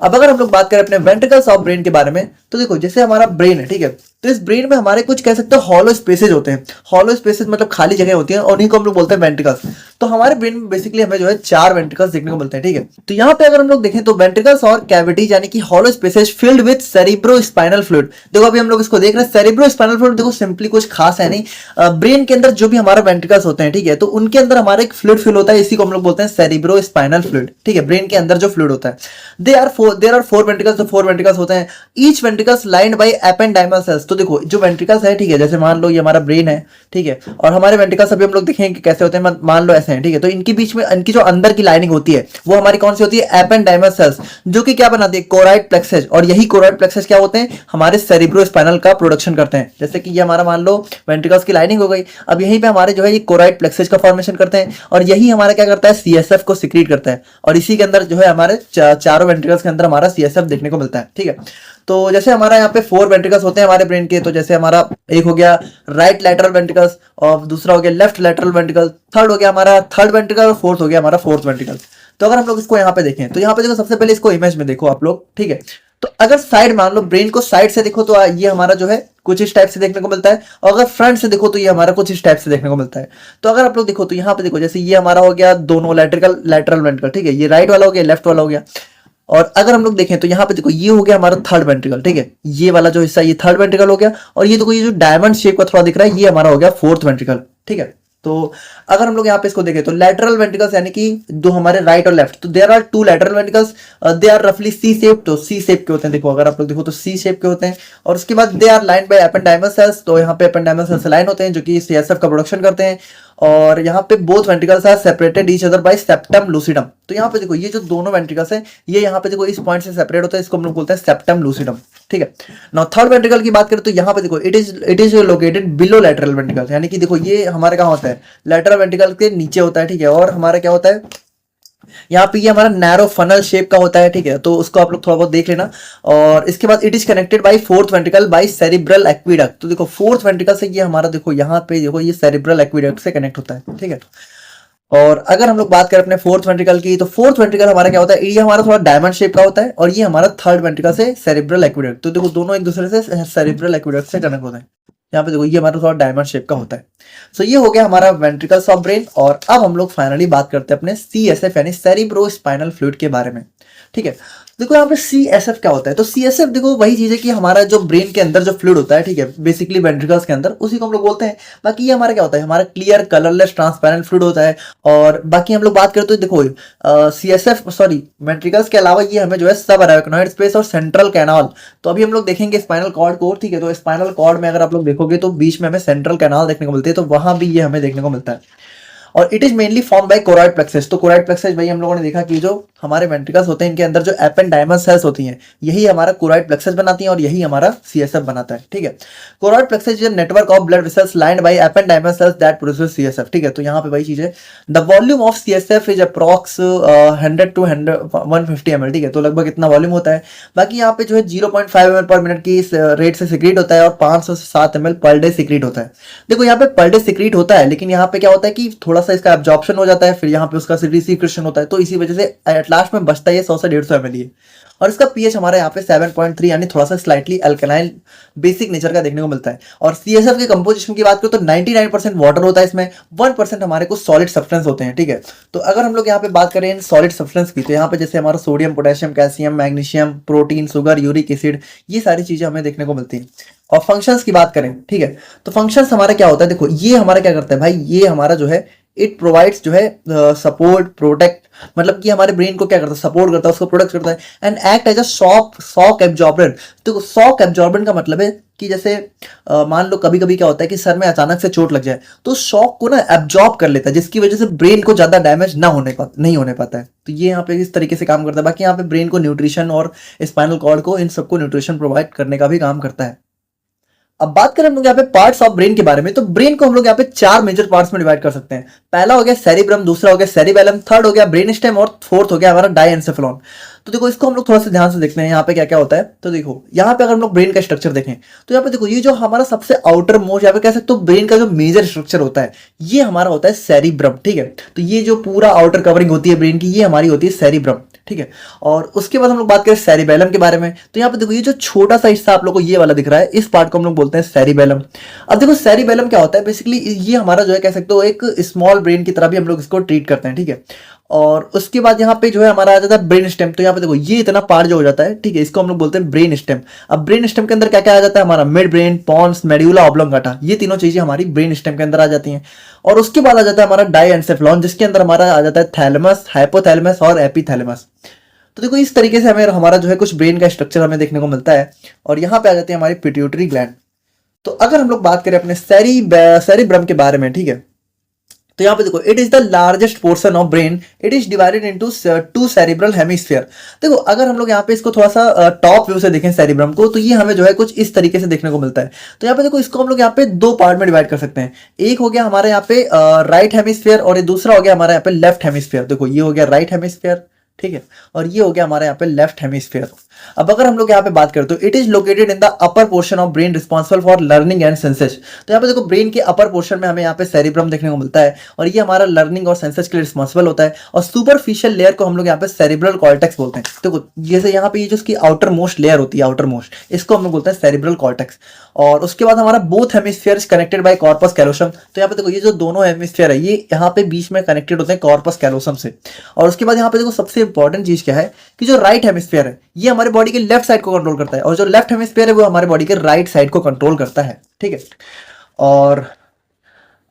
अब अगर हम लोग बात करें अपने वेंट्रिकल्स ऑफ ब्रेन के बारे में, तो देखो जैसे हमारा ब्रेन है, ठीक है, तो इस ब्रेन में हमारे कुछ कह सकते हो हॉलो स्पेसेज होते हैं। हॉलो स्पेसेज मतलब खाली जगह होती है, और उन्हीं को हम लोग बोलते हैं वेंट्रिकल्स। तो हमारे ब्रेन में बेसिकली हमें जो है 4 वेंट्रिकल्स देखने को मिलते हैं, ठीक है। तो यहाँ पे अगर हम लोग देखें तो वेंट्रिकल्स और कैविटीज यानी कि hollow spaces filled with cerebrospinal fluid. देखो अभी हम लोग इसको देख रहे हैं, सेरेब्रोस्पाइनल फ्लूइड देखो सिंपली कुछ खास है नहीं, ब्रेन के अंदर जो भी हमारे वेंट्रिकल्स होते हैं, ठीक है, तो उनके अंदर हमारा एक फ्लूइड फिल होता है, इसी को हम लोग बोलते हैं सेरेब्रोस्पाइनल फ्लूइड, ठीक है। ब्रेन के अंदर जो फ्लूइड होता है, देयर आर 4 वेंट्रिकल्स, तो 4 वेंट्रिकल्स होते हैं, each ventricles lined by ependymal cells. तो देखो जो वेंट्रिकल्स है, ठीक है, जैसे मान लो ये हमारा ब्रेन है, ठीक है, और हमारे वेंट्रिकल्स अभी हम लोग देखेंगे कि कैसे होते हैं, मान लो ऐसे हैं, ठीक है। तो इनके बीच में इनकी जो अंदर की लाइनिंग होती है वो हमारी कौन सी होती है, एपेंडाइमल सेल्स, जो कि क्या बनाती है, कोराइड प्लेक्सेस, और यही कोराइड प्लेक्सेस क्या होते हैं, हमारे सेरेब्रोस्पाइनल का प्रोडक्शन करते हैं। जैसे कि ये हमारा मान लो वेंट्रिकल्स की लाइनिंग हो गई, अब यहीं पे हमारे जो है ये कोराइड प्लेक्सेस का फॉर्मेशन करते हैं, और यही हमारा क्या करता है, सीएसएफ को सिक्रीट करता है, और इसी के अंदर जो है हमारे चारों वेंट्रिकल्स के अंदर हमारा सीएसएफ देखने को मिलता है, ठीक है। तो जैसे हमारा यहाँ पे 4 वेंट्रिकल्स होते हैं हमारे ब्रेन के, तो जैसे हमारा एक हो गया राइट लैटरल वेंट्रिकल्स, और दूसरा हो गया लेफ्ट लैटरल वेंट्रिकल, थर्ड हो गया हमारा थर्ड वेंट्रिकल, और फोर्थ हो गया हमारा फोर्थ वेंट्रिकल। तो अगर हम लोग इसको यहाँ पे देखें, तो यहाँ पे देखो सबसे पहले इसको इमेज में देखो आप लोग, ठीक है। तो अगर साइड मान लो ब्रेन को साइड से देखो तो ये हमारा जो है कुछ इस टाइप से देखने को मिलता है, और अगर फ्रंट से देखो तो ये हमारा कुछ इस टाइप से देखने को मिलता है। तो अगर आप लोग देखो तो यहाँ पे देखो जैसे ये हमारा हो गया दोनों लैटरल वेंट्रिकल, ठीक है, ये राइट वाला हो गया, लेफ्ट वाला हो गया। और अगर हम लोग देखें तो यहाँ पे देखो ये हो गया हमारा थर्ड वेंट्रिकल, ठीक है, ये वाला जो हिस्सा ये थर्ड वेंट्रिकल हो गया, और ये देखो ये जो डायमंड शेप का थोड़ा दिख रहा है ये हमारा हो गया फोर्थ वेंट्रिकल, ठीक है। तो अगर हम लोग यहाँ पे इसको देखें तो लैटरल वेंट्रिकल्स यानी कि दो हमारे राइट और लेफ्ट, तो there are 2 lateral ventricles, they are रफली सी शेप, तो सी शेप के होते हैं, देखो अगर आप लोग देखो तो सी शेप के होते हैं। और उसके बाद they are line by ependymal cells, तो यहाँ पे एपेंडाइमल सेल्स लाइन होते हैं जो कि सीएसएफ का प्रोडक्शन करते हैं। और यहाँ पे both ventricles are separated each other by septum lucidum. तो यहाँ पे देखो ये जो दोनों वेंट्रिकल्स हैं ये यहाँ पे देखो इस पॉइंट से सेपरेट होता है, इसको हम लोग बोलते हैं सेप्टम लूसिडम, ठीक है। नाउ थर्ड वेंट्रिकल की बात करें तो यहाँ पे देखो it is located below lateral ventricle, यानी कि देखो ये हमारे कहाँ होता है, लैटरल वेंट्रिकल के नीचे होता है, ठीक है। और हमारा क्या होता है यहाँ पे ये हमारा नैरो फनल शेप का होता है, ठीक है, तो उसको आप लोग थोड़ा बहुत देख लेना। और इसके बाद it is connected by fourth ventricle by cerebral aqueduct, तो देखो फोर्थ वेंट्रिकल से ये हमारा देखो यहाँ पे देखो ये सेरिब्रल एक्विडक्ट से कनेक्ट होता है, ठीक है। और अगर हम लोग बात करें अपने फोर्थ वेंट्रिकल की, तो फोर्थ वेंट्रिकल हमारा क्या होता है, ये हमारा थोड़ा डायमंड शेप का होता है, और ये हमारा थर्ड वेंट्रिकल से सेरिब्रल एक्विडक्ट, तो देखो दोनों एक दूसरे से सेरिब्रल एक्विडक्ट से कनेक्ट होता है। यहाँ पे देखो ये हमारा थोड़ा डायमंड शेप का होता है। सो ये हो गया हमारा वेंट्रिकल्स ऑफ ब्रेन। और अब हम लोग फाइनली बात करते हैं अपने सीएसएफ यानी सेरिब्रोस्पाइनल फ्लूइड के बारे में, ठीक है। देखो यहाँ पे CSF क्या होता है, तो CSF देखो वही चीज है कि हमारा जो ब्रेन के अंदर जो फ्लूइड होता है, ठीक है, बेसिकली वेंट्रिकल्स के अंदर, उसी को हम लोग बोलते हैं। बाकी ये हमारा क्या होता है, हमारा क्लियर कलरलेस ट्रांसपेरेंट फ्लूइड होता है। और बाकी हम लोग बात करें तो देखो CSF सॉरी वेंट्रिकल्स के अलावा ये हमें जो है सब अराइकनॉइड स्पेस और सेंट्रल कैनाल, तो अभी हम लोग देखेंगे स्पाइनल कॉर्ड को, ठीक है, तो स्पाइनल कॉर्ड में अगर आप लोग देखोगे तो बीच में हमें सेंट्रल कैनाल देखने को मिलती है, तो वहां भी ये हमें देखने को मिलता है। और it is mainly form by choroid plexus, तो कोरॉइड प्लेक्सस भाई हम लोगों ने देखा कि जो हमारे वेंट्रिकल्स होते हैं इनके अंदर जो एपेंडाइमस सेल्स होती हैं यही हमारा कोरॉइड प्लेक्सस बनाती हैं और यही हमारा CSF बनाता है, ठीक है। Choroid plexus is a network of blood vessels lined by ependymal cells that produce CSF, ठीक है। तो यहाँ पे वही चीज है, the volume of CSF is approx 100 to 150 ml, ठीक है, तो लगभग इतना वॉल्यूम होता है। बाकी यहाँ पे जो है 0.5 ml पर मिनट की रेट से सिक्रीट होता है और 500 से 7 ml पर डे सिक्रीट होता है। देखो यहाँ पे पर डे सिक्रीट होता है, लेकिन यहाँ पे क्या होता है कि थोड़ा सा इसका एब्जॉर्प्शन हो जाता है, फिर यहाँ पे उसका रिसीक्रेशन होता है, तो इसी वजह से एट लास्ट में बचता है 100 से 150 ml ही। और इसका पीएच हमारे यहाँ पे 7.3 यानी थोड़ा सा स्लाइटली अल्कलाइन बेसिक नेचर का देखने को मिलता है। और CSF के कंपोजिशन की बात करें तो 99% वाटर होता है इसमें, 1% हमारे को सॉलिड सब्सटेंस होते हैं, ठीक है। तो अगर हम लोग यहाँ पे बात करें इन सॉलिड सब्सटेंस की, तो यहाँ पे जैसे हमारा sodium, potassium, calcium, magnesium, protein, sugar, uric acid, ये सारी चीजें हमें देखने को मिलती हैं। और फंक्शंस की बात करें, ठीक है, तो फंक्शंस हमारा क्या होता है, देखो ये हमारा क्या करता है भाई, ये हमारा जो है इट प्रोवाइड्स जो है सपोर्ट, प्रोटेक्ट, मतलब कि हमारे ब्रेन को क्या करता है, सपोर्ट करता है, उसको प्रोटेक्ट करता है, and act as a shock absorbent. तो शॉक एब्जॉर्बेंट का मतलब है कि जैसे मान लो कभी कभी क्या होता है कि सर में अचानक से चोट लग जाए, तो शॉक को ना एब्जॉर्ब कर लेता है, जिसकी वजह से ब्रेन को ज्यादा डैमेज नहीं होने पाता है। तो ये यहाँ पे इस तरीके से काम करता है। बाकी यहाँ पे ब्रेन को न्यूट्रिशन और स्पाइनल कॉर्ड को, इन सबको न्यूट्रिशन प्रोवाइड करने का भी काम करता है। अब बात करें हम लोग यहाँ पे पार्ट्स ऑफ ब्रेन के बारे में, तो ब्रेन को हम लोग यहाँ पे 4 मेजर पार्ट्स में डिवाइड कर सकते हैं। पहला हो गया सेरिब्रम, दूसरा हो गया सेरिबेलम, थर्ड हो गया ब्रेन स्टेम और फोर्थ हो गया हमारा डायएन्सेफेलॉन। तो देखो इसको हम लोग थोड़ा सा ध्यान से देखते हैं यहाँ पे क्या क्या होता है। तो देखो यहाँ पे अगर हम लोग ब्रेन का स्ट्रक्चर देखें, तो यहाँ पे देखो ये जो हमारा सबसे आउटर मोस्ट यहाँ पे कह सकते हो ब्रेन का जो मेजर स्ट्रक्चर होता है, ये हमारा होता है सेरिब्रम, ठीक है। तो ये जो पूरा आउटर कवरिंग होती है ब्रेन की, ये हमारी होती है सेरिब्रम, ठीक है। और उसके बाद हम लोग बात करें सेरिबेलम के बारे में, तो यहाँ पे देखो ये जो छोटा सा हिस्सा आप लोग को ये वाला दिख रहा है, इस पार्ट को हम लोग बोलते हैं सेरिबेलम। अब देखो सेरिबेलम क्या होता है, बेसिकली ये हमारा जो है कह सकते हो एक स्मॉल ब्रेन की तरह भी हम लोग इसको ट्रीट करते हैं, ठीक है। और उसके बाद यहाँ पे जो है हमारा आ जाता है ब्रेन स्टेम। तो यहाँ पे देखो ये इतना पार्ट जो हो जाता है, ठीक है, इसको हम लोग बोलते हैं ब्रेन स्टेम। अब ब्रेन स्टेम के अंदर क्या क्या आ जाता है, हमारा mid brain, Pond's, medulla oblongata, ये तीनों चीजें हमारी ब्रेन स्टेम के अंदर आ जाती हैं। और उसके बाद आ जाता है हमारा डायएन्सेफेलॉन, जिसके अंदर हमारा आ जाता है थैलेमस, हाइपोथैलेमस और एपिथैलेमस। तो देखो इस तरीके से हमें हमारा जो है कुछ ब्रेन का स्ट्रक्चर हमें देखने को मिलता है। और यहाँ पे आ जाती है हमारी पिट्यूटरी ग्लैंड। तो अगर हम लोग बात करें अपने सेरिब्रम के बारे में, ठीक है, तो यहाँ पे देखो it is the largest portion of brain, it is divided into 2 cerebral hemisphere. देखो अगर हम लोग यहाँ पे इसको थोड़ा सा टॉप व्यू से देखें सेरिब्रम को, तो ये हमें जो है कुछ इस तरीके से देखने को मिलता है। तो यहाँ पे देखो इसको हम लोग यहाँ पे 2 पार्ट में डिवाइड कर सकते हैं। एक हो गया हमारे यहाँ पे राइट हेमिस्फीयर और ये दूसरा हो गया हमारे यहाँ पे लेफ्ट हेमिस्फीयर। देखो ये हो गया राइट हेमिस्फीयर, ठीक है, और ये हो गया हमारे यहाँ पे लेफ्ट हेमिस्फीयर। अब अगर हम लोग यहाँ पे बात करें तो it is located in the upper portion of brain responsible for learning and senses. तो यहाँ पे देखो ब्रेन के अपर पोर्शन में हमें यहाँ पे सेरिब्रम देखने को मिलता है और ये हमारा लर्निंग और सेंसेस के लिए रिस्पॉन्सिबल होता है। और सुपरफिशियल लेयर को हम लोग यहाँ पे सेरिब्रल कॉर्टेक्स बोलते हैं। देखो जैसे यहाँ पे ये जो इसकी आउटर मोस्ट लेयर होती है, आउटर मोस्ट, इसको हम लोग बोलते हैं सेरिब्रल कॉर्टेक्स। और उसके बाद हमारा both hemispheres connected by corpus callosum. तो यहाँ पे देखो ये जो दोनों हेमिस्फीयर है ये यहाँ पे बीच में कनेक्टेड होते हैं कॉर्पस कैलोसम से। और उसके बाद यहाँ पे देखो सबसे इंपॉर्टेंट चीज क्या है कि जो राइट हेमिस्फीयर है ये हमारे बॉडी के लेफ्ट साइड को कंट्रोल करता है और जो लेफ्ट हेमिस्फीयर है वो हमारे बॉडी के राइट साइड को कंट्रोल करता है, ठीक है। और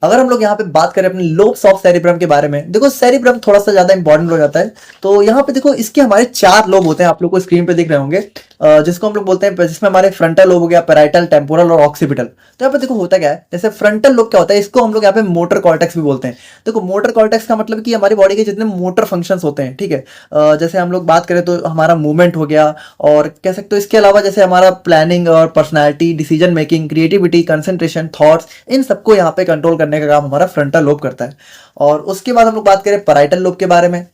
अगर हम लोग यहाँ पे बात करें अपने लोब्स ऑफ सेरिब्रम के बारे में, देखो सेरिब्रम थोड़ा सा ज्यादा इंपॉर्टेंट हो जाता है। तो यहाँ पे देखो इसके हमारे 4 लोब होते हैं, आप लोग को स्क्रीन पे दिख रहे होंगे, जिसको हम लोग बोलते हैं, जिसमें हमारे फ्रंटल लोब हो गया, पैराइटल, टेम्पोरल और ऑक्सीपिटल। तो यहाँ पे देखो होता क्या है, जैसे फ्रंटल लोब क्या होता है, इसको हम लोग यहाँ पे मोटर कॉर्टेक्स भी बोलते हैं। देखो मोटर कॉर्टेक्स का मतलब कि हमारी बॉडी के जितने मोटर फंक्शंस होते हैं, ठीक है, जैसे हम लोग बात करें तो हमारा मूवमेंट हो गया और कह सकते हो इसके अलावा जैसे हमारा प्लानिंग और personality, decision making, creativity, concentration, thoughts, इन सबको यहाँ पे कंट्रोल करने का काम हमारा फ्रंटल लोब करता है। और उसके बाद हम लोग बात करें पैराइटल लोब के बारे में,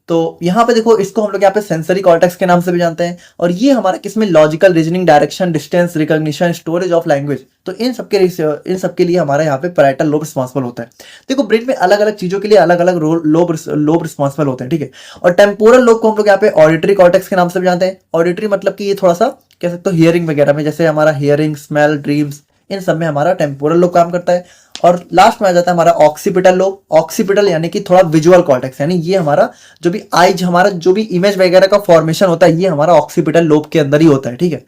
तो यहाँ पे देखो इसको हम लोग यहाँ पे सेंसरी कॉर्टेक्स के नाम से भी जानते हैं। और ये हमारा किसमें logical reasoning, direction, distance, recognition, storage of language, तो इन सबके लिए हमारा यहाँ पे पैराइटल लोब रिस्पॉन्सिबल होता है। देखो ब्रेन में अलग अलग चीजों के लिए अलग अलग लोब रिस्पॉन्सिबल होते हैं, ठीक है। और टेम्पोरल लोब को हम लोग यहाँ पे ऑडिटरी कॉर्टेक्स के नाम से भी जानते हैं। ऑडिटरी मतलब कि ये थोड़ा सा कह सकते हो हियरिंग वगैरह में, जैसे हमारा हियरिंग, स्मेल, ड्रीम्स, इन सब में हमारा टेम्पोरल लोब काम करता है। और लास्ट में आ जाता है हमारा ऑक्सीपिटल लोब। ऑक्सीपिटल यानी कि थोड़ा विजुअल कॉर्टेक्स, यानी ये हमारा जो भी आईज, हमारा जो भी इमेज वगैरह का फॉर्मेशन होता है ये हमारा ऑक्सीपिटल लोब के अंदर ही होता है, ठीक है।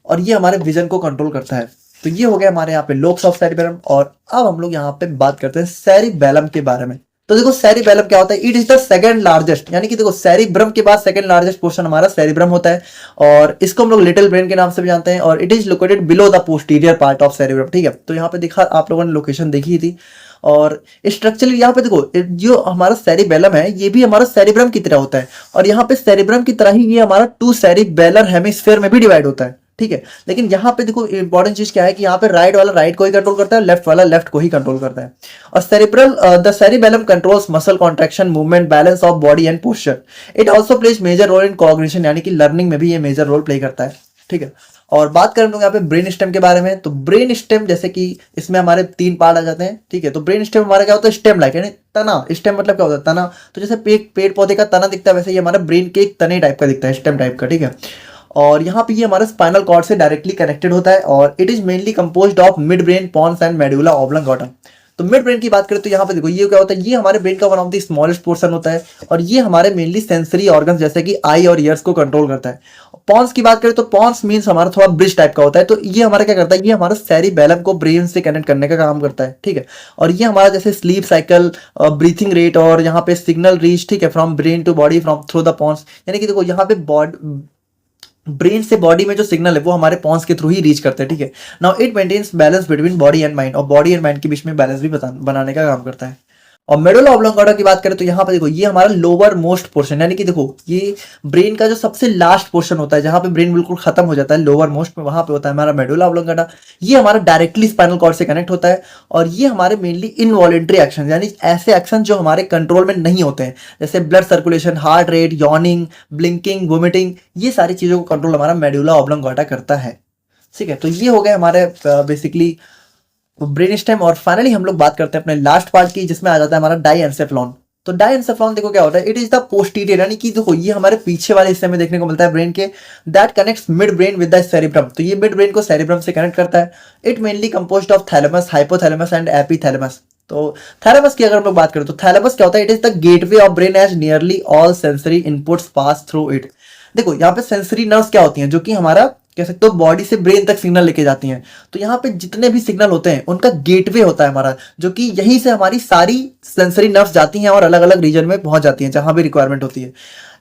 और ये हमारे विजन को कंट्रोल करता है। तो ये हो गया हमारे यहाँ पे लोब्स ऑफ सेरिबेलम। और अब हम लोग यहाँ पे बात करते हैं सेरिबेलम के बारे में। तो देखो सेरिबेलम क्या होता है, it is the second largest, यानी कि देखो सेरिब्रम के बाद सेकंड लार्जेस्ट पोर्शन हमारा सेरिब्रम होता है, और इसको हम लोग लिटिल ब्रेन के नाम से भी जानते हैं। और it is located below the posterior part of cerebrum, ठीक है। तो यहाँ पे दिखा, आप लोगों ने लोकेशन देखी थी। और स्ट्रक्चरली यहाँ पे देखो, जो हमारा सेरिबेलम है ये भी हमारा सेरिब्रम की तरह होता है, और यहाँ पे सेरिब्रम की तरह ही ये हमारा टू सेरिबेलर हेमिस्फीयर में भी डिवाइड होता है, ठीक है। लेकिन यहाँ पे देखो इंपॉर्टेंट चीज क्या है कि यहाँ पे राइट वाला राइट को ही कंट्रोल करता है, लेफ्ट वाला लेफ्ट को ही कंट्रोल करता है। और the cerebellum controls muscle contraction, movement, balance of body and posture. It also plays major role in cognition, यानी कि लर्निंग में भी ये मेजर रोल प्ले करता है, ठीक है। और बात करें हम लोग यहाँ पे ब्रेन स्टेम के बारे में, तो ब्रेन स्टेम जैसे कि इसमें हमारे 3 पार्ट आ जाते हैं, ठीक है। तो ब्रेन स्टेम हमारा क्या होता है, स्टेम लाइक, यानी तना। स्टेम मतलब क्या होता है, तना। तो जैसे पेड़ पौधे का तना दिखता है, वैसे ये हमारा ब्रेन के एक तने टाइप का दिखता है, स्टेम टाइप का, ठीक है। और यहाँ पे ये हमारे स्पाइनल कॉर्ड से डायरेक्टली कनेक्टेड होता है, और it is mainly composed of mid brain, pons and medulla oblongata. तो मिड ब्रेन की बात करें तो यहाँ पे देखो ये क्या होता है, ये हमारे ब्रेन का one of the smallest portion होता है, और ये हमारे मेनली सेंसरी ऑर्गन्स जैसे कि आई और ईयर्स को कंट्रोल करता है। पॉन्स की बात करें तो पॉन्स मीन्स हमारा थोड़ा ब्रिज टाइप का होता है, तो ये हमारा क्या करता है, ये हमारा सेरिबेलम को ब्रेन से कनेक्ट करने का काम करता है, ठीक है। और ये हमारा जैसे स्लीप साइकिल, ब्रीथिंग रेट, और यहाँ पे सिग्नल रीच, ठीक है, from brain to body from through the pons. यानी कि देखो यहाँ पे ब्रेन से बॉडी में जो सिग्नल है वो हमारे पॉन्स के थ्रू ही रीच करते हैं, ठीक है। Now it maintains balance between body and mind, और बॉडी एंड माइंड के बीच में बैलेंस भी बनाने का काम करता है। और मेडुला ऑब्लंगेटा की बात करें तो यहाँ पे देखो ये हमारा लोअर मोस्ट पोर्शन, यानी कि देखो ये ब्रेन का जो सबसे लास्ट पोर्शन होता है, जहां पे ब्रेन बिल्कुल खत्म हो जाता है, लोअर मोस्ट में वहां पे होता है हमारा मेडुला ऑब्लंगेटा। ये हमारा डायरेक्टली स्पाइनल कॉर्ड से कनेक्ट होता है, और ये हमारे मेनली इनवॉलेंट्री एक्शन, यानी ऐसे एक्शन जो हमारे कंट्रोल में नहीं होते हैं, जैसे blood circulation, heart rate, yawning, blinking, vomiting, ये सारी चीजों को कंट्रोल हमारा मेडुला ऑब्लंगेटा करता है, ठीक है। तो ये हो गए हमारे बेसिकली ब्रेन स्टेम। और फाइनली हम लोग बात करते हैं अपने लास्ट पार्ट की, जिसमें आ जाता है हमारा डाईएंसेफ्लॉन। तो डाईएंसेफ्लॉन देखो क्या होता है, इट इज द पोस्टीरियर, यानी कि देखो ये हमारे पीछे वाले हिस्से में देखने को मिलता है ब्रेन के, that connects mid brain with the cerebrum. तो ये मिड ब्रेन को सेरिब्रम से कनेक्ट करता है। It mainly composed of thalamus, hypothalamus and epithalamus. तो थैलेमस की अगर हम लोग बात करें तो थैलेमस क्या होता है, it is the gateway of brain as nearly all sensory inputs pass through it. देखो यहाँ पे सेंसरी नर्व्स क्या होती हैं, जो कि हमारा कह सकते हो बॉडी से ब्रेन तक सिग्नल लेके जाती हैं। तो यहाँ पे जितने भी सिग्नल होते हैं उनका गेटवे होता है हमारा, जो कि यहीं से हमारी सारी सेंसरी नर्व्स जाती हैं और अलग अलग रीजन में पहुंच जाती हैं जहां भी रिक्वायरमेंट होती है।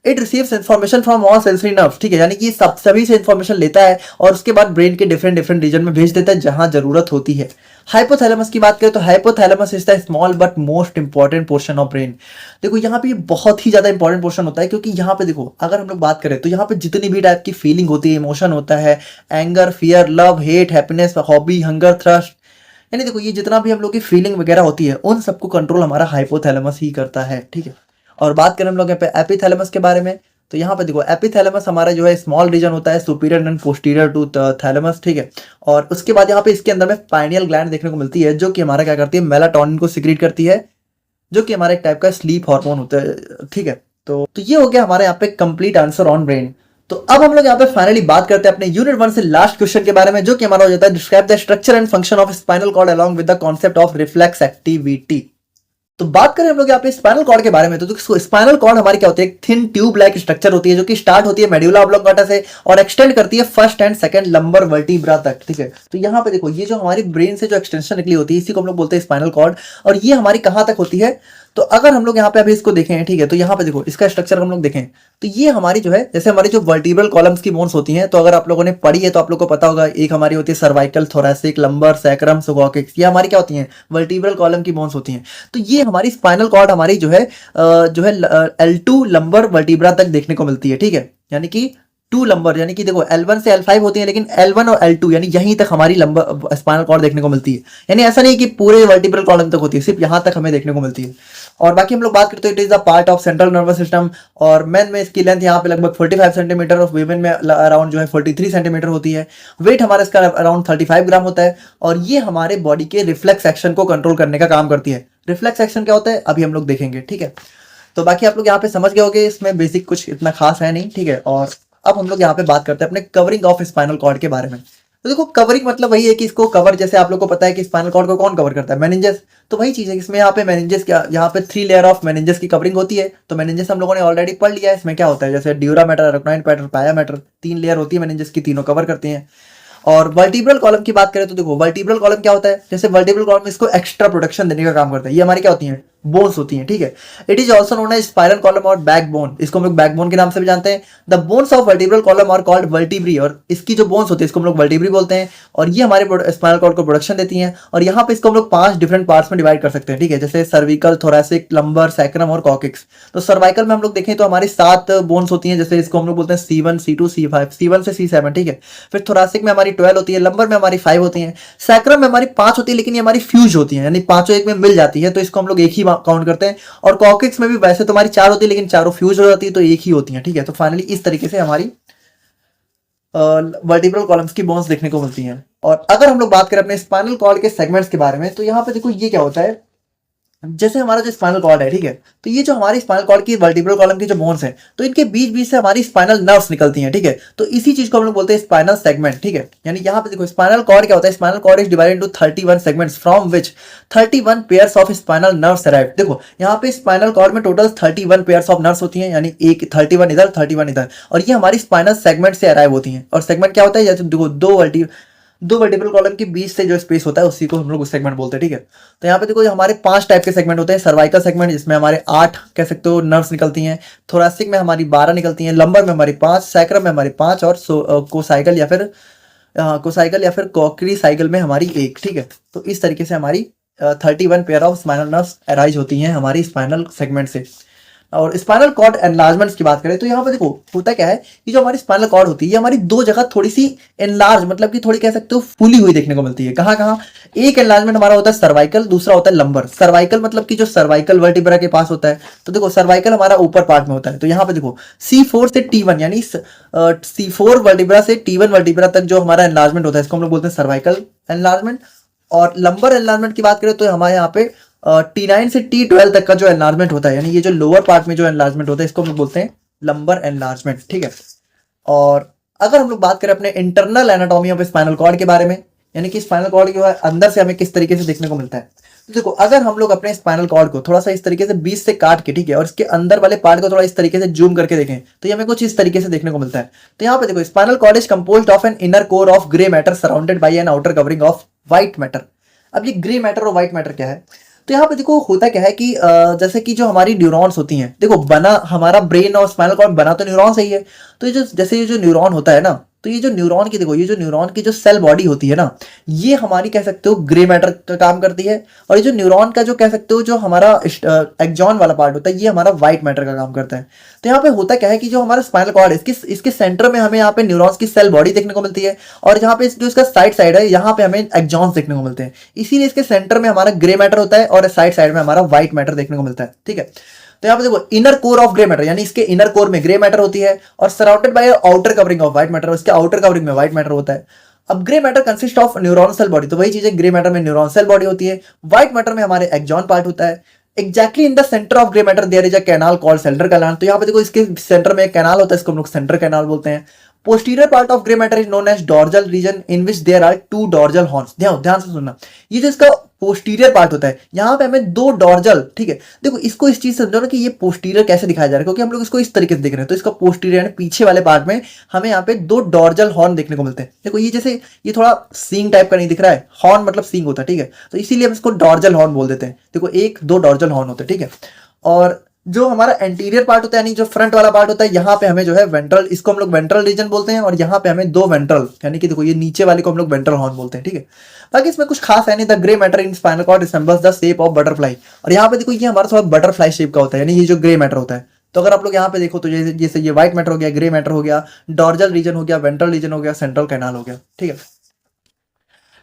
It receives information from all sensory nerves, ठीक है, यानी कि सभी से इन्फॉर्मेशन लेता है और उसके बाद ब्रेन के डिफरेंट डिफरेंट रीजन में भेज देता है जहां जरूरत होती है। हाइपोथैलेमस की बात करें तो hypothalamus is the small but most important portion of brain. देखो यहाँ पे बहुत ही ज्यादा इंपॉर्टेंट पोर्शन होता है, क्योंकि यहाँ पे देखो अगर हम लोग बात करें तो यहाँ पे जितनी भी टाइप की फीलिंग होती है, इमोशन होता है, anger, fear, love, hate, happiness, hobby, hunger, thrust, यानी देखो ये जितना भी हम लोग की फीलिंग वगैरह होती है उन सबको कंट्रोल हमारा हाइपोथैलेमस ही करता है, ठीक है। और बात करें हम लोग यहाँ पे एपिथैलेमस के बारे में, तो यहाँ पे देखो एपिथैलेमस हमारा जो है स्मॉल रीजन होता है, superior and posterior to thalamus, ठीक है। और उसके बाद यहाँ पे इसके अंदर में पाइनियल ग्लैंड देखने को मिलती है, जो कि हमारा क्या करती है, मेलाटोनिन को सिक्रीट करती है, जो कि हमारा एक टाइप का स्लीप हार्मोन होता है, ठीक है। तो ये हो गया हमारे यहाँ पे कंप्लीट आंसर ऑन ब्रेन। तो अब हम लोग यहाँ पे फाइनली बात करते हैं अपने यूनिट 1 से लास्ट क्वेश्चन के बारे में, जो कि हमारा हो जाता है describe the structure and function of spinal cord along with the concept of reflex activity. तो बात करें हम लोग यहाँ पे स्पाइनल कॉर्ड के बारे में, तो स्पाइनल कॉर्ड हमारी क्या होती है, एक थिन ट्यूब लाइक स्ट्रक्चर होती है, जो कि स्टार्ट होती है मेडुला ऑब्लंगेटा से और एक्सटेंड करती है first and second lumbar vertebra तक, ठीक है। तो यहाँ पे देखो ये जो हमारी ब्रेन से जो एक्सटेंशन निकली होती है इसी को हम लोग बोलते हैं स्पाइनल कॉर्ड, और ये हमारी कहाँ तक होती है, तो अगर हम लोग यहाँ पे अभी इसको देखें, ठीक है, तो यहाँ पे देखो इसका स्ट्रक्चर हम लोग देखें तो ये हमारी जो है, जैसे हमारी जो वर्टिब्रल कॉलम्स की बोन्स होती हैं, तो अगर आप लोगों ने पढ़ी है तो आप लोगों को पता होगा, एक हमारी होती है सर्वाइकल, थोरैसिक, लंबर, सैक्रम, सुगॉकिक्स, ये हमारी क्या होती हैं, वर्टिब्रल कॉलम की बोन्स होती हैं। तो ये हमारी स्पाइनल कॉर्ड हमारी जो है L2 लंबर वर्टिब्रा तक देखने को मिलती है, ठीक है, यानी कि 2 लंबर, यानी कि देखो L1 से L5 होती है, लेकिन L1 और L2 यानी यहीं तक हमारी लंबर स्पाइनल कॉर्ड देखने को मिलती है, यानी ऐसा नहीं कि पूरे वर्टिब्रल कॉलम तक होती है, सिर्फ यहां तक हमें देखने को मिलती है। और बाकी हम लोग बात करते हैं it is the part of central nervous system, और मेन में इसकी लेंथ यहाँ पे लगभग 45 सेंटीमीटर और वीमेन में अराउंड जो है 43 सेंटीमीटर होती है। वेट हमारा इसका अराउंड 35 ग्राम होता है, और ये हमारे बॉडी के रिफ्लेक्स एक्शन को कंट्रोल करने का काम करती है। रिफ्लेक्स एक्शन क्या होता है अभी हम लोग देखेंगे, ठीक है। तो बाकी आप लोग यहाँ पे समझ गए होंगे, इसमें बेसिक कुछ इतना खास है नहीं, ठीक है। और अब हम लोग यहाँ पे बात करते हैं अपने कवरिंग ऑफ स्पाइनल कॉर्ड के बारे में। तो देखो कवरिंग मतलब वही है कि इसको कवर, जैसे आप लोग को पता है कि स्पाइनल कॉर्ड को कौन कवर करता है, मेनिंजेस। तो वही चीज है, इसमें यहाँ पे मेनिंजेस क्या, यहाँ पे 3 लेयर ऑफ मेनिंजेस की कवरिंग होती है। तो मेनिंजेस हम लोगों ने ऑलरेडी पढ़ लिया है। इसमें क्या होता है, जैसे ड्यूरा मैटर, अरेक्नोइड मैटर, पाया मैटर, 3 लेयर होती है मेनिंजेस की, तीनों कवर करती हैं। और वर्टिब्रल कॉलम की बात करें तो देखो वर्टिब्रल कॉलम क्या होता है, जैसे वर्टिब्रल कॉलम इसको एक्स्ट्रा प्रोटेक्शन देने का काम करता है। ये हमारी क्या होती हैं, बोन्स होती हैं, ठीक है। It is also known as spinal column और बैकबोन, इसको हम लोग बैकबोन के नाम से भी जानते हैं। The bones of vertebral column are called vertebrae, और इसकी जो बोन्स होती है इसको हम लोग वर्टिब्री बोलते हैं। और ये हमारे स्पाइनल कॉर्ड को प्रोटेक्शन देती हैं। और यहाँ पे इसको हम लोग 5 डिफरेंट पार्ट्स में डिवाइड कर सकते हैं, ठीक है, जैसे सर्विकल, थोरैसिक, लंबर, सैक्रम और कॉकिक्स। तो सर्वाइकल में हम लोग देखें तो हमारी 7 बोन्स होती हैं, जैसे इसको हम लोग बोलते हैं C1, C2, C5, C1 से C7, ठीक है। फिर थोरैसिक में हमारी 12 होती है, लंबर में हमारी 5 होती हैं, सैक्रम में हमारी 5 होती है, लेकिन ये हमारी फ्यूज होती है, यानी पांचों एक में मिल जाती है, तो इसको हम लोग एक ही काउंट करते हैं। और कॉकिक्स में भी वैसे तो हमारी 4 होती है, लेकिन चारों फ्यूज हो जाती है, तो एक ही होती है, ठीक है। तो फाइनली इस तरीके से हमारी वर्टिब्रल कॉलम्स की बोन्स देखने को मिलती हैं। और अगर हम लोग बात करें अपने स्पाइनल कॉर्ड के सेगमेंट्स के बारे में, तो यहाँ पे देखो ये क्या होता है, जैसे हमारा जो स्पाइनल कॉर्ड है, ठीक है, तो ये जो हमारी स्पाइनल कॉर्ड की वर्टिब्रल कॉलम की जो बोन्स है, तो इनके बीच बीच से हमारी स्पाइनल नर्व्स निकलती हैं, ठीक है। तो इसी चीज को हम लोग बोलते हैं स्पाइनल सेगमेंट, ठीक है। यानी यहाँ पे देखो स्पाइनल कॉर्ड क्या होता है, spinal cord is divided into 31 segments from which 31 pairs of spinal nerves arrive. देखो यहाँ पे स्पाइनल कॉर्ड में टोटल 31 पेयर्स ऑफ नर्व्स होती हैं, यानी एक 31 इधर 31 इधर, और ये हमारी स्पाइनल सेगमेंट से अराइव होती हैं। और सेगमेंट क्या होता है, जैसे देखो दो वर्टिब्रल कॉलम के बीच से जो स्पेस होता है उसी को हम लोग सेगमेंट बोलते हैं, ठीक है। तो यहाँ पे देखो हमारे 5 टाइप के सेगमेंट होते हैं। सर्वाइकल सेगमेंट, जिसमें हमारे 8 कह सकते हो नर्व्स निकलती हैं, थोरैसिक में हमारी 12 निकलती हैं, लंबर में हमारी 5, सैक्रम में हमारी 5, और कोसाइकल या फिर कॉकरी साइकिल में हमारी 1, ठीक है। तो इस तरीके से हमारी 31 pair of spinal nerves arise होती हैं हमारी स्पाइनल सेगमेंट से। और स्पाइनल कॉर्ड एनलार्जमेंट्स की बात करें तो यहाँ पे देखो होता क्या है कि जो हमारी स्पाइनल कॉर्ड होती है, ये हमारी 2 जगह थोड़ी सी एनलार्ज, मतलब कि थोड़ी कह सकते हो फूली हुई देखने को मिलती है। कहाँ कहाँ, एक एनलार्जमेंट हमारा होता है सर्वाइकल, दूसरा होता है लंबर। सर्वाइकल मतलब कि जो सर्वाइकल वर्टिब्रा के पास होता है, तो देखो सर्वाइकल हमारा ऊपर पार्ट में होता है। तो यहाँ पे देखो C4 से T1, यानी C4 वर्टिब्रा से T1 वर्टिब्रा तक जो हमारा एनलार्जमेंट होता है, इसको हम लोग बोलते हैं सर्वाइकल एनलार्जमेंट। और लंबर एनलार्जमेंट की बात करें तो हमारे यहाँ पे T9 से T12 तक का जो एनलार्जमेंट होता है, यानी ये जो लोअर पार्ट में जो एनलार्जमेंट होता है, इसको हम लोग बोलते हैं लंबर एनलार्जमेंट, ठीक है। और अगर हम लोग बात करें अपने internal anatomy of spinal cord के बारे में, यानी कि स्पाइनल कॉर्ड के अंदर से हमें किस तरीके से देखने को मिलता है, तो देखो अगर हम लोग अपने स्पाइनल कॉर्ड को थोड़ा सा इस तरीके से बीच से काट के, ठीक है, और इसके अंदर वाले पार्ट को थोड़ा इस तरीके से जूम करके देखें, तो ये हमें कुछ इस तरीके से देखने को मिलता है। तो यहाँ पे देखो spinal cord is composed of an inner core of grey matter surrounded by an outer covering of white matter. अब ये ग्रे मैटर और व्हाइट मैटर क्या है, तो यहाँ पे देखो होता क्या है कि जैसे कि जो हमारी न्यूरॉन्स होती हैं, देखो बना हमारा ब्रेन और स्पाइनल कॉर्ड बना तो न्यूरॉन से ही है। तो ये जो जैसे ये जो न्यूरॉन होता है ना, तो ये जो न्यूरॉन की देखो, ये जो न्यूरॉन की जो सेल बॉडी होती है ना, ये हमारी कह सकते हो ग्रे मैटर का काम करती है। और ये जो न्यूरॉन का जो कह सकते हो जो हमारा एक्सॉन वाला पार्ट होता है, ये हमारा व्हाइट मैटर का काम करता है। तो यहाँ पे होता क्या है कि जो हमारा स्पाइनल कॉर्ड है, इसके सेंटर में हमें यहाँ पे न्यूरॉन्स की सेल बॉडी देखने को मिलती है, और यहाँ पे जो इसका साइड है, यहाँ पे हमें एक्सॉन्स देखने को मिलते हैं। इसीलिए इसके सेंटर में हमारा ग्रे मैटर होता है और साइड में हमारा व्हाइट मैटर देखने को मिलता है, ठीक है। तो यहाँ पे देखो inner core of grey matter, यानी इसके इनर कोर में ग्रे मैटर होती है और surrounded by outer covering of white matter, उसके आउटर कवरिंग में व्हाइट मैटर होता है। अब grey matter consist of neuron cell body, तो वही चीज है, ग्रे मैटर में न्यूरॉन सेल बॉडी होती है, व्हाइट मैटर में हमारे एक्सॉन पार्ट होता है। Exactly in the centre of grey matter there is a canal called centre canal. तो यहाँ पे देखो इसके सेंटर में एक कैनाल होता है, इसको हम लोग सेंटर कैनाल बोलते हैं। Posterior part of grey matter is known as dorsal region in which there are 2 dorsal horns. ध्यान से सुनना, ये जो इसका पोस्टीरियर पार्ट होता है, यहाँ पे हमें 2 डॉर्जल, ठीक है। देखो इसको इस चीज समझो ना कि ये पोस्टीरियर कैसे दिखाया जा रहा है, क्योंकि हम लोग इसको इस तरीके से देख रहे हैं। तो इसका पोस्टीरियर यानी पीछे वाले पार्ट में हमें यहाँ पे 2 डॉर्जल हॉर्न देखने को मिलते हैं। देखो ये जैसे ये थोड़ा सींग टाइप का नहीं दिख रहा है, हॉर्न मतलब सींग होता है, ठीक है। तो इसीलिए हम इसको डॉर्जल हॉर्न बोल देते हैं। देखो 1-2 डॉर्जल हॉर्न होते हैं, ठीक है। और जो हमारा एंटीरियर पार्ट होता है, यानी जो फ्रंट वाला पार्ट होता है, यहाँ पे हमें जो है वेंट्रल, इसको हम लोग वेंट्रल रीजन बोलते हैं, और यहाँ पे हमें 2 वेंट्रल, यानी कि देखो ये नीचे वाले को हम लोग वेंट्रल हॉर्न बोलते हैं, ठीक है। बाकी इसमें कुछ खास है नहीं। The grey matter in spinal cord resembles the shape of butterfly, और यहाँ पे देखो ये हमारा थोड़ा बटरफ्लाई शेप का होता है, यानी ये जो ग्रे मैटर होता है। तो अगर आप लोग यहाँ पे देखो तो जैसे ये व्हाइट मैटर हो गया, ग्रे मैटर हो गया, डॉर्जल रीजन हो गया, वेंट्रल रीजन हो गया, सेंट्रल कैनाल हो गया, ठीक है।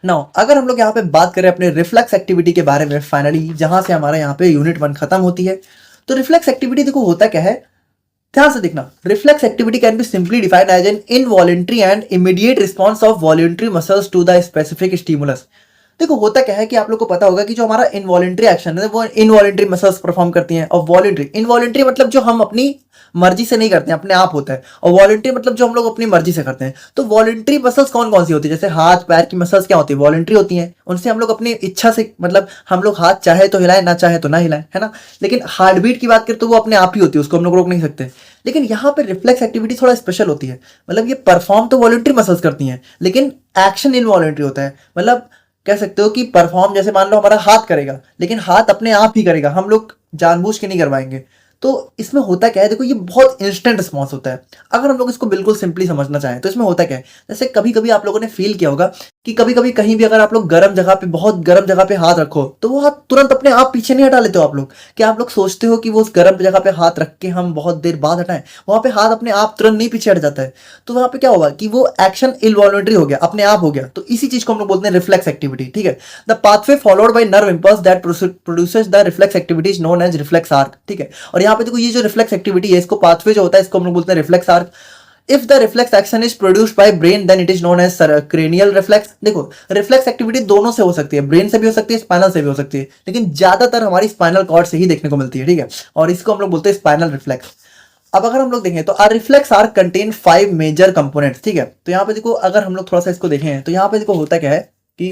नाउ अगर हम लोग यहाँ पे बात करें अपने रिफ्लेक्स एक्टिविटी के बारे में, फाइनली जहां से हमारा यहाँ पे यूनिट 1 खत्म होती है, तो रिफ्लेक्स एक्टिविटी देखो होता क्या है, ध्यान से देखना। Reflex activity can be simply defined as an involuntary and immediate response of voluntary muscles to the specific stimulus. देखो होता क्या है कि आप लोग को पता होगा कि जो हमारा इनवॉलेंट्री एक्शन है वो इनवॉलेंट्री मसल्स परफॉर्म करती हैं, और वॉलेंट्री, इनवॉलेंट्री मतलब जो हम अपनी मर्जी से नहीं करते हैं, अपने आप होता है, और वॉलेंट्री मतलब जो हम लोग अपनी मर्जी से करते हैं। तो वॉलेंट्री मसल्स कौन कौन सी होती है? जैसे हाथ पैर की मसल्स क्या होती है? वॉलेंट्री होती हैं, उनसे हम लोग अपनी इच्छा से, मतलब हम लोग हाथ चाहे तो हिलाएं, ना चाहे तो ना हिलाएं, है ना। लेकिन हार्ट बीट की बात करें तो वो अपने आप ही होती है, उसको हम लोग रोक नहीं सकते। लेकिन यहाँ पे रिफ्लेक्स एक्टिविटी थोड़ा स्पेशल होती है, मतलब ये परफॉर्म तो वॉलेंट्री मसल्स करती हैं, लेकिन एक्शन इनवॉलेंट्री होता है। मतलब कह सकते हो कि परफॉर्म जैसे मान लो हमारा हाथ करेगा, लेकिन हाथ अपने आप ही करेगा, हम लोग जानबूझ के नहीं करवाएंगे। तो इसमें होता क्या है, देखो ये बहुत इंस्टेंट रिस्पॉन्स होता है। अगर हम लोग इसको बिल्कुल सिंपली समझना चाहें तो इसमें होता क्या है, जैसे कभी कभी आप लोगों ने फील किया होगा कि कभी कभी कहीं भी अगर आप लोग गर्म जगह पे, बहुत गर्म जगह पे हाथ रखो तो वो हाथ तुरंत अपने आप पीछे नहीं हटा लेते हो आप लोग? क्या आप लोग सोचते हो कि वो उस गर्म जगह पे हाथ रख के हम बहुत देर बाद हटाएं? वहां पे हाथ अपने आप तुरंत नहीं पीछे हट जाता है। तो वहां पे क्या होगा कि वो एक्शन इनवॉलंटरी हो गया, अपने आप हो गया। तो इसी चीज को हम लोग बोलते हैं रिफ्लेक्स एक्टिविटी, ठीक है। The pathway followed by nerve impulse that produces the reflex activity is known as reflex arc, ठीक है। और यहाँ पे देखो ये जो रिफ्लेक्स एक्टिविटी है, इसको पाथवे जो होता है इसको हम लोग बोलते हैं reflex arc. If the reflex action is produced by brain then it is known as cranial reflex. देखो रिफ्लेक्स एक्टिविटी दोनों से हो सकती है, ब्रेन से भी हो सकती है, स्पाइनल से भी हो सकती है, लेकिन ज्यादातर हमारी स्पाइनल कॉर्ड से ही देखने को मिलती है, ठीक है। और इसको हम लोग बोलते हैं स्पाइनल रिफ्लेक्स। अब अगर हम लोग देखें तो are reflex are contain 5 major components, ठीक है। तो यहाँ पे देखो अगर हम लोग थोड़ा सा इसको देखें तो यहाँ पे देखो होता क्या है कि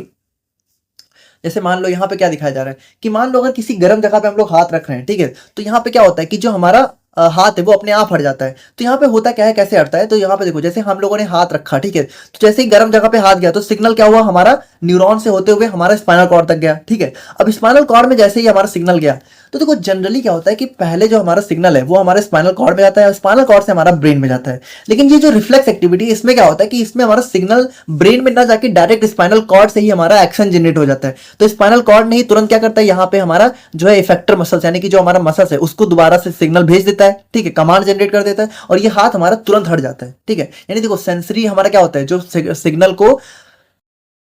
जैसे मान लो यहाँ पे क्या दिखाया जा रहा है कि मान लो अगर किसी गर्म जगह पे हम लोग हाथ रख रहे हैं, ठीक है, तो यहाँ पे क्या होता है कि जो हमारा हाथ है वो अपने आप हट जाता है। तो यहाँ पे होता क्या है, कैसे हटता है, तो यहाँ पे देखो जैसे हम लोगों ने हाथ रखा, ठीक है, तो जैसे ही गर्म जगह पे हाथ गया तो सिग्नल क्या हुआ, हमारा न्यूरॉन से होते हुए हमारा स्पाइनल कॉर्ड तक गया, ठीक है। अब स्पाइनल कॉर्ड में जैसे ही हमारा सिग्नल गया तो देखो जनरली क्या होता है कि पहले जो हमारा सिग्नल है वो हमारे स्पाइनल कॉर्ड में जाता है, और स्पाइनल कॉर्ड से हमारा ब्रेन में जाता है। लेकिन ये जो रिफ्लेक्स एक्टिविटी इसमें क्या होता है कि इसमें हमारा सिग्नल ब्रेन में ना जाके डायरेक्ट स्पाइनल कॉर्ड से ही हमारा एक्शन जनरेट हो जाता है। तो स्पाइनल कॉर्ड नहीं तुरंत क्या करता है, यहाँ पे हमारा जो है इफेक्टर मसल्स यानी कि जो हमारा मसल्स है उसको दोबारा से सिग्नल भेज देता है, ठीक है, कमांड जनरेट कर देता है, और ये हाथ हमारा तुरंत हट जाता है, ठीक है। यानी देखो सेंसरी हमारा क्या होता है, जो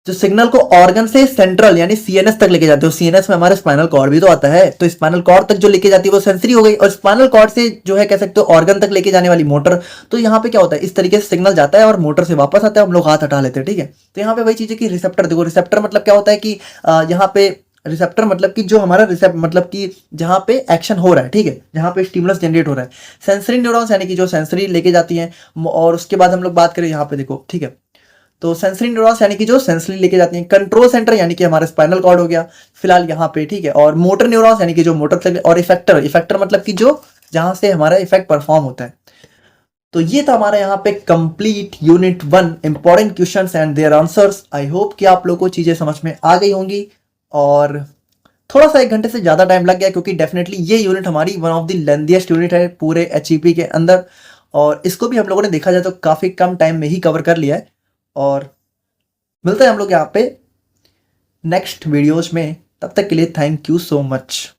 सिग्नल को ऑर्गन से सेंट्रल यानी सीएनएस तक लेके जाते हो, सीएनएस में हमारे स्पाइनल कॉर्ड भी तो आता है, तो स्पाइनल कॉर्ड तक जो लेके जाती है वो सेंसरी हो गई, और स्पाइनल कॉर्ड से जो है कह सकते हो ऑर्गन तक लेके जाने वाली मोटर। तो यहाँ पे क्या होता है, इस तरीके से सिग्नल जाता है और मोटर से वापस आता है, हम लोग हाथ हटा लेते हैं, ठीक है। तो यहाँ पे वही चीज है कि रिसेप्टर, देखो रिसेप्टर मतलब क्या होता है कि यहाँ पे रिसेप्टर मतलब कि जो हमारा रिसेप्ट मतलब कि जहाँ पे एक्शन हो रहा है, ठीक है, जहाँ पे स्टिमुलस जनरेट हो रहा है। सेंसरी न्यूरॉन्स यानी कि जो सेंसरी लेके जाती हैं, और उसके बाद हम लोग बात करें यहाँ पे देखो, ठीक है, तो सेंसरी न्यूरॉन्स यानी कि जो सेंसरी लेके जाती हैं। कंट्रोल सेंटर यानी कि हमारा स्पाइनल कॉर्ड हो गया फिलहाल यहाँ पे, ठीक है। और मोटर न्यूरॉन्स यानी कि जो मोटर से, और इफेक्टर, इफेक्टर मतलब कि जो जहां से हमारा इफेक्ट परफॉर्म होता है। तो ये था हमारा यहाँ पे complete unit 1 important questions and their answers. I hope कि आप लोगों को चीजें समझ में आ गई होंगी, और थोड़ा सा 1 घंटे से ज्यादा टाइम लग गया क्योंकि डेफिनेटली ये यूनिट हमारी one of the lengthiest unit है पूरे एचईपी के अंदर, और इसको भी हम लोगों ने देखा जाए तो काफी कम टाइम में ही कवर कर लिया है। और मिलते हैं हम लोग यहाँ पे नेक्स्ट वीडियोज में, तब तक के लिए थैंक यू सो मच।